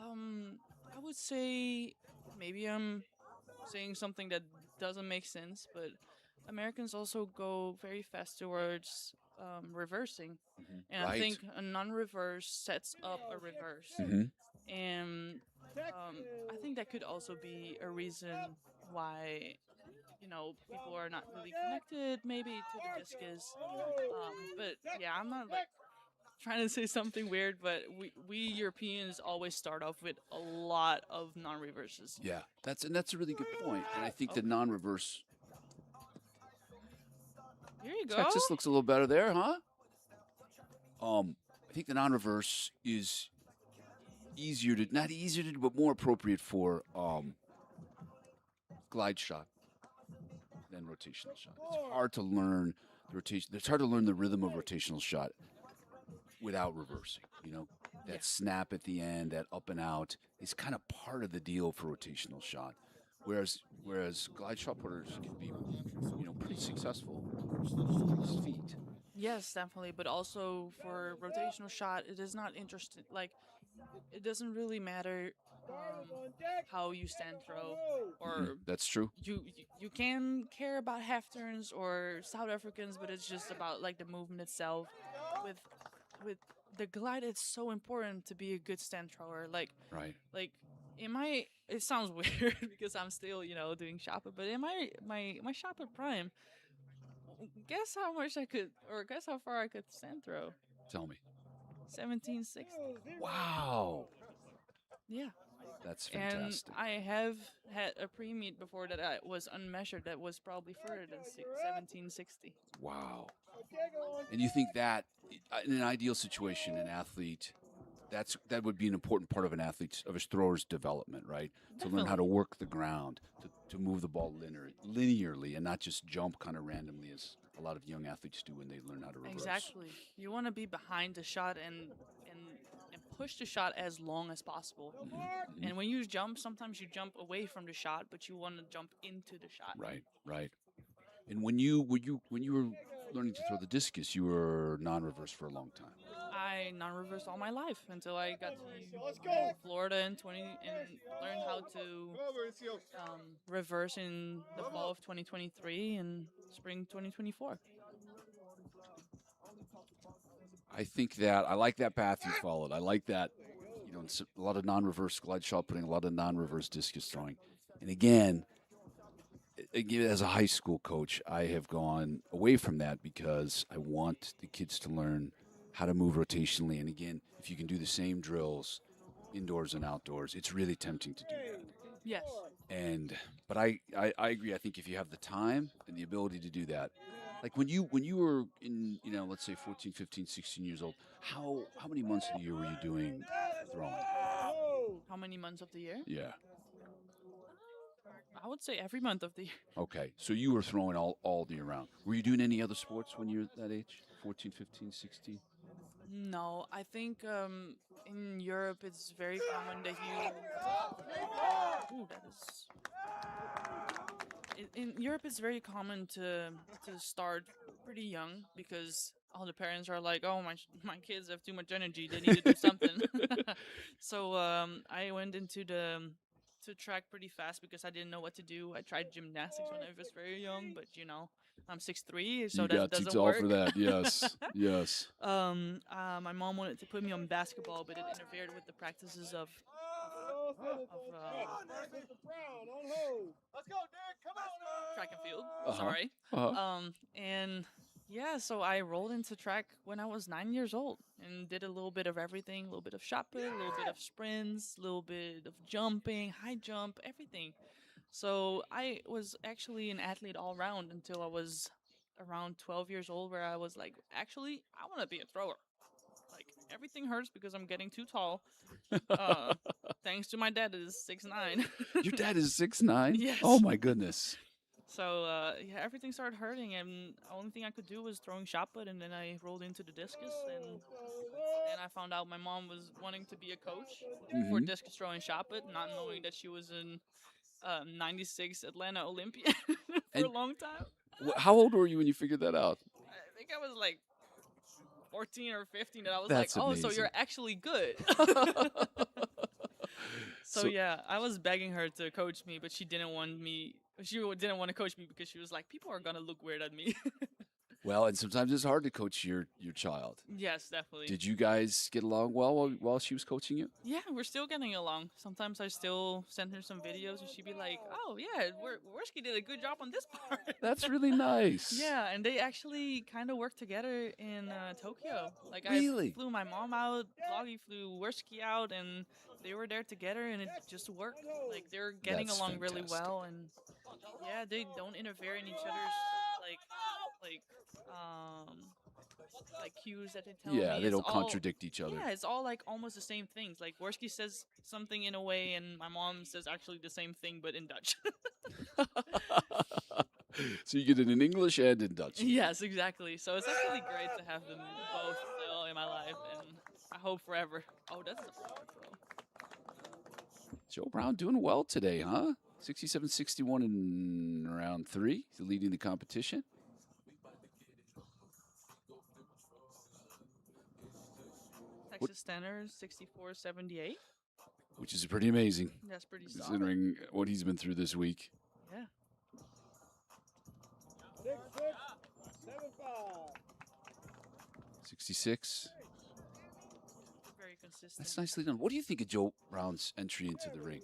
I would say maybe I'm saying something that doesn't make sense, but Americans also go very fast towards reversing, and I Right. think a non-reverse sets up a reverse, and I think that could also be a reason why people are not really connected maybe to the discus. But yeah, I'm not like trying to say something weird, but we Europeans always start off with a lot of non-reverses. Yeah, that's a really good point, and I think the non-reverse. Here you go. Texas looks a little better there, huh? I think the non-reverse is not easier to do, but more appropriate for glide shot than rotational shot. It's hard to learn the rotation. It's hard to learn the rhythm of rotational shot without reversing. That snap at the end, that up and out is kind of part of the deal for rotational shot. Whereas glide shot putters can be, pretty successful with his feet. Yes, definitely. But also for rotational shot, it is not interesting. Like, it doesn't really matter how you stand throw, or That's true. you can care about half turns or South Africans, but it's just about like the movement itself. With the glide, it's so important to be a good stand thrower. Like, Right. Like, it sounds weird because I'm still doing shot put, but in my shot put prime, guess how much I could, or guess how far I could stand throw. Tell me. 1760. Wow. Yeah. That's And fantastic. I have had a pre-meet before that I was unmeasured that was probably further than 1760. Wow. And you think that in an ideal situation, an athlete, that would be an important part of an athlete's, of his thrower's development, right? To learn how to Definitely. work the ground, to move the ball linearly and not just jump kind of randomly as a lot of young athletes do when they learn how to reverse. Exactly. You want to be behind the shot and push the shot as long as possible. Mm-hmm. And when you jump, sometimes you jump away from the shot, but you want to jump into the shot. Right, right. And when you were learning to throw the discus, you were non-reverse for a long time. I non-reversed all my life until I got to Florida in 20 and learned how to reverse in the fall of 2023 and spring 2024. I think that I like that path you followed. I like that, a lot of non-reverse glide shot putting, a lot of non-reverse discus throwing. And again, as a high school coach, I have gone away from that because I want the kids to learn how to move rotationally. And again, if you can do the same drills indoors and outdoors, it's really tempting to do that. Yes. But I agree. I think if you have the time and the ability to do that, like when you were in, let's say 14, 15, 16 years old, how many months of the year were you doing throwing? How many months of the year? Yeah. I would say every month of the year. Okay. So you were throwing all year round. Were you doing any other sports when you were that age? 14, 15, 16? No, I think in Europe it's very common that you. Ooh, that is. In Europe, it's very common to start pretty young because all the parents are like, "Oh, my kids have too much energy; they need to do something." So I went into to track pretty fast because I didn't know what to do. I tried gymnastics when I was very young, but I'm 6'3", so You that got doesn't all work. for that. Yes. Yes. My mom wanted to put me on basketball, but it interfered with the practices of track and field. Sorry. And yeah, so I rolled into track when I was 9 years old and did a little bit of everything, a little bit of shot put, a little bit of sprints, a little bit of jumping, high jump, everything. So I was actually an athlete all around until I was around 12 years old, where I was like, actually, I want to be a thrower. Like, everything hurts because I'm getting too tall. Thanks to my dad, is 6'9". Your dad is 6'9"? Yes. Oh my goodness. So yeah, everything started hurting, and the only thing I could do was throwing shot put, and then I rolled into the discus, and I found out my mom was wanting to be a coach for discus throwing shot put, not knowing that she was an '96 Atlanta Olympian for a long time. How old were you when you figured that out? I think I was like 14 or 15, and I was That's like, "Oh, so amazing. you're actually good." So yeah, I was begging her to coach me, but she didn't want me. She didn't want to coach me because she was like, "People are gonna look weird at me." Well, and sometimes it's hard to coach your child. Yes, definitely. Did you guys get along well while she was coaching you? Yeah, we're still getting along. Sometimes I still send her some videos, and she'd be like, "Oh yeah, Worski did a good job on this part." That's really nice. Yeah, and they actually kind of worked together in Tokyo. Like, Really? I flew my mom out, Loggy flew Worski out, and they were there together, and it just worked. Like, they're getting That's along really fantastic. well, and yeah, they don't interfere in each other's like cues that they tell me. Yeah, they It's don't all- contradict each other. Yeah, it's all like almost the same things. Like, Worski says something in a way, and my mom says actually the same thing, but in Dutch. So you get it in English and in Dutch. Yes, exactly. So it's actually great to have them both still in my life, and I hope forever. Oh, that's a power throw. Joe Brown doing well today, huh? 67-61 in round 3. He's leading the competition. Texas Standard 64-78. Which is pretty amazing. That's pretty solid. Considering what he's been through this week. Yeah. 66. Very consistent. That's nicely done. What do you think of Joe Brown's entry into the ring?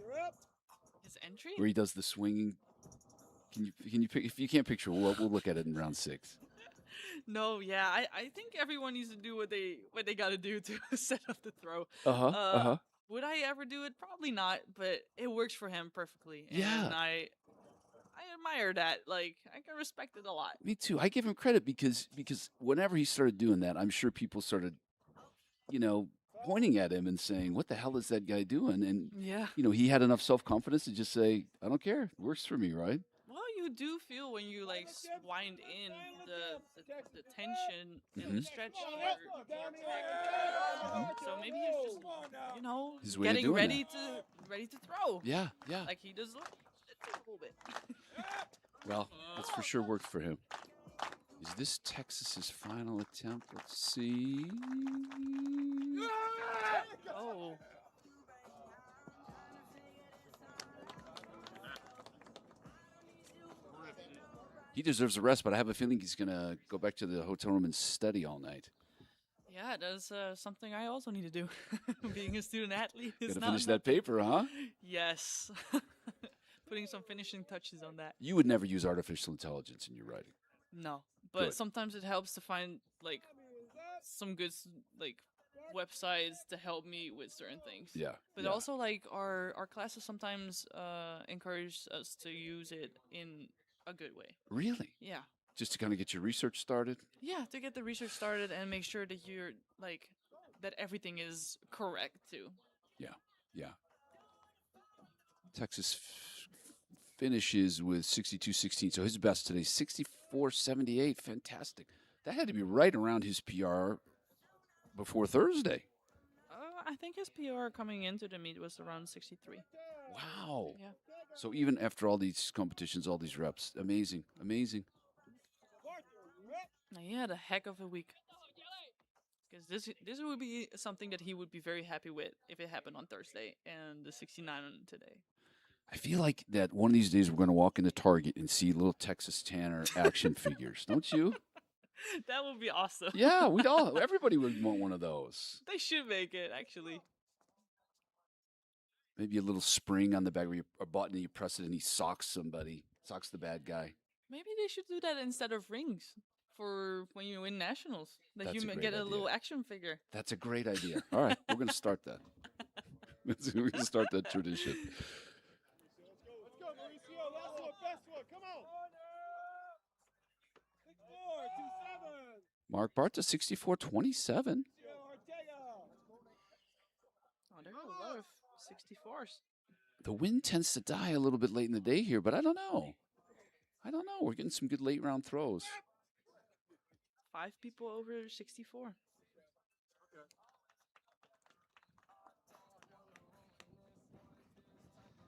His entry? Where he does the swinging Can you pick? If you can't picture, we'll look at it in round 6. No, yeah, I think everyone needs to do what they got to do to set up the throw. Uh-huh. Would I ever do it? Probably not, but it works for him perfectly, Yeah. and I admire that. Like, I can respect it a lot. Me too. I give him credit because whenever he started doing that, I'm sure people started, pointing at him and saying, "What the hell is that guy doing?" And Yeah. he had enough self-confidence to just say, "I don't care. It works for me, right?" Well, you do feel when you like wind in the tension in the stretch. So maybe he's just His way of getting doing ready to throw. Yeah. Like he does a little bit. Well, that's for sure worked for him. Is this Texas's final attempt? Let's see. Oh. He deserves a rest, but I have a feeling he's going to go back to the hotel room and study all night. Yeah, that's something I also need to do. Being a student athlete is Got to not finish that paper, huh? Yes. Putting some finishing touches on that. You would never use artificial intelligence in your writing. No, but Good. sometimes it helps to find like some good like websites to help me with certain things. Yeah. But yeah. also like our classes sometimes encourage us to use it in a good way. Really? Yeah. Just to kind of get your research started? Yeah, to get the research started and make sure that you're like that everything is correct too. Yeah. Texas finishes with 62-16. So his best today, 64-78. Fantastic. That had to be right around his PR before Thursday. I think his PR coming into the meet was around 63. Wow. Yeah. So even after all these competitions, all these reps, amazing. Now, he had a heck of a week. Because this would be something that he would be very happy with if it happened on Thursday and the 69 on today. I feel like that one of these days we're going to walk into Target and see little Texas Tanner action figures, don't you? That would be awesome. Yeah, everybody would want one of those. They should make it, actually. Maybe a little spring on the back where a button, you press it and he socks the bad guy. Maybe they should do that instead of rings for when you win nationals. That That's you a great get a idea. little action figure. That's a great idea. All right, we're going to start that. We're going to start that tradition. Let's go, Mauricio. Last one, best one. Come on. 6-4, 2-7. Mark Barta, 64-27. Oh, there are a lot of 64s. The wind tends to die a little bit late in the day here, but I don't know. We're getting some good late round throws. 5 people over 64.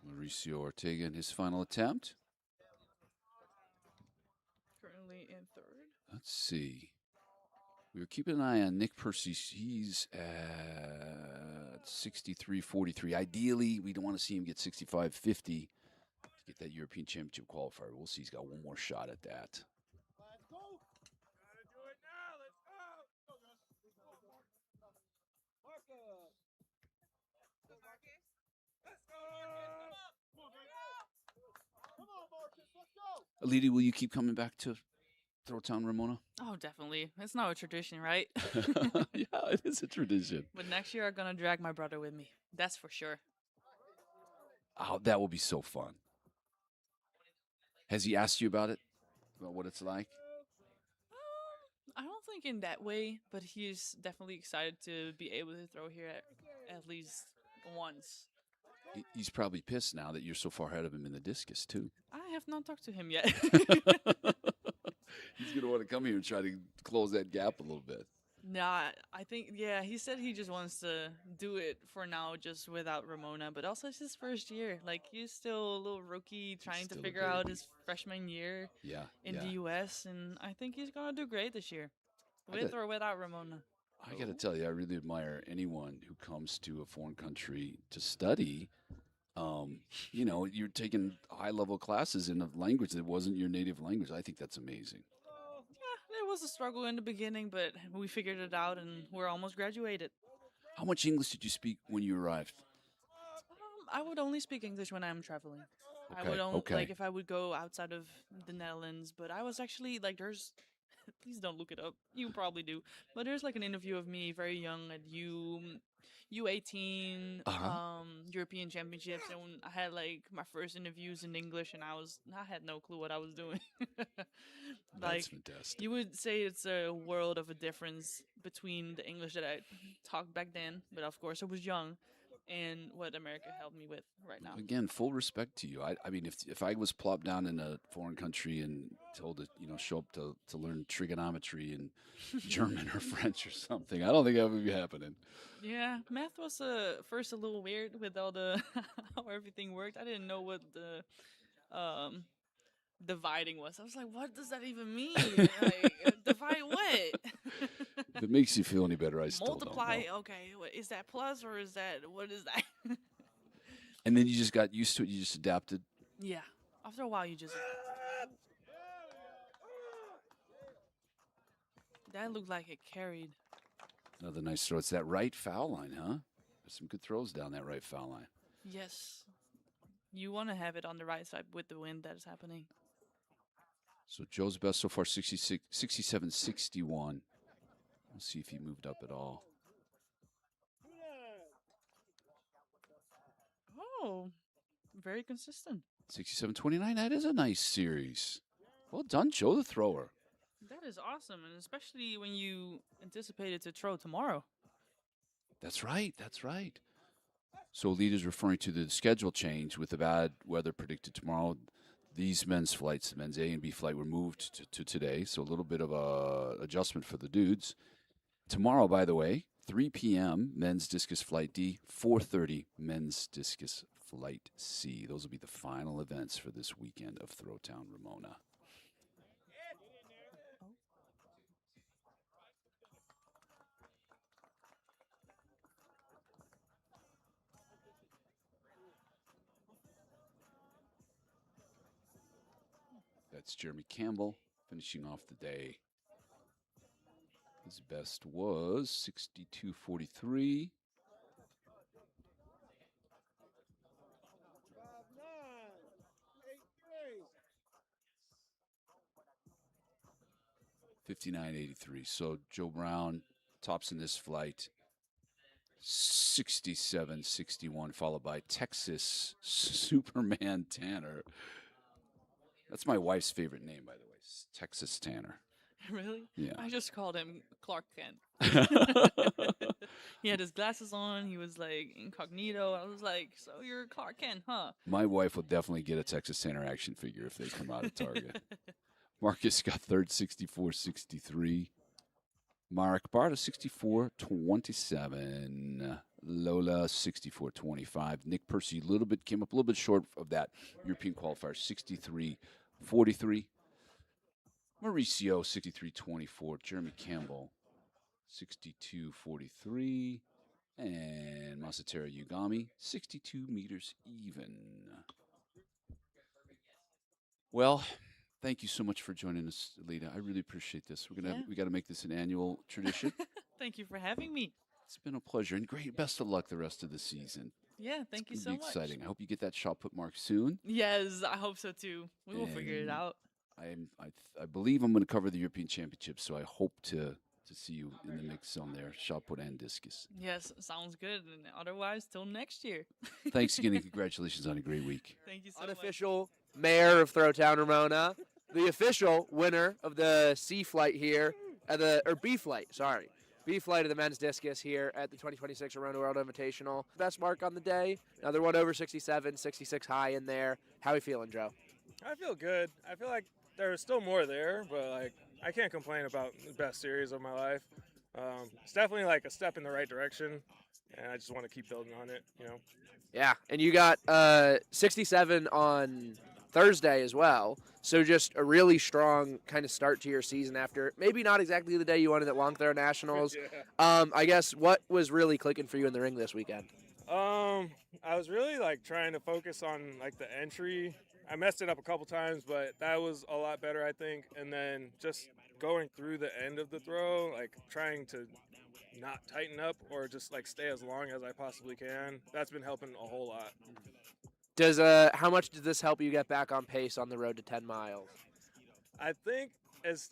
Mauricio Ortega in his final attempt. Currently in 3rd. Let's see. We were keeping an eye on Nick Percy. He's at 63-43. Ideally, we don't want to see him get 65-50 to get that European Championship qualifier. We'll see. He's got one more shot at that. Let's go. Gotta do it now. Let's go. Marcus. Let's go. Come on, Marcus. Let's go. Alidi, will you keep coming back to Throwtown, Ramona? Oh, definitely. It's now a tradition, right? Yeah, it is a tradition. But next year I'm gonna drag my brother with me. That's for sure. Oh, that will be so fun. Has he asked you about it? About what it's like? I don't think in that way, but he's definitely excited to be able to throw here at least once. He's probably pissed now that you're so far ahead of him in the discus, too. I have not talked to him yet. He's going to want to come here and try to close that gap a little bit. Nah, I think, yeah, he said he just wants to do it for now just without Ramona, but also it's his first year. Like, he's still a little rookie trying to still a figure out baby. his freshman year in Yeah. the U.S., and I think he's going to do great this year, with or without Ramona. I got to tell you, I really admire anyone who comes to a foreign country to study. You're taking high-level classes in a language that wasn't your native language. I think that's amazing. Yeah, it was a struggle in the beginning, but we figured it out, and we're almost graduated. How much English did you speak when you arrived? I would only speak English when I'm traveling. I Okay, would only okay. like if I would go outside of the Netherlands, but I was actually like, there's. Please don't look it up. You probably do, but there's like an interview of me very young at U18 Uh-huh. European Championships, and I had like my first interviews in English, and I had no clue what I was doing. That's Like fantastic. you would say it's a world of a difference between the English that I talked back then, but of course I was young, and what America helped me with right now. Again, full respect to you. I mean, if I was plopped down in a foreign country and told to show up to learn trigonometry in German or French or something, I don't think that would be happening. Yeah, math was first a little weird with all the how everything worked. I didn't know what the um dividing was. I was like, what does that even mean? Like, divide what? If it makes you feel any better, I still Multiply. don't know. Okay, is that plus or is that what is that? And then you just got used to it. You just adapted. Yeah. After a while, you just. That looked like it carried. Another nice throw. It's that right foul line, huh? There's some good throws down that right foul line. Yes. You want to have it on the right side with the wind that is happening. So Joe's best so far, 67, 61. We'll see if he moved up at all. Oh, very consistent. 67, 29. That is a nice series. Well done, Joe, the thrower. That is awesome, and especially when you anticipated to throw tomorrow. That's right. That's right. So leader's referring to the schedule change with the bad weather predicted tomorrow. These men's flights, the men's A and B flight, were moved to today. So a little bit of a adjustment for the dudes. Tomorrow, by the way, 3 p.m. men's discus flight D, 4:30 men's discus flight C. Those will be the final events for this weekend of Throwtown Ramona. That's Jeremy Campbell finishing off the day. His best was 62.43. $59.83. So Joe Brown tops in this flight. 67.61, followed by Texas Superman Tanner. That's my wife's favorite name, by the way. Texas Tanner. Really? Yeah. I just called him Clark Kent. He had his glasses on. He was like incognito. I was like, so you're Clark Kent, huh? My wife will definitely get a Texas Tanner action figure if they come out of Target. Marcus got third, 64.63. Marek Barta, 64.27. Lola, 64.25. Nick Percy came up a little bit short of that European qualifier, 63.43. Mauricio, 63.24. Jeremy Campbell, 62.43. And Masatera Yugami, 62 meters even. Well, thank you so much for joining us, Alita. I really appreciate this. We got to make this an annual tradition. Thank you for having me. It's been a pleasure and great. Best of luck the rest of the season. Yeah, thank you It's so gonna be much. exciting. I hope you get that shot put mark soon. Yes, I hope so too. We will figure it And out. I believe I'm going to cover the European Championship, so I hope to see you in the mix on there, shot put and discus. Yes, sounds good. And otherwise, till next year. Thanks again and congratulations on a great week. Thank you so Unofficial mayor of Throwtown Ramona, the official winner of the C flight here, B flight, sorry. B flight of the men's discus here at the 2026 Ramona World Invitational. Best mark on the day. Another one over 67, 66 high in there. How are you feeling, Joe? I feel good. I feel like there's still more there, but like I can't complain about the best series of my life. It's definitely like a step in the right direction, and I just want to keep building on it, you know. Yeah, and you got 67 on Thursday as well. So just a really strong kind of start to your season after maybe not exactly the day you wanted at Long Throw Nationals. Yeah. I guess what was really clicking for you in the ring this weekend? I was really like trying to focus on like the entry. I messed it up a couple times, but that was a lot better, I think. And then just going through the end of the throw, like trying to not tighten up or just like stay as long as I possibly can. That's been helping a whole lot. Does how much does this help you get back on pace on the road to 10 miles? I think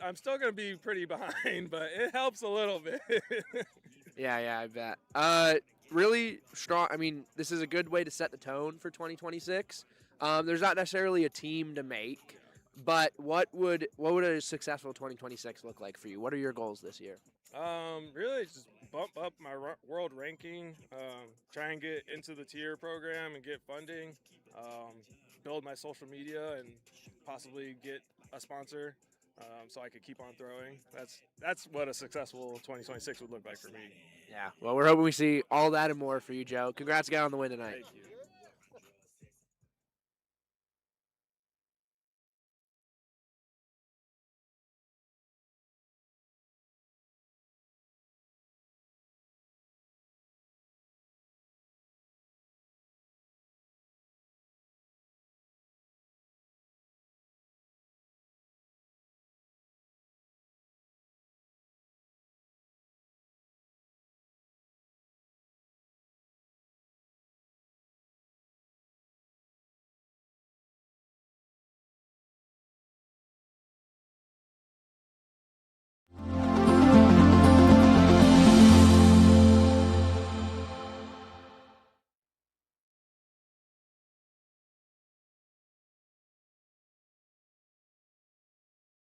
I'm still going to be pretty behind, but it helps a little bit. Yeah, I bet. Really strong. I mean, this is a good way to set the tone for 2026. There's not necessarily a team to make, but what would a successful 2026 look like for you? What are your goals this year? Really just bump up my world ranking, try and get into the tier program and get funding, build my social media and possibly get a sponsor so I could keep on throwing. That's what a successful 2026 would look like for me. Yeah. Well, we're hoping we see all that and more for you, Joe. Congrats again on the win tonight. Thank you.